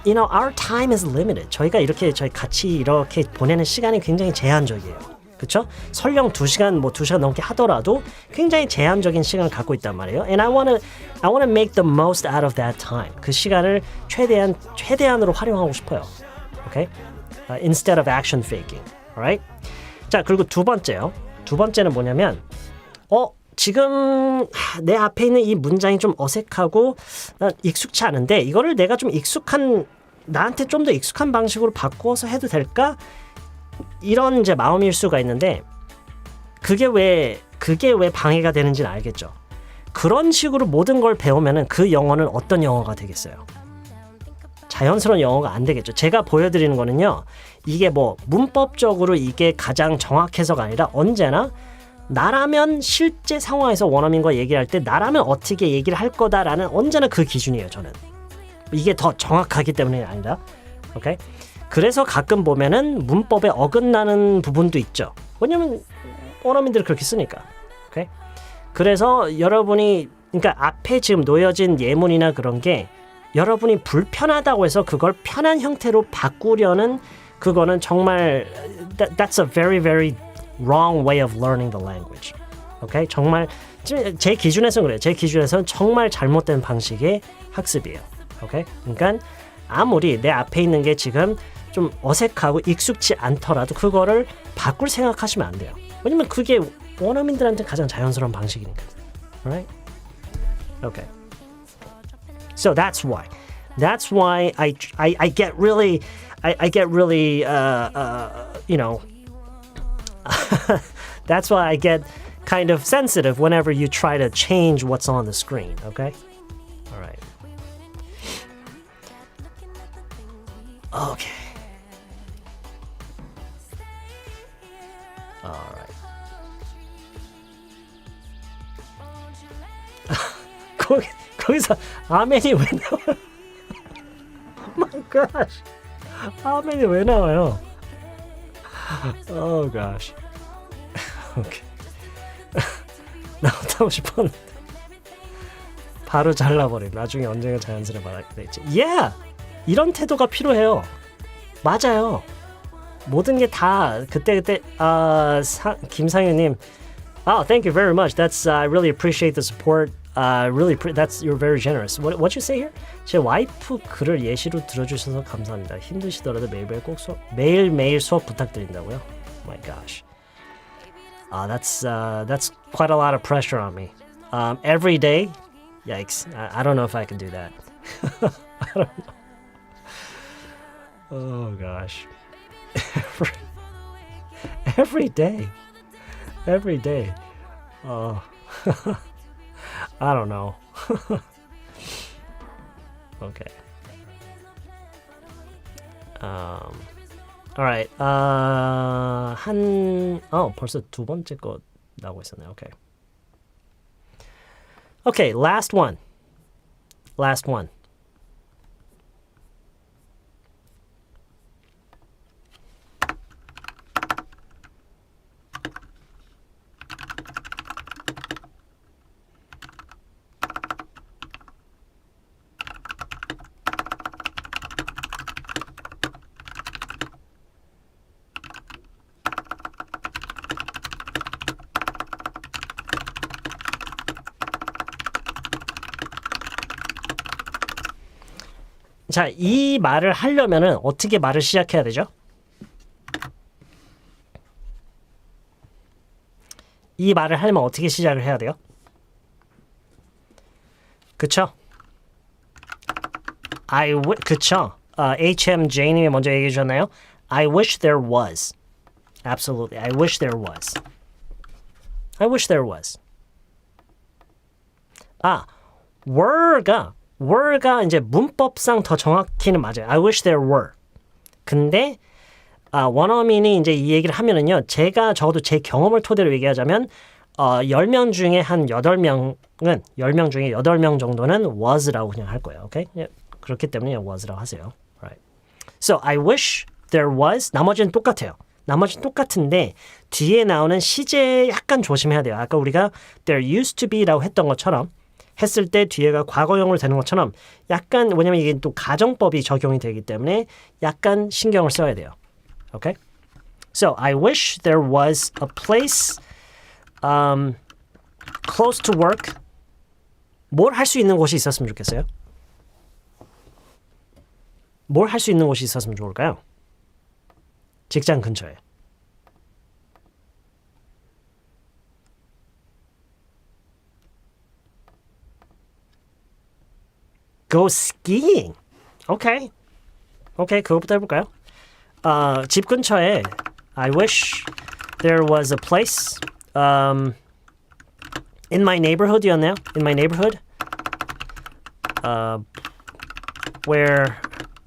our time is limited. 저희가 저희 같이 이렇게 보내는 시간이 굉장히 제한적이에요. 그렇죠? 설령 2시간 2시간 넘게 하더라도 굉장히 제한적인 시간을 갖고 있단 말이에요. And I wanna make the most out of that time. 그 시간을 최대한으로 활용하고 싶어요. Okay? Instead of action faking. Alright? 자, 그리고 두 번째요. 두 번째는 뭐냐면 지금 내 앞에 있는 이 문장이 좀 어색하고 난 익숙치 않은데 이거를 내가 좀 나한테 좀 더 익숙한 방식으로 바꿔서 해도 될까? 이런 이제 마음일 수가 있는데 그게 왜 방해가 되는지는 알겠죠. 그런 식으로 모든 걸 배우면은 그 영어는 어떤 영어가 되겠어요? 자연스러운 영어가 안 되겠죠. 제가 보여드리는 거는요. 이게 문법적으로 이게 가장 정확해서가 아니라 언제나 나라면 실제 상황에서 원어민과 얘기할 때 나라면 어떻게 얘기를 할 거다라는 언제나 그 기준이에요. 저는 이게 더 정확하기 때문이 아니라 오케이? 그래서 가끔 보면은 문법에 어긋나는 부분도 있죠. 왜냐면 원어민들이 그렇게 쓰니까. 오케이? 그래서 여러분이 그러니까 앞에 지금 놓여진 예문이나 그런 게 여러분이 불편하다고 해서 그걸 편한 형태로 바꾸려는 그거는 정말 that's a very very wrong way of learning the language. 오케이? 정말 제 기준에서는 그래요. 제 기준에서는 정말 잘못된 방식의 학습이에요. 오케이? 그러니까 아무리 내 앞에 있는 게 지금 좀 어색하고 익숙치 않더라도 그거를 바꿀 생각하시면 안 돼요. 왜냐면 그게 원어민들한테 가장 자연스러운 방식이니까. Right? Okay. So that's why I get really that's why I get kind of sensitive whenever you try to change what's on the screen. Okay? All right. Okay. Alright. 거기서 아멘이 왜 나와요? Oh my gosh. 아멘이 왜 나와요? Oh gosh. Okay. 나오고 싶었는데 바로 잘라버림. 나중에 언젠가 자연스레 말하게 되겠지. Yeah! 이런 태도가 필요해요. 맞아요. 모든 게 다 그때 김상윤님, thank you very much. That's I really appreciate the support. You're very generous. What you say here? 제 와이프 글을 예시로 들어주셔서 감사합니다. 힘드시더라도 매일매일 수업 부탁드린다고요. Oh my gosh. That's quite a lot of pressure on me. Every day. Yikes. I don't know if I can do that. I don't know. Oh gosh. Every day. Oh. I don't know. Okay. All right. 벌써 두 번째 거 나오고 있었네요. Okay. Okay, last one. 자, 이 말을 하려면은 어떻게 말을 시작해야 되죠? 이 말을 하려면 어떻게 시작을 해야 돼요? 그쵸? 그쵸? HMJ님이 먼저 얘기해 주셨나요? I wish there was. Absolutely. I wish there was. I wish there was. were가 이제 문법상 더 정확히는 맞아요. I wish there were. 근데 원어민이 이제 이 얘기를 하면은요. 적어도 제 경험을 토대로 얘기하자면 10명 중에 한 8명은 10명 중에 8명 정도는 was라고 그냥 할 거예요. 오케이? 그렇기 때문에 was라고 하세요. Right. So I wish there was. 나머지는 똑같아요. 나머지는 똑같은데 뒤에 나오는 시제 약간 조심해야 돼요. 아까 우리가 there used to be라고 했던 것처럼 했을 때 뒤에가 과거형으로 되는 것처럼 약간 왜냐면 이게 또 가정법이 적용이 되기 때문에 약간 신경을 써야 돼요. Okay? So I wish there was a place close to work. 뭘 할 수 있는 곳이 있었으면 좋겠어요? 뭘 할 수 있는 곳이 있었으면 좋을까요? 직장 근처에. Go skiing. 오케이. 그것부터 해볼까요? 집 근처에 I wish there was a place in my neighborhood였나요? In my neighborhood where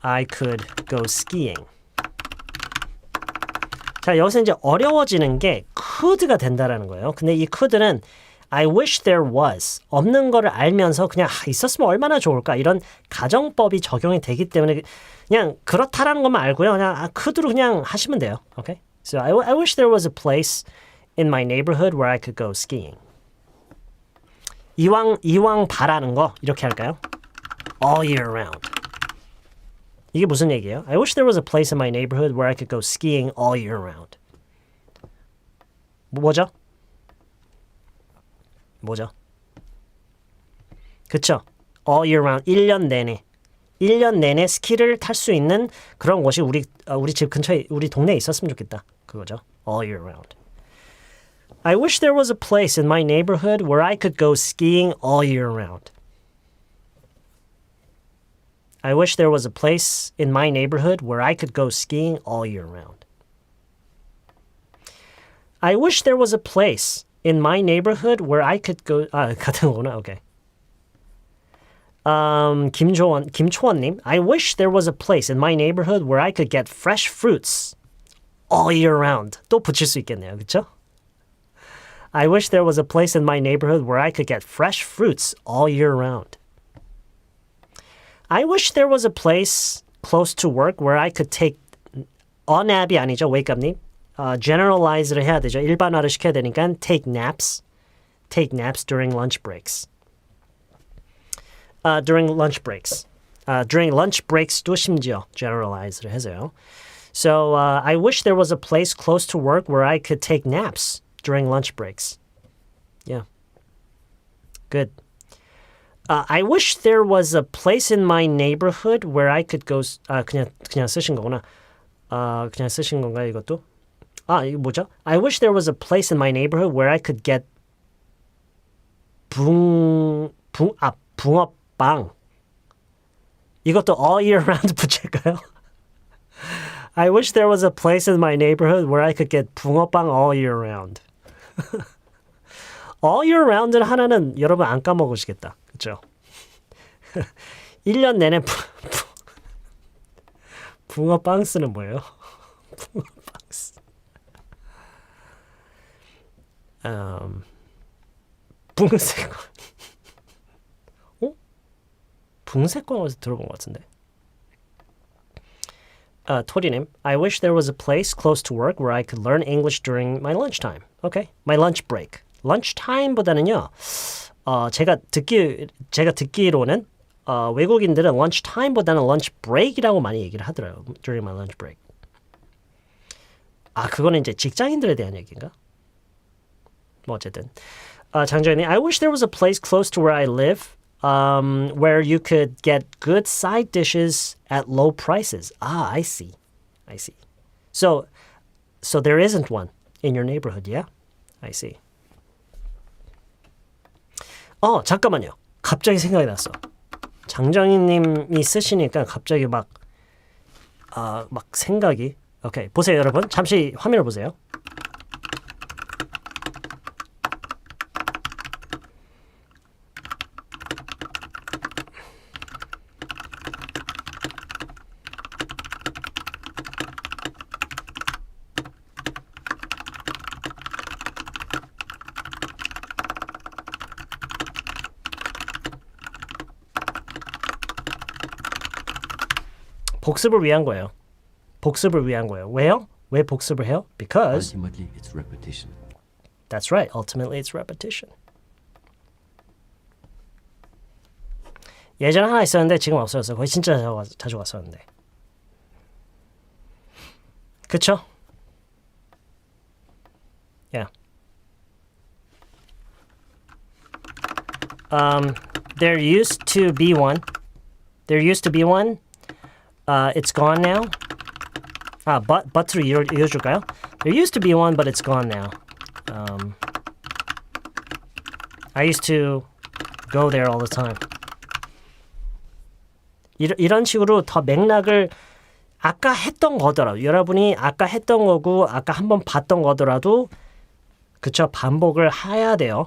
I could go skiing. 자, 여기서 이제 어려워지는 게 could가 된다라는 거예요. 근데 이 could는 I wish there was 없는 거를 알면서 그냥 있었으면 얼마나 좋을까 이런 가정법이 적용이 되기 때문에 그냥 그렇다라는 것만 알고요. 그냥 could로 그냥 하시면 돼요. Okay? So I wish there was a place in my neighborhood where I could go skiing. 이왕 바라는 거 이렇게 할까요? All year round. 이게 무슨 얘기예요? I wish there was a place in my neighborhood where I could go skiing all year round. 뭐죠? 그쵸? All year round. 1년 내내 스키를 탈 수 있는 그런 곳이 우리 집 근처에 우리 동네에 있었으면 좋겠다. 그거죠. All year round. I wish there was a place in my neighborhood where I could go skiing all year round. I wish there was a place in my neighborhood where I could go skiing all year round. I wish there was a place in my neighborhood where I could go 같은 거구나. 오케이. 김초원님, I wish there was a place in my neighborhood where I could get fresh fruits all year round. 또 붙일 수 있겠네요. 그렇죠? I wish there was a place in my neighborhood where I could get fresh fruits all year round. I wish there was a place close to work where I could take nap이 아니죠. wakeup님. generalize를 해야 되죠. 일반화를 시켜야 되니까 take naps during lunch breaks. During lunch breaks도 심지어 generalize를 해서요. So I wish there was a place close to work where I could take naps during lunch breaks. Yeah. Good. I wish there was a place in my neighborhood where I could go. 그냥 쓰신 거구나. 그냥 쓰신 건가요, 이것도? 이거 뭐죠? I wish there was a place in my neighborhood where I could get 붕어빵. 이것도 all year round 붙일까요? I wish there was a place in my neighborhood where I could get 붕어빵 all year round. all year round는 하나는 여러분 안 까먹으시겠다. 그렇죠? 1년 내내 붕어빵스는 뭐예요? 붕어빵스. 붕세권. 붕세권 어디서 들어본 것 같은데. 토리님, I wish there was a place close to work where I could learn English during my lunchtime. Okay, my lunch break. lunchtime보다는요. 제가 듣기로는 외국인들은 lunchtime보다는 lunch break이라고 많이 얘기를 하더라고요. During my lunch break. 그거는 이제 직장인들에 대한 얘기인가? 뭐 어쨌든. 장조연이 I wish there was a place close to where I live where you could get good side dishes at low prices. I see. So there isn't one in your neighborhood, yeah? I see. 잠깐만요. 갑자기 생각이 났어. 장정희님이 쓰시니까 갑자기 막 생각이. 오케이, 보세요 여러분. 잠시 화면을 보세요. 복습을 위한 거예요. 복습을 위한 거예요. 왜요? 왜 복습을 해요? Because Ultimately, it's repetition. that's right. Ultimately, it's repetition. 예전에 하나 있었는데 지금 없어졌어. 거기 진짜 자주 갔었는데. 그쵸? Yeah. There used to be one. There used to be one. It's gone now. But로 이어줄까요? There used to be one, but it's gone now. I used to go there all the time. 이런 식으로 더 맥락을 아까 했던 거더라도 여러분이 아까 했던 거고 아까 한번 봤던 거더라도 그쵸? 반복을 해야 돼요.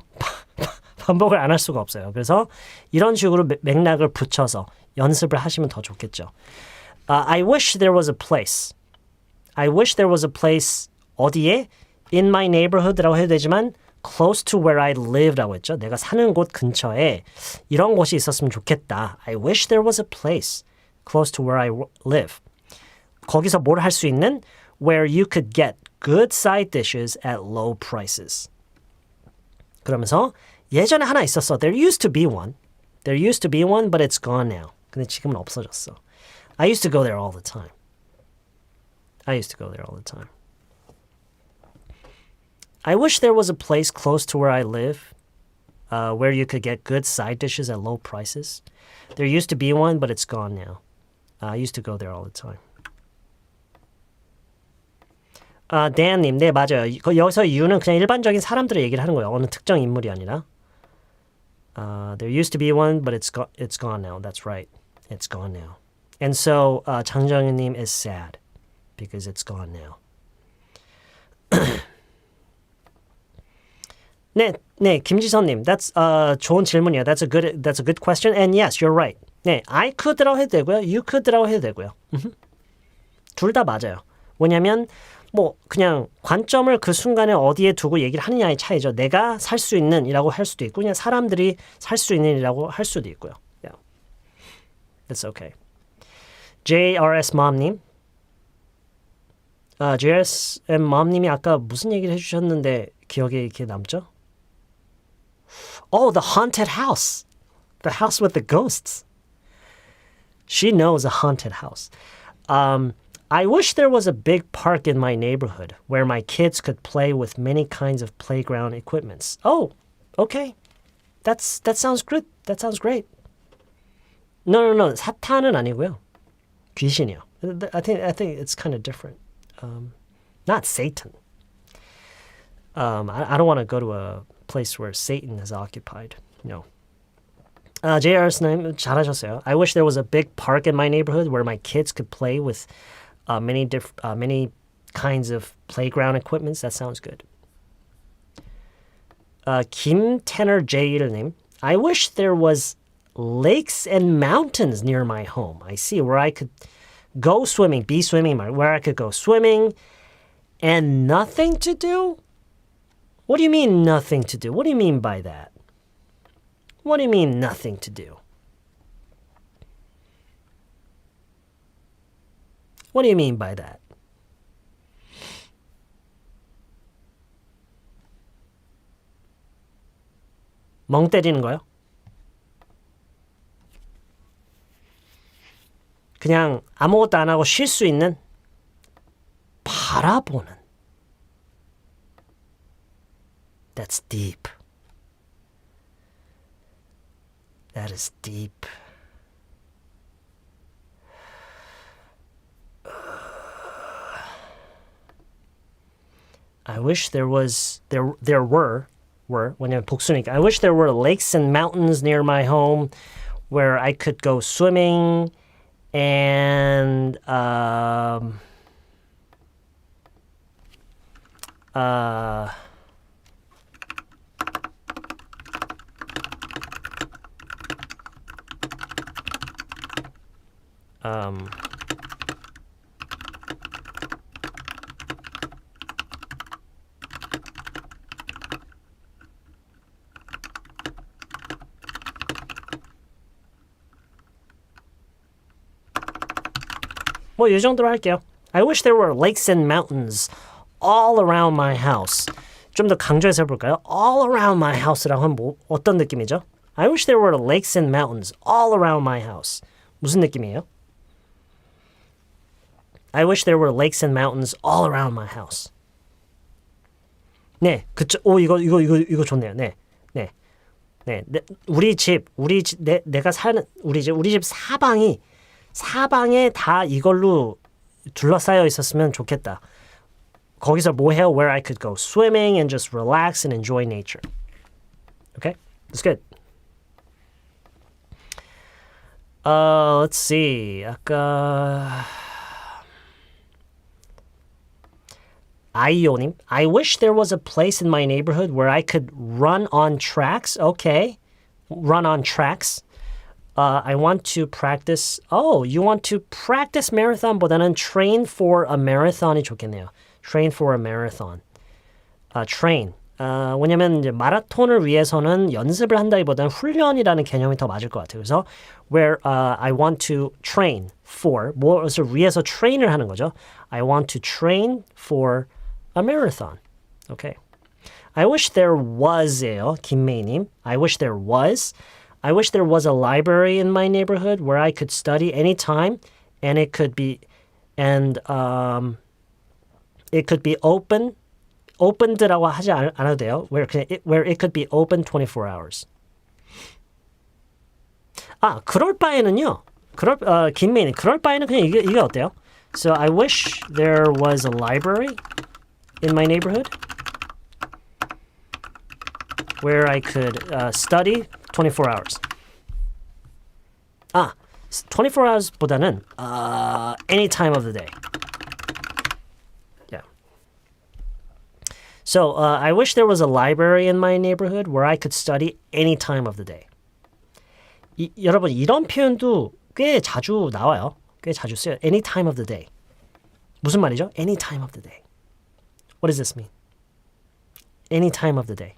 반복을 안 할 수가 없어요. 그래서 이런 식으로 맥락을 붙여서 연습을 하시면 더 좋겠죠. I wish there was a place. I wish there was a place 어디에? In my neighborhood라고 해도 되지만 close to where I live라고 했죠. 내가 사는 곳 근처에 이런 곳이 있었으면 좋겠다. I wish there was a place close to where I live. 거기서 뭘 할 수 있는? Where you could get good side dishes at low prices. 그러면서 예전에 하나 있었어. There used to be one. There used to be one, but it's gone now. 근데 지금은 없어졌어. I used to go there all the time. I used to go there all the time. I wish there was a place close to where I live where you could get good side dishes at low prices. There used to be one, but it's gone now. I used to go there all the time. 대한님, 네 맞아요. 여기서 you는 그냥 일반적인 사람들의 얘기를 하는 거예요. 어느 특정 인물이 아니라. There used to be one, but it's gone now. That's right. It's gone now. And so 장정희님 is sad because it's gone now. 네, 김지선님, that's 좋은 질문이에요. That's a good question. And yes, you're right. 네, I could라고 해도 되고요, you could라고 해도 되고요. 둘 다 맞아요. 왜냐하면 뭐 그냥 관점을 그 순간에 어디에 두고 얘기를 하느냐의 차이죠. 내가 살 수 있는이라고 할 수도 있고, 그냥 사람들이 살 수 있는이라고 할 수도 있고요. Yeah, that's okay. JRS Mom님, JRS Mom님이 아까 무슨 얘기를 해주셨는데 기억에 이렇게 남죠? Oh, the haunted house. The house with the ghosts. She knows a haunted house. I wish there was a big park in my neighborhood where my kids could play with many kinds of playground equipments. Oh, okay. That sounds good. That sounds great. No. 사탄은 아니고요. 귀신이요. I think it's kind of different. Not Satan. I don't want to go to a place where Satan is occupied. No. JRS님 잘하셨어요. I wish there was a big park in my neighborhood where my kids could play with many kinds of playground equipments. That sounds good. Kim Tanner J1님, I wish there was lakes and mountains near my home. I see, where I could go swimming, where I could go swimming and nothing to do? What do you mean nothing to do? What do you mean by that? What do you mean nothing to do? What do you mean by that? 멍 때리는 거요? 그냥 아무것도 안 하고 쉴 수 있는? 바라보는. That's deep. That is deep. I wish there were were. 왜냐면 복수니까. I wish there were lakes and mountains near my home where I could go swimming and 뭐 이 정도로 할게요. I wish there were lakes and mountains all around my house. 좀 더 강조해서 해볼까요? All around my house라고 하면 뭐, 어떤 느낌이죠? I wish there were lakes and mountains all around my house. 무슨 느낌이에요? I wish there were lakes and mountains all around my house. 네, 그쵸. 오, 이거 좋네요. 네, 네, 네. 내가 사는 우리 집 사방에 다 이걸로 둘러싸여 있었으면 좋겠다. 거기서 뭐 해요? Where I could go swimming and just relax and enjoy nature. Okay, that's good. Let's see. 아까 아이오님, I wish there was a place in my neighborhood where I could run on tracks. Okay, run on tracks. I want to practice. Oh, you want to practice marathon보다는 train for a marathon이 좋겠네요. Train for a marathon. Train. 왜냐면 이제 마라톤을 위해서는 연습을 한다기보다는 훈련이라는 개념이 더 맞을 것 같아요. 그래서 where I want to train for 무엇을 위해서 train을 하는 거죠. I want to train for a marathon. Okay. I wish there was예요. 김메이님. I wish there was. I wish there was a library in my neighborhood where I could study anytime and it could be opened라고 하지 않아도 돼요. where it could be open 24 hours. 그럴 바에는요. 김메이님, 그럴 바에는 그냥 이게 어때요? So I wish there was a library in my neighborhood where I could study 24 hours. 24 hours보다는 any time of the day. Yeah. So I wish there was a library in my neighborhood where I could study any time of the day. 여러분 이런 표현도 꽤 자주 나와요. 꽤 자주 써요. Any time of the day. 무슨 말이죠? Any time of the day. What does this mean? Any time of the day.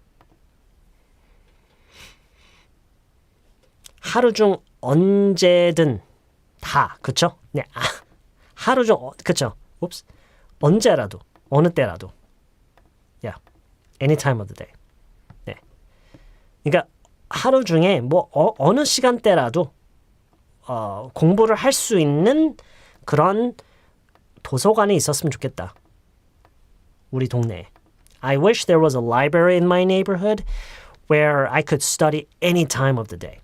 하루 중 언제든 다, 그쵸? 네, 하루 중, 그쵸? Oops. 언제라도, 어느 때라도. Yeah, any time of the day. 네, 그러니까 하루 중에 뭐 어느 시간대라도 공부를 할 수 있는 그런 도서관이 있었으면 좋겠다. 우리 동네에. I wish there was a library in my neighborhood where I could study any time of the day.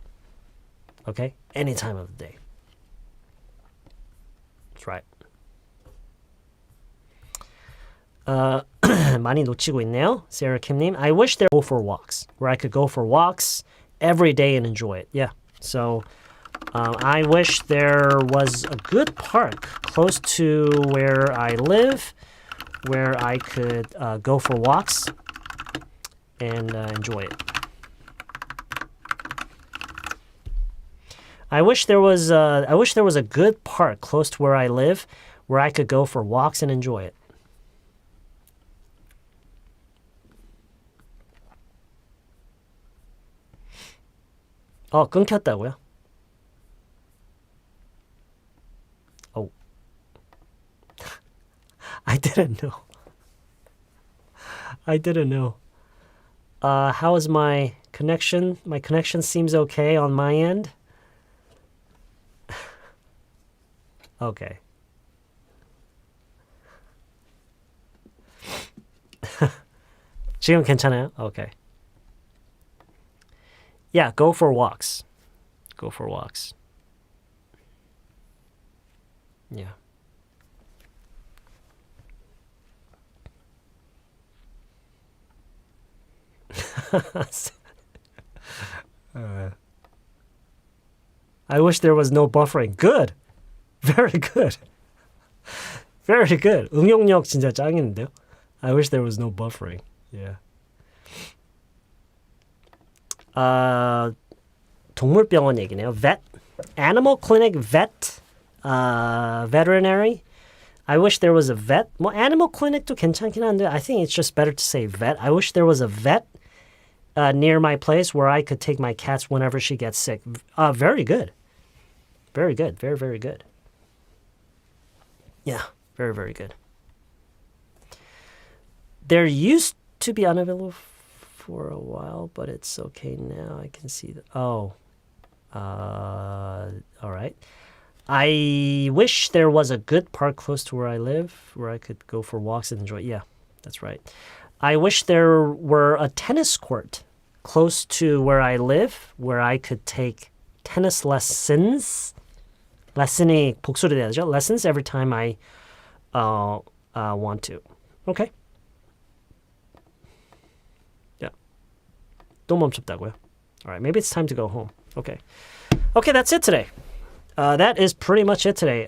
Okay? Any time of the day. That's right. 많이 놓치고 있네요. Sarah Kim님. I wish there go for walks. Where I could go for walks every day and enjoy it. Yeah. So I wish there was a good park close to where I live where I could go for walks and enjoy it. I wish there was a good park close to where I live where I could go for walks and enjoy it. 끊겼다고요? Oh. I didn't know. I didn't know. How is my connection? My connection seems okay on my end. Okay. 지금 괜찮아요? Okay. Yeah, go for walks. Go for walks. Yeah. I wish there was no buffering. Good. Very good. Very good. 응용력 진짜 짱인데요. I wish there was no buffering. Yeah. 동물병원 얘기네요. Vet, animal clinic, vet, veterinary. I wish there was a vet. 뭐 animal clinic도 괜찮긴 한데 I think it's just better to say vet. I wish there was a vet near my place where I could take my cats whenever she gets sick. Very good. Very good. Very, very good. Yeah, very, very good. There used to be unavailable for a while, but it's okay now. I can see that. Oh. All right. I wish there was a good park close to where I live, where I could go for walks and enjoy. Yeah, that's right. I wish there were a tennis court close to where I live, where I could take tennis lessons. Lesson이 복수로 돼야죠. Lessons every time I want to. Okay. Yeah. 또 멈췄다고요? All right, maybe it's time to go home. Okay. Okay, that's it today. That is pretty much it today.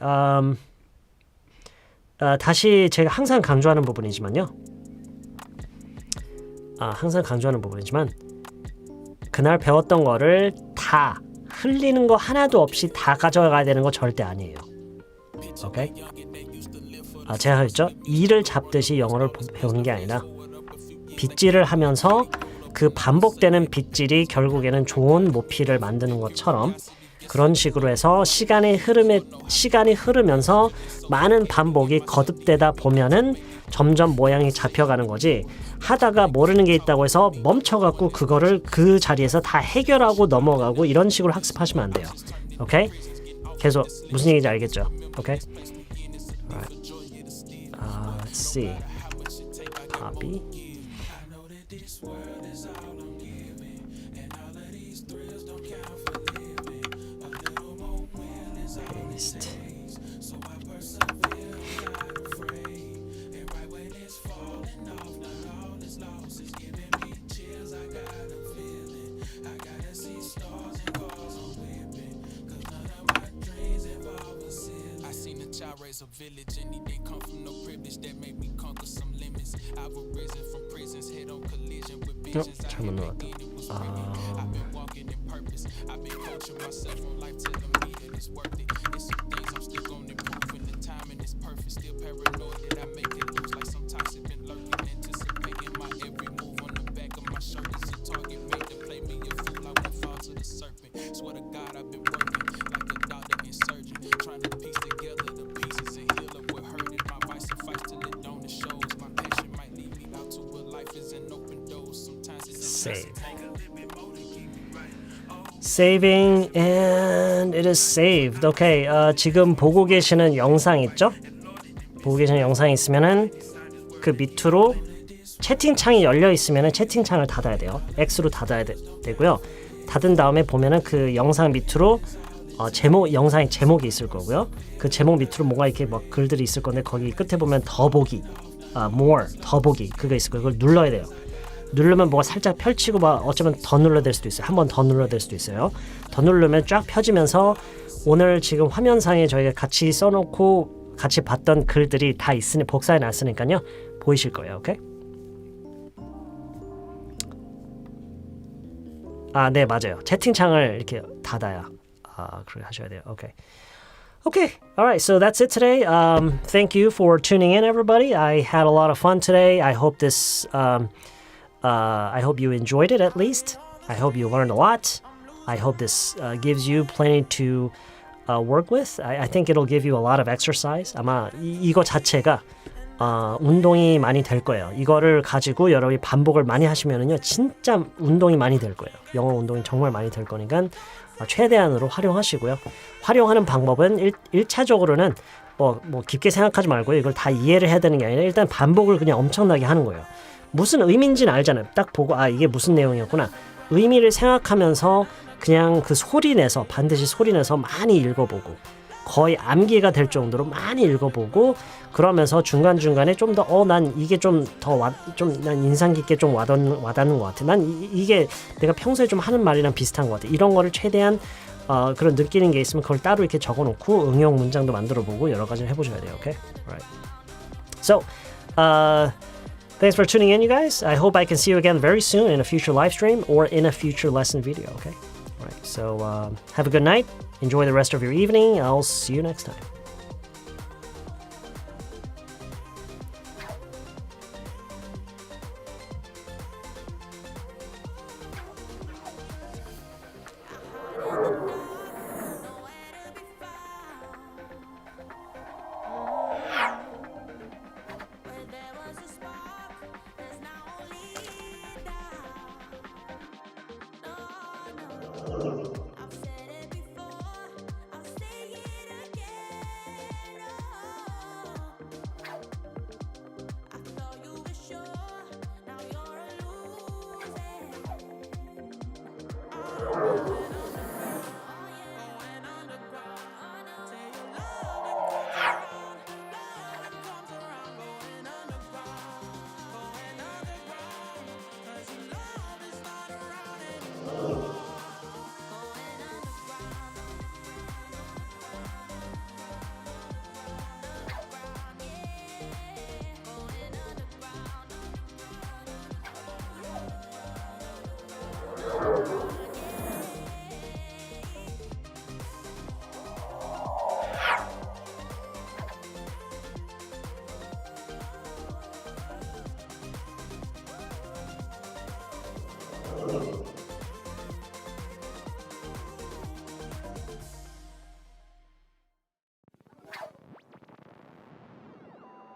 다시 제가 항상 강조하는 부분이지만요. 항상 강조하는 부분이지만 그날 배웠던 거를 다 흘리는 거 하나도 없이 다 가져가야 되는 거 절대 아니에요. 오케이? 제가 했죠? 이를 잡듯이 영어를 배우는 게 아니라 빗질을 하면서 그 반복되는 빗질이 결국에는 좋은 모피를 만드는 것처럼 그런 식으로 해서 시간이 흐르면서 많은 반복이 거듭되다 보면은 점점 모양이 잡혀가는 거지. 하다가 모르는 게 있다고 해서 멈춰갖고 그거를 그 자리에서 다 해결하고 넘어가고 이런 식으로 학습하시면 안 돼요. 오케이? 계속 무슨 얘기인지 알겠죠? 오케이? Alright. Let's see. Copy. Paste. A village and he didn't come from no privilege that made me conquer some limits. I've arisen from prisons, head on collision with visions. 잘못 넣었다. I've been walking in purpose. I've been coaching myself from life telling me that it's worth it. It's some things I'm still gonna improve and the timing is perfect. Still paranoid that I make it lose like some toxic been lurking, anticipating my every move on the back of my shirt. Is a target made to play me a fool. I won't fall to the serpent. Swear to God I've been working like a doctor and surgeon, trying to piece together the pieces and heal up what hurt it. My vice suffice till it don't, it shows. My passion might lead me out to a life is an open door. Sometimes it's Save. Saving and it is saved. Okay, 지금 보고 계시는 영상 있죠? 보고 계시는 영상이 있으면은 그 밑으로 채팅창이 열려 있으면은 채팅창을 닫아야 돼요. X로 닫아야 되고요. 닫은 다음에 보면은 그 영상 밑으로 영상의 제목이 있을 거고요. 그 제목 밑으로 뭔가 이렇게 막 글들이 있을 건데 거기 끝에 보면 더보기, more, 더보기 그거 있을 거예요. 그걸 눌러야 돼요. 누르면 뭐가 살짝 펼치고 막 어쩌면 더 눌러야 될 수도 있어요. 한 번 더 눌러야 될 수도 있어요. 더 누르면 쫙 펴지면서 오늘 지금 화면상에 저희가 같이 써놓고 같이 봤던 글들이 다 있으니 복사해 놨으니까요. 보이실 거예요. 오케이? 네, 맞아요. 채팅창을 이렇게 닫아야 그렇게 하셔야 돼요. 오케이. Okay, all right, so that's it today. Thank you for tuning in, everybody. I had a lot of fun today. I hope this I hope you enjoyed it at least. I hope you learned a lot. I hope this gives you plenty to work with. I think it'll give you a lot of exercise. 아마 이거 자체가 운동이 많이 될 거예요. 이거를 가지고 여러분이 반복을 많이 하시면은요, 진짜 운동이 많이 될 거예요. 영어 운동이 정말 많이 될 거니까 최대한으로 활용하시고요. 활용하는 방법은 1차적으로는 뭐 깊게 생각하지 말고요. 이걸 다 이해를 해야 되는 게 아니라 일단 반복을 그냥 엄청나게 하는 거예요. 무슨 의미인지는 알잖아요. 딱 보고 이게 무슨 내용이었구나. 의미를 생각하면서 그냥 그 소리내서 반드시 소리내서 많이 읽어보고 거의 암기가 될 정도로 많이 읽어보고 그러면서 중간중간에 좀 더 난 이게 좀 난 인상 깊게 좀 와닿는 것 같아. 난 이게 내가 평소에 좀 하는 말이랑 비슷한 것 같아. 이런 거를 최대한 그런 느끼는 게 있으면 그걸 따로 이렇게 적어놓고 응용 문장도 만들어보고 여러 가지를 해보셔야 돼요. Okay? Right. So, thanks for tuning in, you guys. I hope I can see you again very soon in a future live stream or in a future lesson video. Okay. All right. So, have a good night. Enjoy the rest of your evening. I'll see you next time. Now you're a loser.